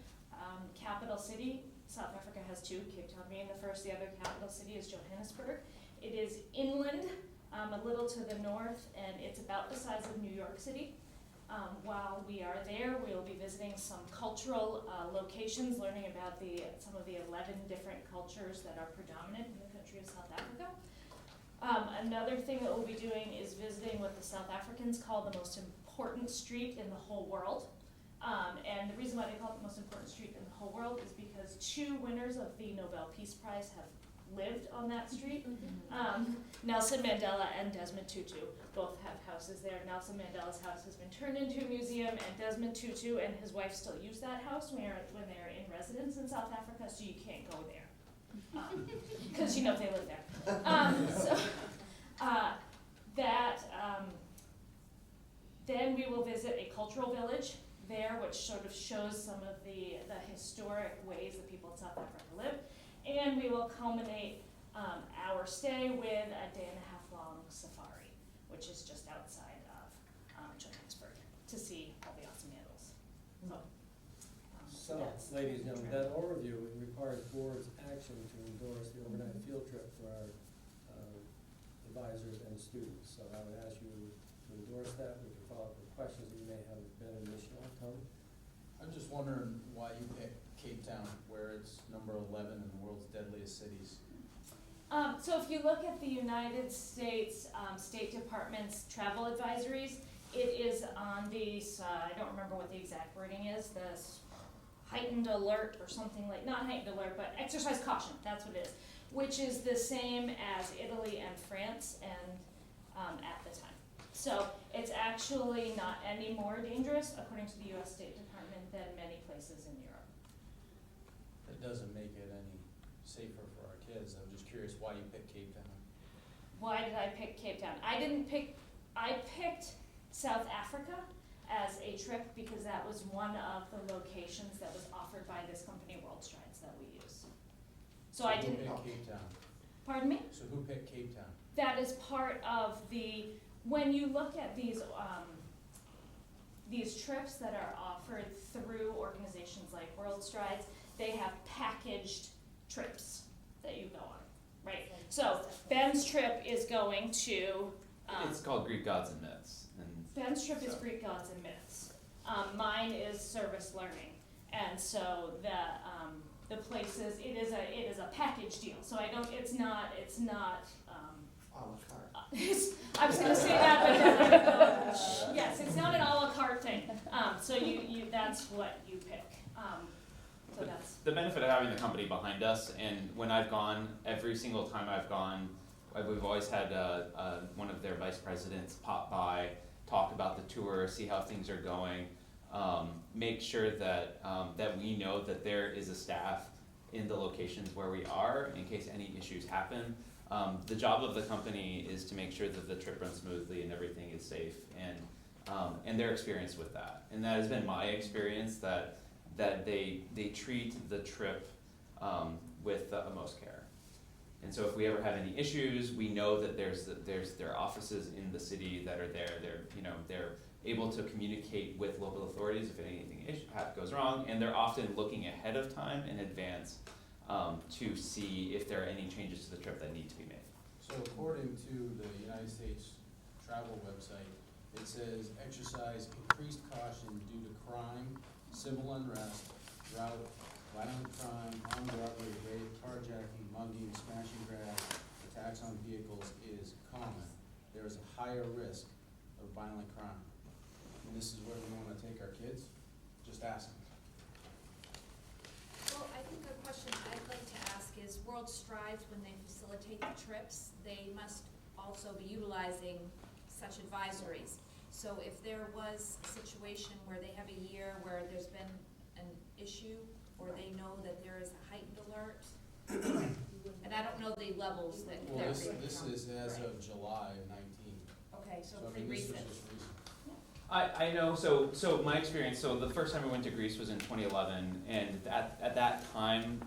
capital city. South Africa has two, Cape Town being the first. The other capital city is Johannesburg. It is inland, a little to the north, and it's about the size of New York City. While we are there, we will be visiting some cultural locations, learning about some of the 11 different cultures that are predominant in the country of South Africa. Another thing that we'll be doing is visiting what the South Africans call the most important street in the whole world. And the reason why they call it the most important street in the whole world is because 2 winners of the Nobel Peace Prize have lived on that street. Nelson Mandela and Desmond Tutu both have houses there. Nelson Mandela's house has been turned into a museum, and Desmond Tutu and his wife still use that house when they're in residence in South Africa, so you can't go there. Because they live there. Then we will visit a cultural village there, which sort of shows some of the historic ways that people in South Africa live. And we will culminate our stay with a 1.5-day-long safari, which is just outside of Johannesburg, to see all the awesome animals. So, ladies and gentlemen, that overview requires board's action to endorse the overnight field trip for our advisors and students. So I would ask you to endorse that. We can follow up with questions that you may have been initial. Tom? I'm just wondering why you picked Cape Town, where it's number 11 in the world's deadliest cities. So if you look at the United States State Department's travel advisories, it is on these, I don't remember what the exact wording is, this heightened alert or something not heightened alert, but exercise caution, that's what it is, which is the same as Italy and France and at the time. So it's actually not any more dangerous, according to the U.S. State Department, than many places in Europe. It doesn't make it any safer for our kids. I'm just curious why you picked Cape Town. Why did I pick Cape Town? I picked South Africa as a trip because that was one of the locations that was offered by this company, World Strides, that we use. So I didn't. Who picked Cape Town? Pardon me? So who picked Cape Town? That is part of when you look at these trips that are offered through organizations like World Strides, they have packaged trips that you go on, right? So Ben's trip is going to. It's called Greek Gods and Myths. Ben's trip is Greek Gods and Myths. Mine is service learning, and so the places it is a package deal. So it's not. A la carte. I was going to say that, but then I thought, yes, it's not an a la carte thing. So you that's what you pick. So that's the benefit of having the company behind us. And when I've gone, every single time I've gone, we've always had one of their vice presidents pop by, talk about the tour, see how things are going, make sure that that we know that there is a staff in the locations where we are in case any issues happen. The job of the company is to make sure that the trip runs smoothly and everything is safe, and their experience with that. And that has been my experience that they treat the trip with the utmost care. And so if we ever have any issues, we know that there's their offices in the city that are there. They're able to communicate with local authorities if anything goes wrong, and they're often looking ahead of time in advance to see if there are any changes to the trip that need to be made. So according to the United States travel website, it says exercise increased caution due to crime, civil unrest, drought, violent crime, armed robbery, rape, carjacking, mugging, smashing grass, attacks on vehicles is common. There is a higher risk of violent crime. And this is where we want to take our kids? Just asking. Well, I think a question I'd like to ask is World Strides, when they facilitate the trips, they must also be utilizing such advisories. So if there was a situation where they have a year where there's been an issue, or they know that there is a heightened alert, and I don't know the levels that. Well, this is as of July of 19. Okay, so I pretty mean, this was recent. just recent. I know, so my experience, so the first time I went to Greece was in 2011, and at that time,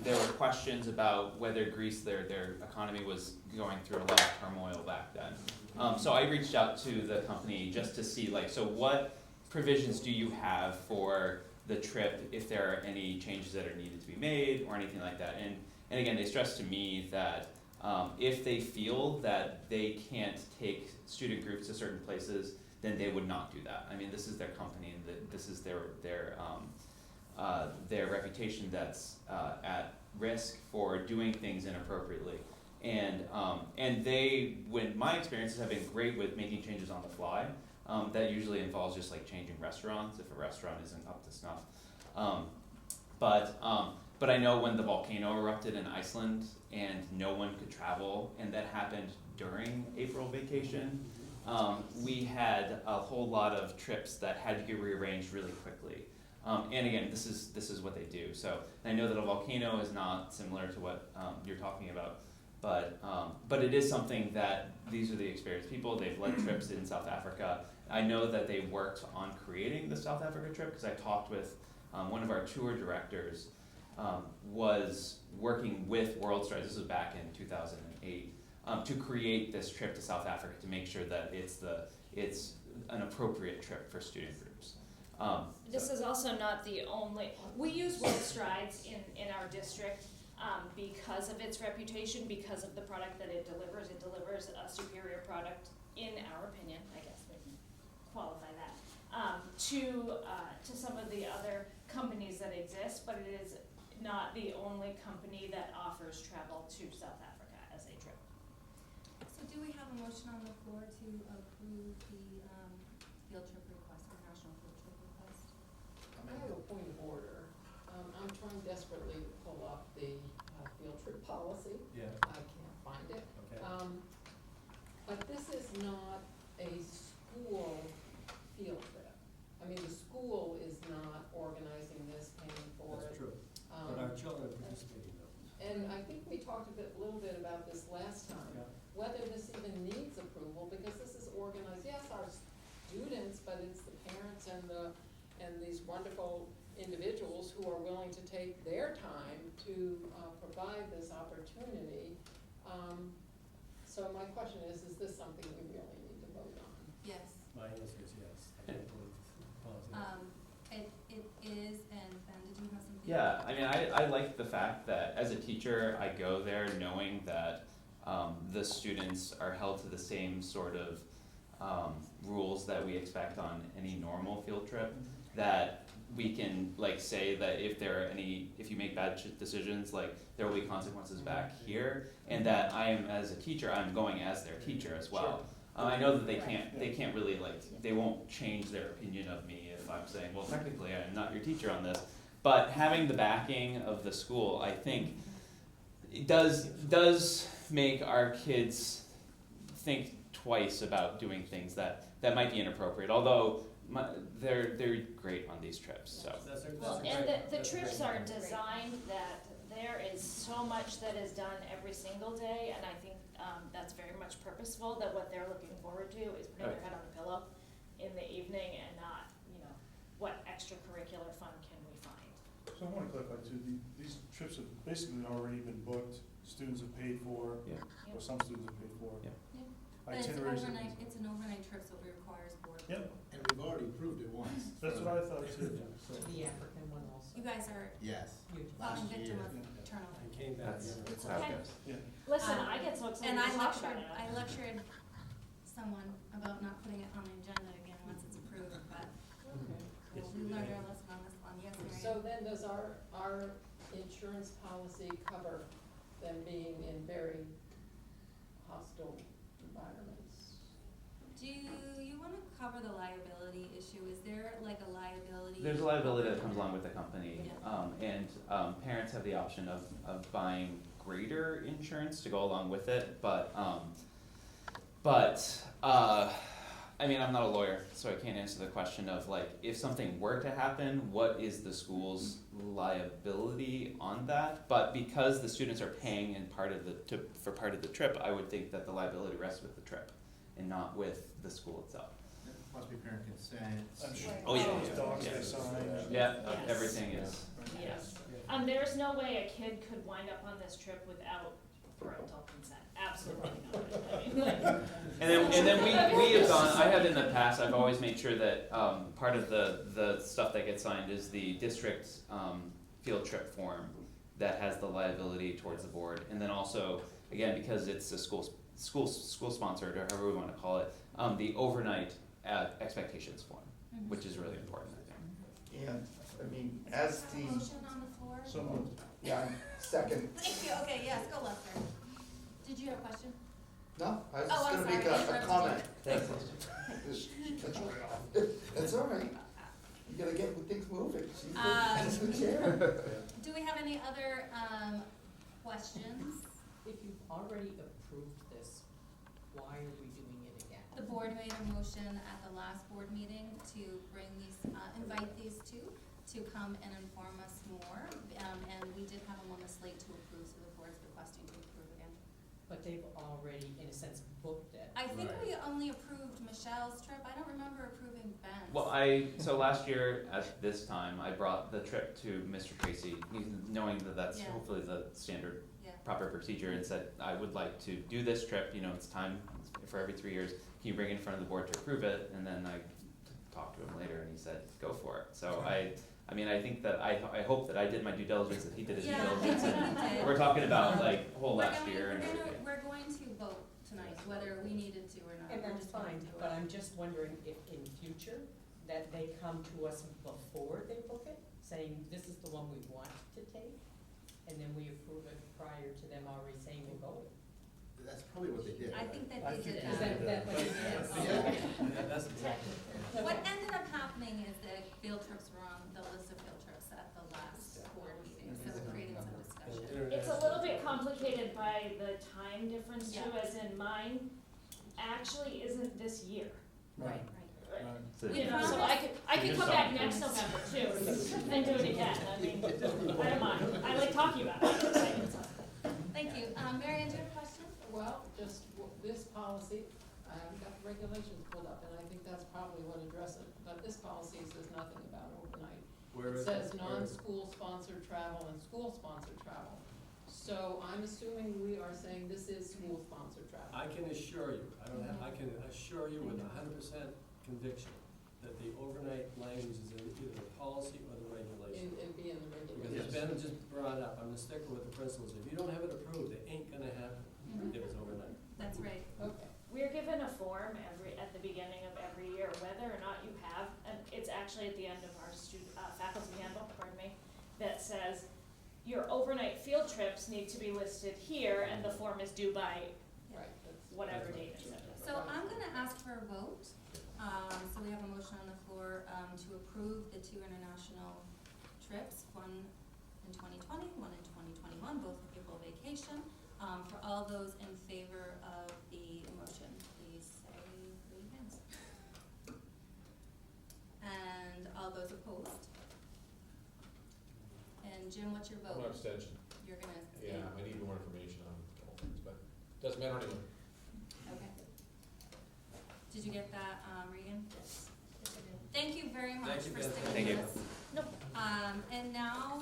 there were questions about whether Greece, their economy was going through a lot of turmoil back then. So I reached out to the company just to see, so what provisions do you have for the trip if there are any changes that are needed to be made or anything like that. And again, they stress to me that if they feel that they can't take student groups to certain places, then they would not do that. I mean, this is their company, and this is their reputation that's at risk for doing things inappropriately. And they, when my experiences have been great with making changes on the fly. That usually involves just like changing restaurants if a restaurant isn't up to snuff. But I know when the volcano erupted in Iceland and no one could travel, and that happened during April vacation, we had a whole lot of trips that had to get rearranged really quickly. And again, this is what they do. So I know that a volcano is not similar to what you're talking about, but it is something that these are the experienced people. They've led trips in South Africa. I know that they worked on creating the South Africa trip because I talked with one of our tour directors was working with World Strides, this was back in 2008, to create this trip to South Africa to make sure that it's an appropriate trip for student groups. This is also not the only, we use World Strides in our district because of its reputation, because of the product that it delivers. It delivers a superior product, in our opinion, I guess we can qualify that, to some of the other companies that exist, but it is not the only company that offers travel to South Africa as a trip. So do we have a motion on the floor to approve the field trip request, international field trip request? I have a point of order. I'm trying desperately to pull up the field trip policy. Yeah. I can't find it. Okay. But this is not a school field trip. I mean, the school is not organizing this, paying for it. That's true. But our children are participating though. And I think we talked little bit about this last time, Yeah. whether this even needs approval, because this is organized, yes, our students, but it's the parents and these wonderful individuals who are willing to take their time to provide this opportunity. So my question is this something we really need to vote on? Yes. My answer is yes. I don't believe the policy. It is, and Ben, did you have something? Yeah, I mean, I like the fact that as a teacher, I go there knowing that the students are held to the same sort of rules that we expect on any normal field trip. That we can like say that if you make bad decisions, like there will be consequences back here, and that I am as a teacher, I'm going as their teacher as well. I know that they can't really they won't change their opinion of me if I'm saying, well, technically I'm not your teacher on this. But having the backing of the school, I think, it does make our kids think twice about doing things that might be inappropriate. Although they're great on these trips. So. Well, and the trips are designed that there is so much that is done every single day, and I think that's very much purposeful. That what they're looking forward to is putting their head on a pillow in the evening, and not what extracurricular fun can we find. So I want to clarify too, these trips have basically already been booked, students have paid for, or some students have paid for. Yeah. But Itineraries. it's an overnight trip, so it requires board. Yep. And we've already approved it once. That's what I thought too. So. The African one also. You guys are Yes. falling Last victim year. of turnover. And came back. That's how it goes. Yeah. Listen, I get so excited And to talk about it. I lectured someone about not putting it on the agenda again once it's approved, but we learned our lesson on this one. Yes, Mary? So then does our insurance policy cover them being in very hostile environments? Do you want to cover the liability issue? Is there like a liability? There's a liability that comes along with the company, Yeah. and parents have the option of buying greater insurance to go along with it. But I mean, I'm not a lawyer, so I can't answer the question of like if something were to happen, what is the school's liability on that? But because the students are paying in for part of the trip, I would think that the liability rests with the trip and not with the school itself. There must be parent consent. I'm sure. Oh yeah, Dogs yeah. they sign. Yeah, Yes. everything is. Yes. There's no way a kid could wind up on this trip without parental consent. Absolutely not. I mean, And then we have gone, I have in the past, I've always made sure that, part of the stuff that gets signed is the district, field trip form that has the liability towards the board. And then also, again, because it's a school sponsored, or however we wanna call it, the overnight, expectations form, which is really important, I think. And, I mean, as the. Motion on the floor? So moved. Yeah, second. Thank you, okay, yes, go Lester. Did you have a question? No, I was Oh, just I'm gonna make sorry, I a interrupted comment. you. That's right. That's all right. You gotta get things moving. She's the chair. Do we have any other, questions? If you've already approved this, why are we doing it again? The board made a motion at the last board meeting to bring these, invite these two to come and inform us more. And we did have them on the slate to approve, so the board's requesting to approve again. But they've already, in a sense, booked it. I think Right. we only approved Michelle's trip. I don't remember approving Ben's. Well, so last year at this time, I brought the trip to Mr. Tracy, knowing that that's Yeah. hopefully the standard Yeah. proper procedure, and said, I would like to do this trip, it's time for every 3 years, can you bring it in front of the board to approve it? And then I talked to him later and he said, go for it. So I mean, I think that, I hope that I did my due diligence, that he did his due Yeah, diligence. I think he did. We're talking about like whole We're last going- year and everything. We're going to vote tonight, whether we needed to or not. And We're that's just going fine, to do it. but I'm just wondering if in future, that they come to us before they book it, saying, this is the one we want to take, and then we approve it prior to them already saying we're going. That's probably what they did. I think that I they think did Is that. that what it is? Yeah. That's exactly. What ended up happening is that field trips were on the list of field trips at the last board meeting, so it created some discussion. It's a little bit complicated by the time difference too, Yeah. as in mine actually isn't this year. Right, So- So I could come back next November too, and do it again, I mean, I don't mind, I like talking about it. Thank you. Mary Ann, do you have a question? Well, just this policy, I haven't got the regulations pulled up, and I think that's probably what addresses it, but this policy says nothing about overnight. Where It is says it? Where is it? non-school sponsored travel and school sponsored travel. So I'm assuming we are saying this is school sponsored travel. I can assure you, I can assure you with 100% conviction that the overnight language is in either the policy or the regulation. It'd be in the Because regulations. it's been just brought up, I'm a sticker with the principals, if you don't have it approved, it ain't gonna happen if it's overnight. That's right. Okay. We're given a form at the beginning of every year, whether or not you have, and it's actually at the end of our faculty handbook, that says your overnight field trips need to be listed here, and the form is due by Right. whatever date it says. So I'm gonna ask for a vote. So we have a motion on the floor, to approve the 2 international trips, one in 2020, one in 2021, both for people vacation. For all those in favor of the motion, please say raise your hands. And all those opposed? And Jim, what's your vote? I'm an abstention. You're gonna Yeah, abstain? I need more information on a couple things, but doesn't matter anyway. Okay. Did you get that, Regan? Yes. Thank you very much Thank you, for Beth. sticking Thank you. with us. And now,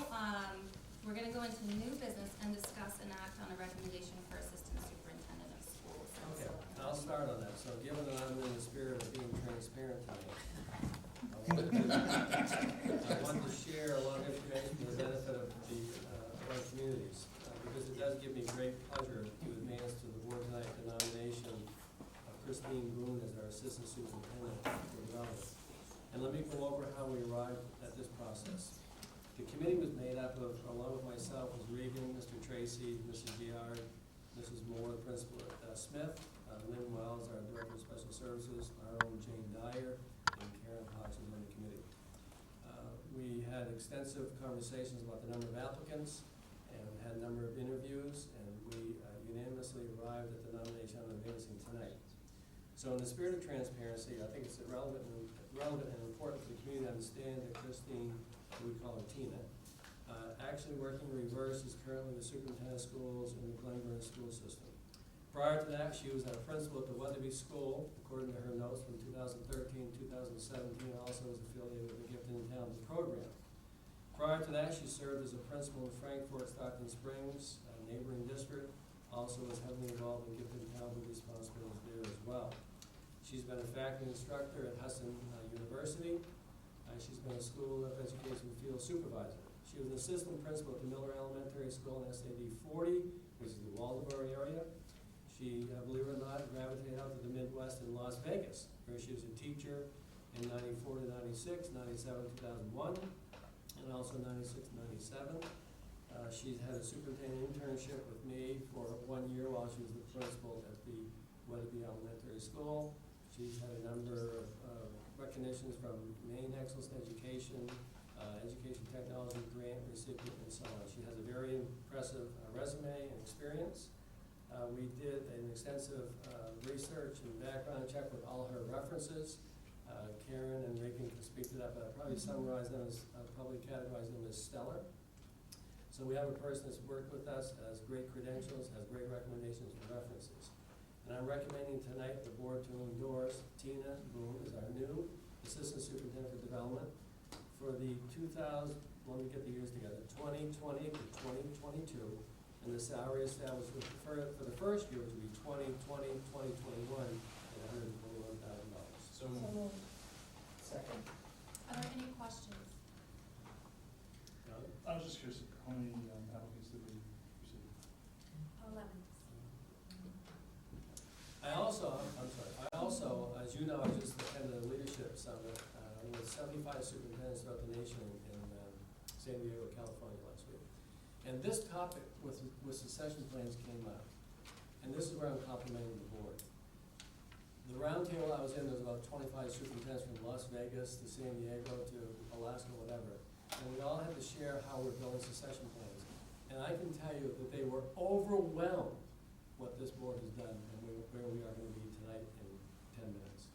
we're gonna go into new business and discuss and act on a recommendation for Assistant Superintendent of Schools. Okay, I'll start on that. So given that I'm in the spirit of being transparent tonight, I want to share a lot of information for the benefit of our communities, because it does give me great pleasure to advance to the board tonight the nomination of Christine Boone as our Assistant Superintendent for Development. And let me go over how we arrived at this process. The committee was made up of, along with myself, was Regan, Mr. Tracy, Mrs. Giard, Mrs. Moore, the principal at Smith, Lynn Wells, our Director of Special Services, our own Jane Dyer, and Karen Hodge was on the committee. We had extensive conversations about the number of applicants, and had a number of interviews, and we unanimously arrived at the nomination I'm advancing tonight. So in the spirit of transparency, I think it's relevant and important for the community to understand that Christine, we call her Tina, actually working in reverse, is currently the superintendent of schools in the Glenburn school system. Prior to that, she was a principal at the Weatherby School, according to her notes from 2013, 2017, also was affiliated with the Gifted and Talented program. Prior to that, she served as a principal in Frankfort, Stockton Springs, a neighboring district, also was heavily involved in gifted and talented responsibilities there as well. She's been a faculty instructor at Hudson University. She's been a School of Education field supervisor. She was an assistant principal at the Miller Elementary School in SAD 40, which is the Waldoboro area. She, believe it or not, gravitated out to the Midwest in Las Vegas, where she was a teacher in 94 to 96, 97 to 2001, and also 96 to 97. She's had a superintendent internship with me for 1 year while she was the principal at the Weatherby Elementary School. She's had a number of recognitions from Maine Excellence in Education, Education Technology Grant recipient, and so on. She has a very impressive resume and experience. We did an extensive research and background check with all her references. Karen and Regan can speak to that, but I'll probably summarize them as, probably categorize them as stellar. So we have a person that's worked with us, has great credentials, has great recommendations and references. And I'm recommending tonight the board to endorse Tina Boone as our new Assistant Superintendent for Development for the 2000, let me get the years together, 2020 to 2022. And the salary established for the first year, which would be 2020, 2021, at $121,000. So moved. Second. Are there any questions? I was just curious, how many applicants did we receive? 11. I also, as you know, I just attended a leadership summit with 75 superintendents throughout the nation in San Diego, California last week. And this topic with succession plans came up. And this is where I'm complimenting the board. The roundtable I was in, there was about 25 superintendents from Las Vegas to San Diego to Alaska, whatever. And we all had to share how we're building succession plans. And I can tell you that they were overwhelmed what this board has done and where we are going to be tonight in 10 minutes.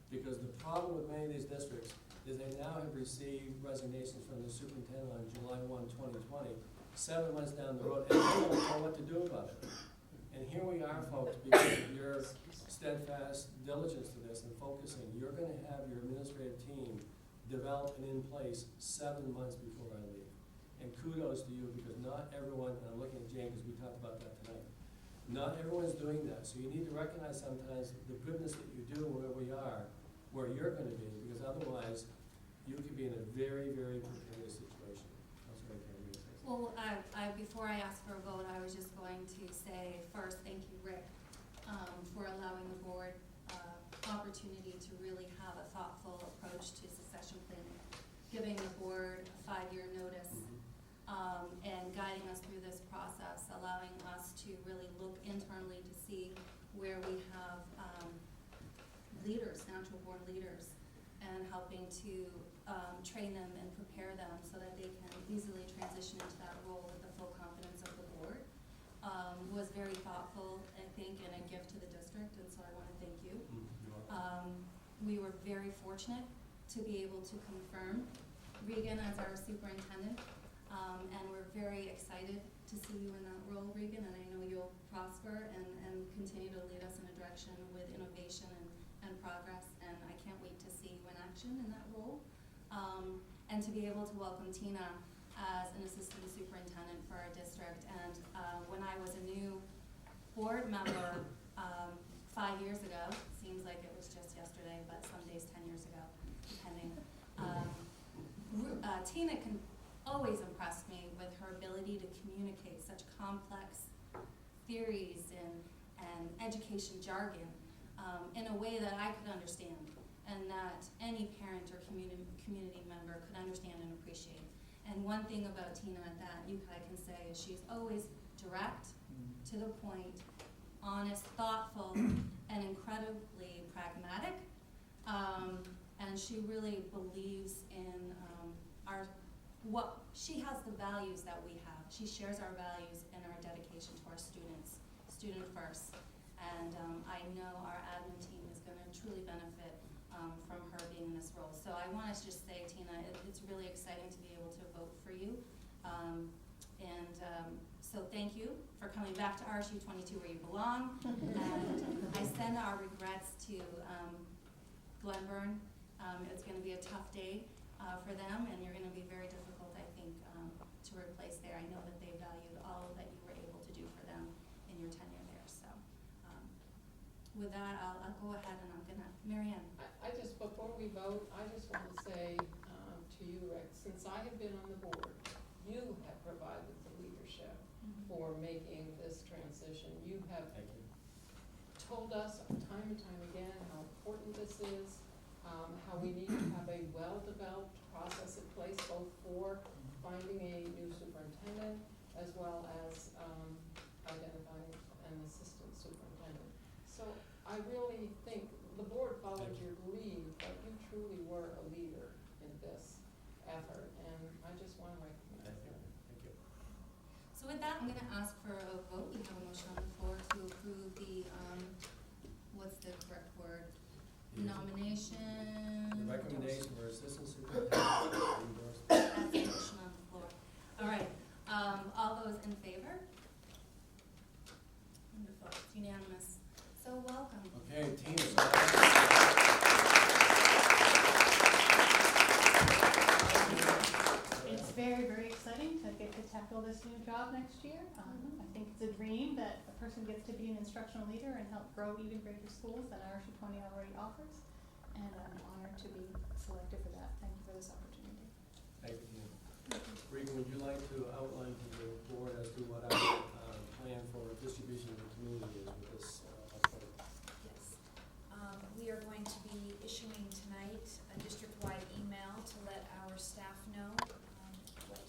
Because the problem with many of these districts is they now have received resignations from the superintendent on July 1, 2020, 7 months down the road, and they don't know what to do about it. And here we are, folks, because of your steadfast diligence to this and focusing, you're going to have your administrative team developed and in place 7 months before I leave. And kudos to you, because not everyone, and I'm looking at Jane because we talked about that tonight, not everyone's doing that. So you need to recognize sometimes the goodness that you do where we are, where you're going to be, because otherwise you could be in a very, very precarious situation. I'm sorry, Karen, you were saying something. Well, before I ask for a vote, I was just going to say first, thank you, Rick, for allowing the board opportunity to really have a thoughtful approach to succession planning, giving the board a 5-year notice, and guiding us through this process, allowing us to really look internally to see where we have leaders, natural born leaders, and helping to train them and prepare them so that they can easily transition into that role with the full confidence of the board. Was very thoughtful, I think, and a gift to the district, and so I want to thank you. We were very fortunate to be able to confirm Regan as our superintendent, and we're very excited to see you in that role, Regan, and I know you'll prosper and continue to lead us in a direction with innovation and progress, and I can't wait to see you in action in that role. And to be able to welcome Tina as an assistant superintendent for our district. And when I was a new board member 5 years ago, seems like it was just yesterday, but some days 10 years ago, depending. Tina can always impress me with her ability to communicate such complex theories and education jargon in a way that I could understand and that any parent or community member could understand and appreciate. And one thing about Tina that I can say is she's always direct, to the point, honest, thoughtful, and incredibly pragmatic. And she really believes in she has the values that we have. She shares our values and our dedication to our students, student first. And I know our admin team is going to truly benefit from her being in this role. So I want to just say, Tina, it's really exciting to be able to vote for you. So thank you for coming back to RSU 22 where you belong. And I send our regrets to Glenburn. It's going to be a tough day for them, and you're going to be very difficult, I think, to replace there. I know that they valued all that you were able to do for them in your tenure. with that, I'll go ahead and I'm gonna, Mary Ann. I just, before we vote, I just want to say, to you, Rick, since I have been on the board, you have provided the leadership for making this transition. You have Thank you. told us time and time again how important this is, how we need to have a well-developed process in place, both for finding a new superintendent as well as identifying an assistant superintendent. So I really think the board followed your lead, but you truly were a leader in this effort, and I just want to recognize that. Thank you. So with that, I'm gonna ask for a vote. We have a motion on the floor to approve the, what's the correct word? Nomination. The recommendation for assistant superintendent. That's a motion on the floor. All right, all those in favor? Wonderful, it's unanimous. So welcome. Okay, Tina. It's very, very exciting to get to tackle this new job next year. I think it's a dream that a person gets to be an instructional leader and help grow even greater schools than RSU 20 already offers. And I'm honored to be selected for that. Thank you for this opportunity. Thank you, Tina. Regan, would you like to outline to the board as to what our plan for distribution to the community is with this approach? Yes. We are going to be issuing tonight a district-wide email to let our staff know what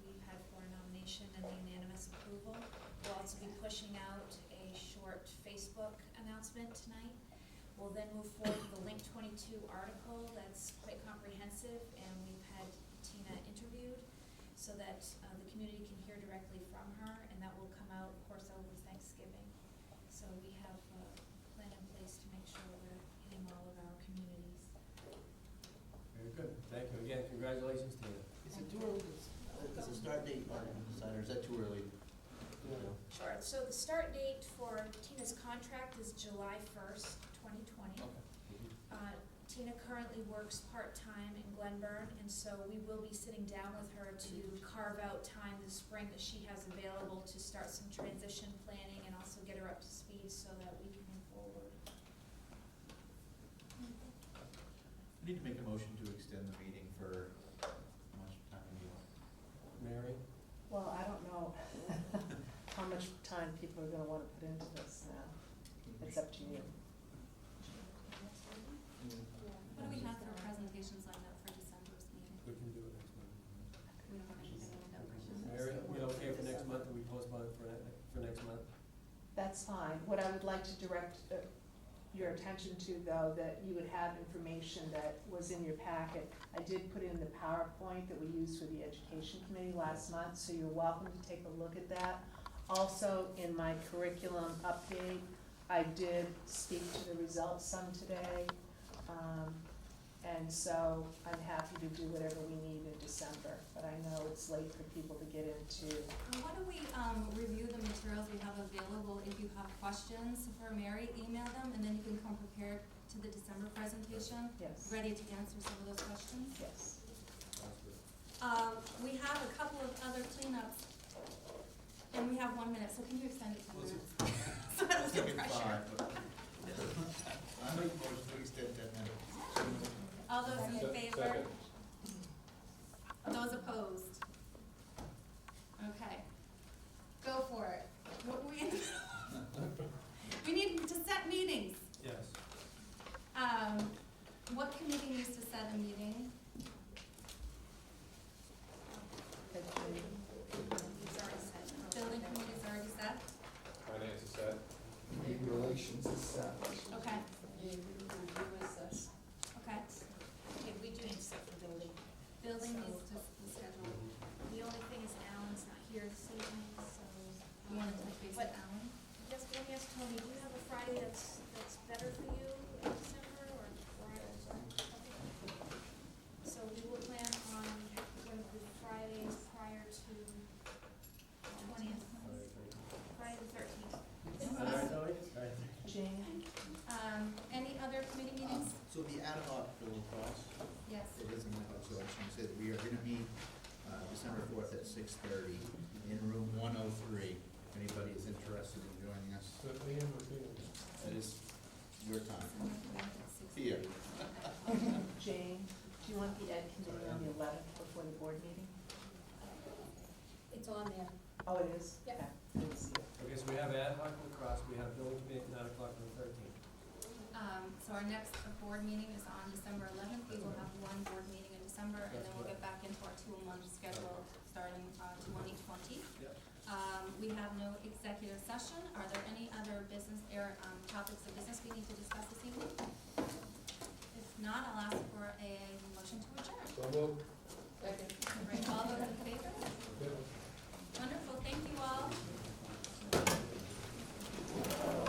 we've had for a nomination and the unanimous approval. We'll also be pushing out a short Facebook announcement tonight. We'll then move forward with the Link 22 article that's quite comprehensive, and we've had Tina interviewed so that the community can hear directly from her, and that will come out, of course, over Thanksgiving. So we have a plan in place to make sure we're hitting all of our communities. Very good. Thank you. Again, congratulations, Tina. Is it too early to, is the start date already decided, or is that too early? Sure, so the start date for Tina's contract is July 1st, 2020. Okay. Tina currently works part-time in Glenburn, and so we will be sitting down with her to carve out time this spring that she has available to start some transition planning and also get her up to speed so that we can move forward. I need to make a motion to extend the meeting for how much time do you want? Mary? Well, I don't know how much time people are gonna wanna put into this now. It's up to you. What do we have for presentations lined up for December's meeting? We can do it next month. We don't have anything lined up for December. Mary, you okay for next month, and we postpone it for next month? That's fine. What I would like to direct your attention to, though, that you would have information that was in your packet. I did put in the PowerPoint that we used for the Education Committee last month, so you're welcome to take a look at that. Also, in my curriculum update, I did speak to the results some today. And so I'm happy to do whatever we need in December, but I know it's late for people to get into. Why don't we review the materials we have available? If you have questions for Mary, email them, and then you can come prepared to the December presentation. Yes. Ready to answer some of those questions? Yes. We have a couple of other cleanups, and we have 1 minute, so can you extend it 10 minutes? So that was no pressure. I make a motion to extend 10 minutes. All those in favor? Second. Those opposed? Okay, go for it. What were we in? We need to set meetings. Yes. What committee needs to set a meeting? It's already set. Building committee is already set? Finance is set. Community relations is set. Okay, Review is set. okay. Okay, we do need to set for building. Building needs to be scheduled. The only thing is Alan's not here this evening, so. You wanna touch base with Alan? Just let me ask Tony, do you have a Friday that's better for you in December or Friday? So we will plan on one of the Fridays prior to 20th, Friday the 13th. All right, Tony? All right. Jane? Any other committee meetings? So the ad hoc for lacrosse, Yes. it is an ad hoc, so I just want to say that we are gonna meet, December 4th at 6:30 in room 103. If anybody is interested in joining us. But Leanne was here. That is It's on there. Oh, it is? Yeah. Okay, I didn't see it. Okay, so we have ad hoc lacrosse, we have building committee at 9 o'clock on the 13th. So our next board meeting is on December 11th. We will have one board meeting in December, and then we'll get back into our 2-month schedule starting 2020. Yep. We have no executive session. Are there any other business topics of business we need to discuss this evening? If not, I'll ask for a motion to adjourn. So moved.